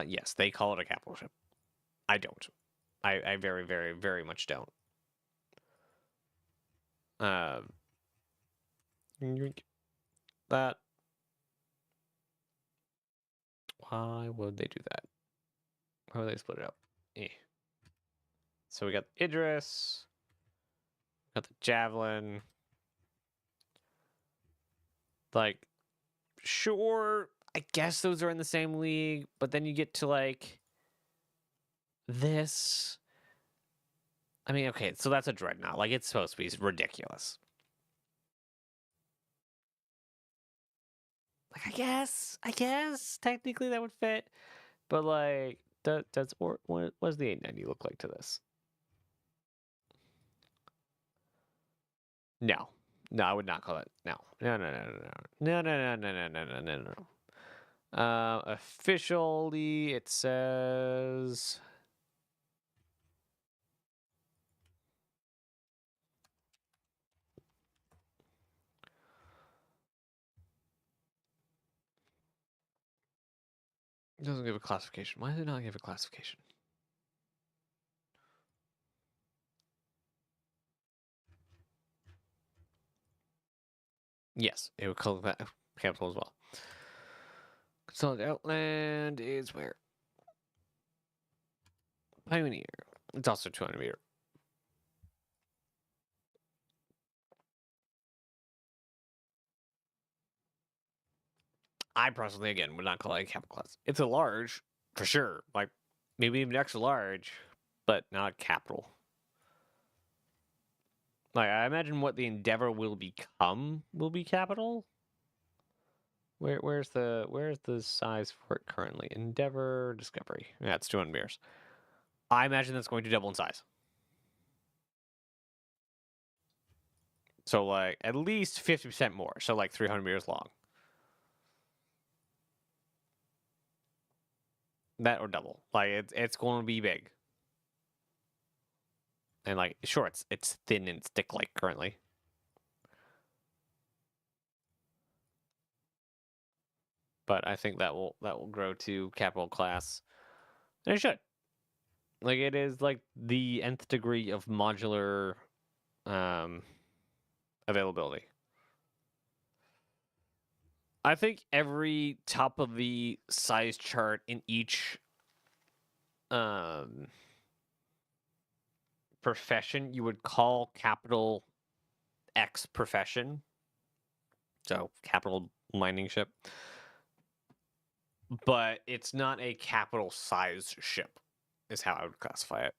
Yes, they call it a capital ship. I don't. I very, very, very much don't. That. Why would they do that? Why would they split it up? Eh. So we got Idris, got the Javelin. Like, sure, I guess those are in the same league, but then you get to like this. I mean, okay, so that's a dreadnought. Like, it's supposed to be ridiculous. Like, I guess technically that would fit, but like, what does the 890 look like to this? No, no, I would not call it. No, no, no, no, no, no, no, no, no, no, no, no, no, no. Officially, it says. It doesn't give a classification. Why does it not give a classification? Yes, it would call that capital as well. Consolidated Outland is where? Pioneer. It's also 200 meter. I personally, again, would not call it a capital class. It's a large, for sure. Like, maybe even extra large, but not capital. Like, I imagine what the Endeavor will become will be capital. Where's the size for it currently? Endeavor Discovery. Yeah, it's 200 meters. I imagine that's going to double in size. So like at least 50% more. So like 300 meters long. That or double. Like it's going to be big. And like sure it's thin and stick like currently. But I think that will grow to capital class. And it should. Like it is like the nth degree of modular availability. I think every top of the size chart in each profession you would call capital X profession. So capital mining ship. But it's not a capital size ship, is how I would classify it.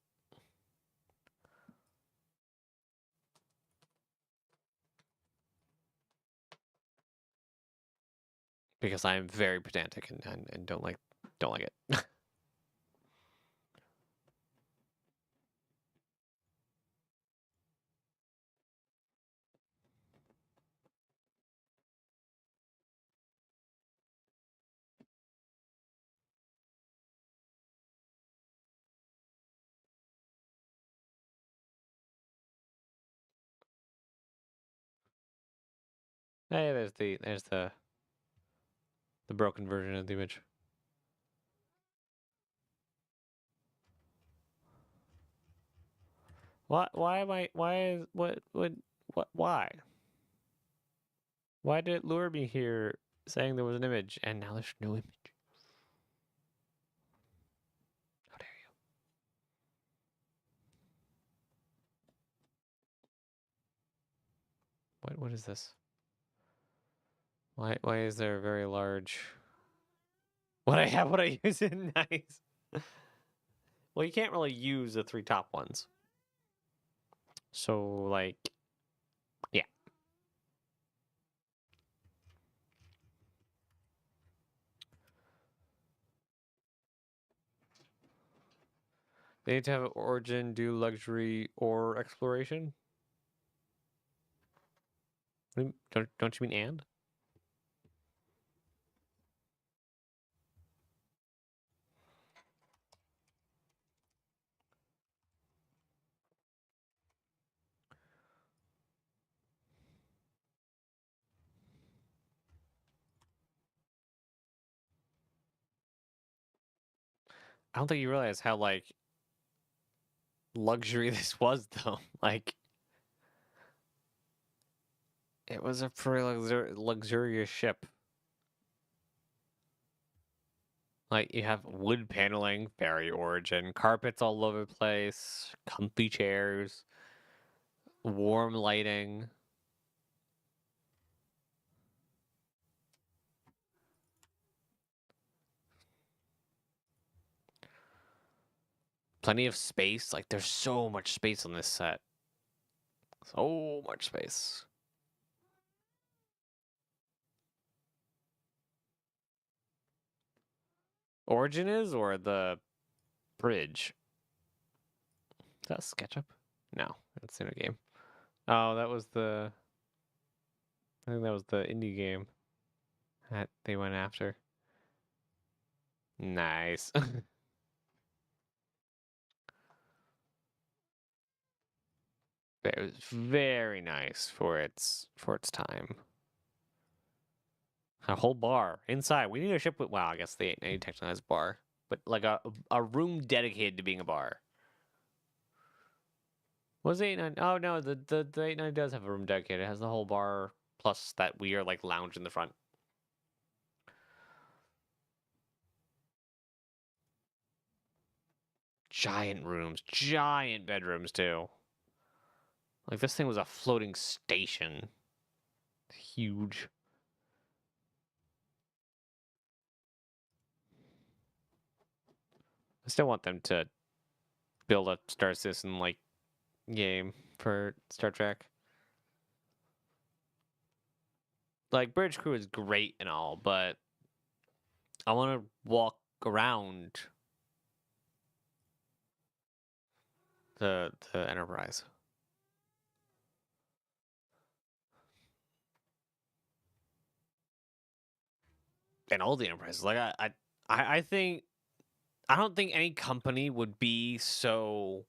because I am very pedantic and don't like it. Hey, there's the broken version of the image. Why am I why is what why? Why did it lure me here saying there was an image and now there's no image? How dare you? What is this? Why is there a very large what I use it nice? Well, you can't really use the three top ones. So like yeah. They need to have origin, do luxury, or exploration. Don't you mean and? I don't think you realize how like luxury this was though. Like it was a pretty luxurious ship. Like you have wood paneling, very origin, carpets all over the place, comfy chairs, warm lighting. Plenty of space. Like there's so much space on this set. So much space. Origin is or the bridge? Is that SketchUp? No, it's in a game. Oh, that was I think that was the indie game that they went after. Nice. It was very nice for its time. A whole bar inside. We need a ship with wow, I guess the 890 technically has a bar, but like a room dedicated to being a bar. Was the 890? Oh no, the 890 does have a room dedicated. It has the whole bar plus that weird like lounge in the front. Giant rooms, giant bedrooms too. Like this thing was a floating station. Huge. I still want them to build a Star Citizen like game for Star Trek. Like Bridge Crew is great and all, but I want to walk around the Enterprise. And all the Enterprises. Like I think I don't think any company would be so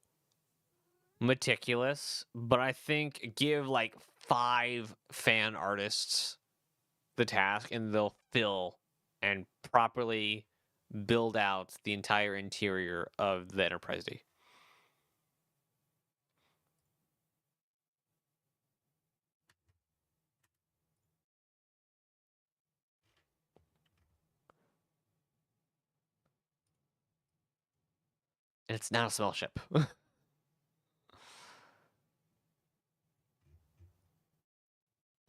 meticulous, but I think give like 5 fan artists the task and they'll fill and properly build out the entire interior of the Enterprise D. And it's not a small ship.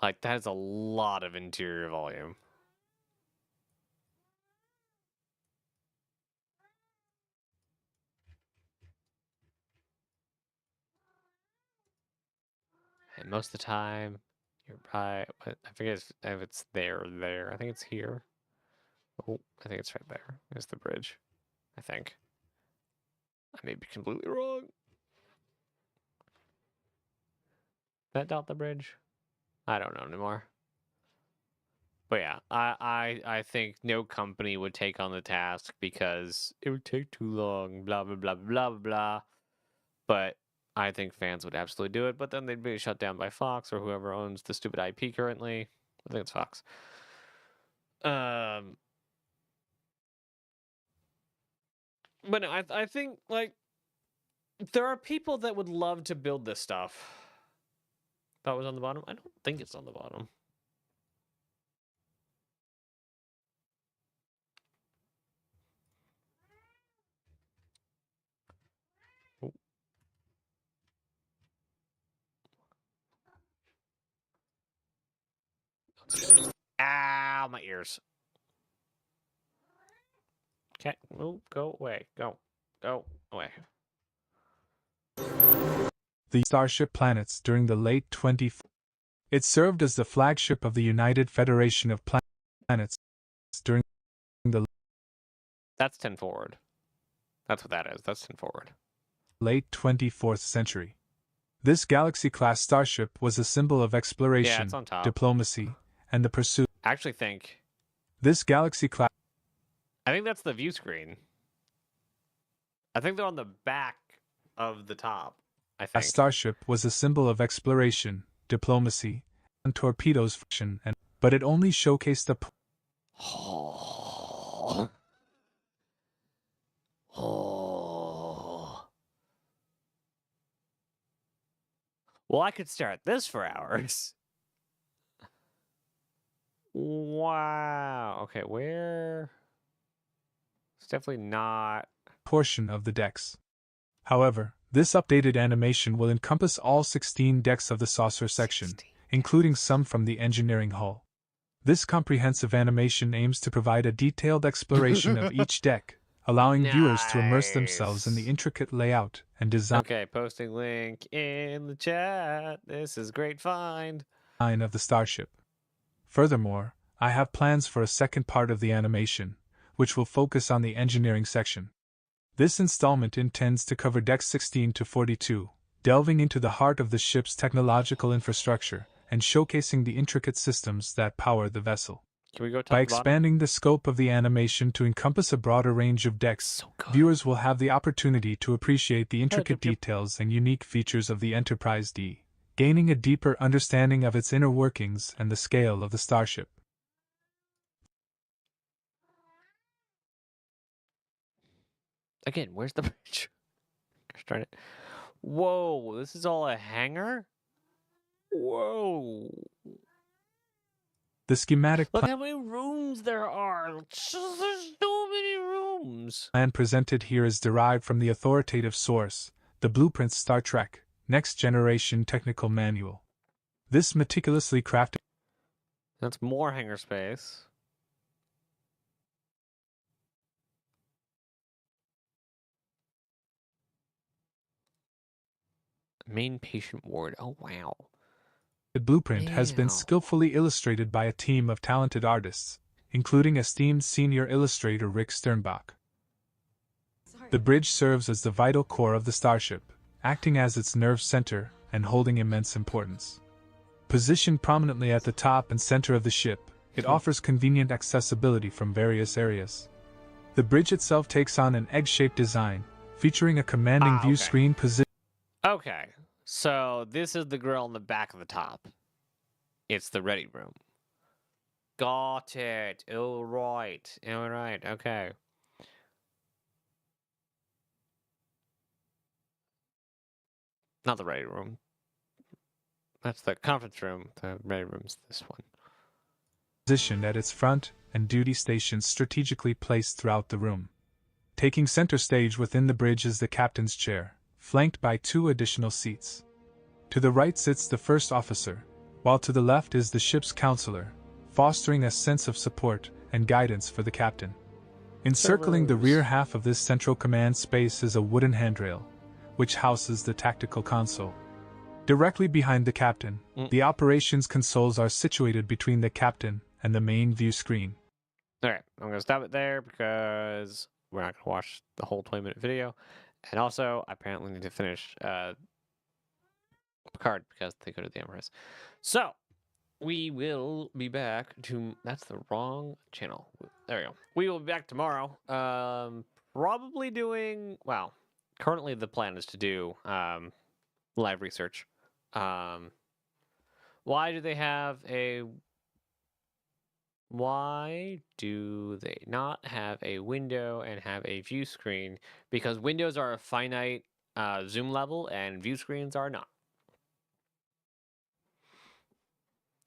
Like that is a lot of interior volume. And most of the time, you're probably I forget if it's there or there. I think it's here. Oh, I think it's right there. There's the bridge. I think. I may be completely wrong. That dot the bridge? I don't know anymore. But yeah, I think no company would take on the task because it would take too long, blah, blah, blah, blah, blah, blah. But I think fans would absolutely do it, but then they'd be shut down by Fox or whoever owns the stupid IP currently. I think it's Fox. But no, I think, like, there are people that would love to build this stuff. That was on the bottom? I don't think it's on the bottom. Oh. Ow, my ears. Okay, move, go away, go away. The Starship planets during the late 20th. It served as the flagship of the United Federation of Planets during the That's 10 forward. That's what that is. That's 10 forward. late 24th century. This Galaxy-class starship was a symbol of Yeah, exploration, it's on top. diplomacy, and the pursuit. I actually think. This Galaxy-class I think that's the view screen. I think they're on the back of the top. I think. starship was a symbol of exploration, diplomacy, and torpedoes function, but it only showcased the Oh. Well, I could stare at this for hours. Wow. Okay, where? It's definitely not. portion of the decks. However, this updated animation will encompass all 16 decks of the saucer section, 16. including some from the engineering hull. This comprehensive animation aims to provide a detailed exploration of each deck, allowing viewers to immerse themselves in the intricate layout and design Okay, posting link in the chat. This is great find. of the starship. Furthermore, I have plans for a second part of the animation, which will focus on the engineering section. This installment intends to cover decks 16 to 42, delving into the heart of the ship's technological infrastructure and showcasing the intricate systems that power the vessel. Can we go top By to bottom? expanding the scope of the animation to encompass a broader range of decks, So good. viewers will have the opportunity to appreciate the intricate Jip, jip. details and unique features of the Enterprise D, gaining a deeper understanding of its inner workings and the scale of the starship. Again, where's the bridge? Trying it. Whoa, this is all a hangar? Whoa. The schematic Look how many rooms there are. There's so many rooms. plan presented here is derived from the authoritative source, the Blueprints Star Trek Next Generation Technical Manual. This meticulously crafted That's more hangar space. Main patient ward. Oh, wow. blueprint has been Wow. skillfully illustrated by a team of talented artists, including esteemed senior illustrator Rick Sternbach. The bridge serves as the vital core of the starship, acting as its nerve center and holding immense importance. Positioned prominently at the top and center of the ship, it offers convenient accessibility from various areas. The bridge itself takes on an egg-shaped design, featuring a commanding view okay. screen position. Okay, so this is the grill on the back of the top. It's the ready room. Got it. All right. All right. Okay. Not the ready room. That's the conference room. The ready room's this one. Positioned at its front and duty stations strategically placed throughout the room. Taking center stage within the bridge is the captain's chair, flanked by 2 additional seats. To the right sits the first officer, while to the left is the ship's counselor, fostering a sense of support and guidance for the captain. Encircling the Servos. rear half of this central command space is a wooden handrail, which houses the tactical console. Directly behind the captain, the operations consoles are situated between the captain and the main view screen. All right, I'm gonna stop it there because we're not gonna watch the whole 20-minute video, and also I apparently need to finish Picard because they go to the Empress. So we will be back to. That's the wrong channel. There we go. We will be back tomorrow. Probably doing. Well, currently the plan is to do live research. Why do they have a? Why do they not have a window and have a view screen? Because windows are a finite zoom level and view screens are not.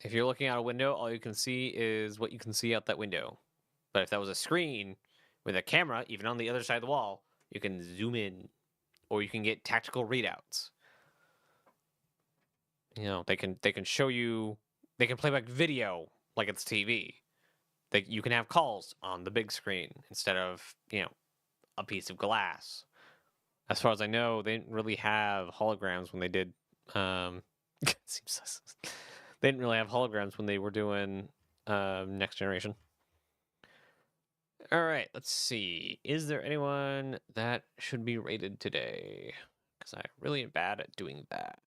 If you're looking out a window, all you can see is what you can see out that window. But if that was a screen with a camera, even on the other side of the wall, you can zoom in or you can get tactical readouts. You know, they can show you, they can play back video like it's TV. You can have calls on the big screen instead of, you know, a piece of glass. As far as I know, they didn't really have holograms when they did. Seems they didn't really have holograms when they were doing Next Generation. All right, let's see. Is there anyone that should be rated today? Because I really am bad at doing that.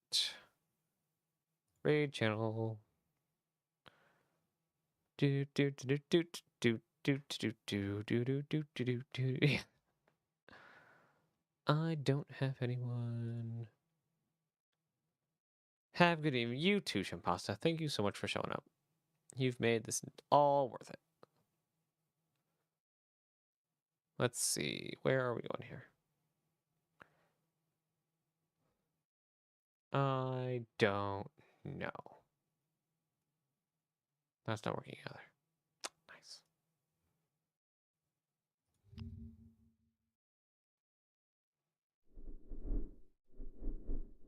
Raid channel. Do do do do do do do do do do do do do do. I don't have anyone. Have a good evening. You too, Shampasta. Thank you so much for showing up. You've made this all worth it. Let's see. Where are we going here? I don't know. That's not working either. Nice.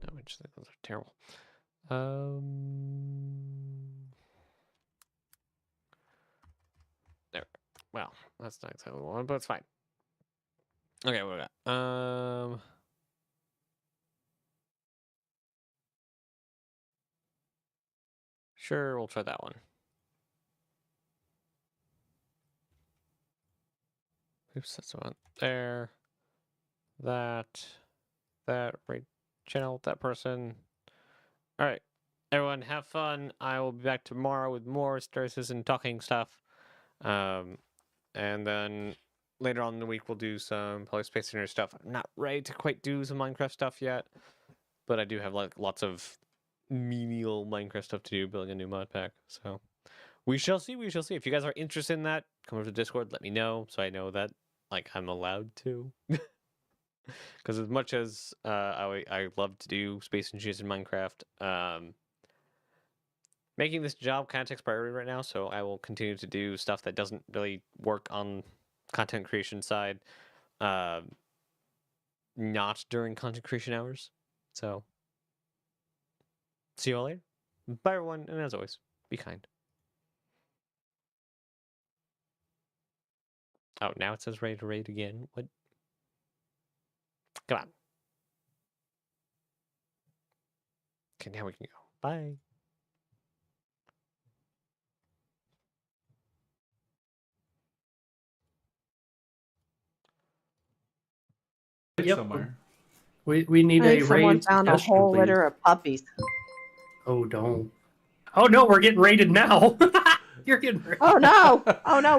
No, interesting. Those are terrible. There. Well, that's not exactly what I wanted, but it's fine. Okay, what do we got? Sure, we'll try that one. Oops, that's one there. That right channel, that person. All right, everyone, have fun. I will be back tomorrow with more Star Citizen talking stuff. And then later on in the week, we'll do some probably Space Center stuff. I'm not ready to quite do some Minecraft stuff yet, but I do have like lots of menial Minecraft stuff to do, building a new mod pack. So we shall see. We shall see. If you guys are interested in that, come over to Discord. Let me know so I know that like I'm allowed to. Because as much as I love to do Space Engineers in Minecraft, making this job kind of takes priority right now, so I will continue to do stuff that doesn't really work on content creation side, not during content creation hours. So, see you all later. Bye, everyone, and as always, be kind. Oh, now it says ready to raid again. What? Come on. Okay, now we can go. Bye. Yep. Somewhere. We need I a think someone raid found a suggestion, whole please. litter of puppies. Oh, don't. Oh, no, we're getting raided now. You're getting raided. Oh no! Oh no!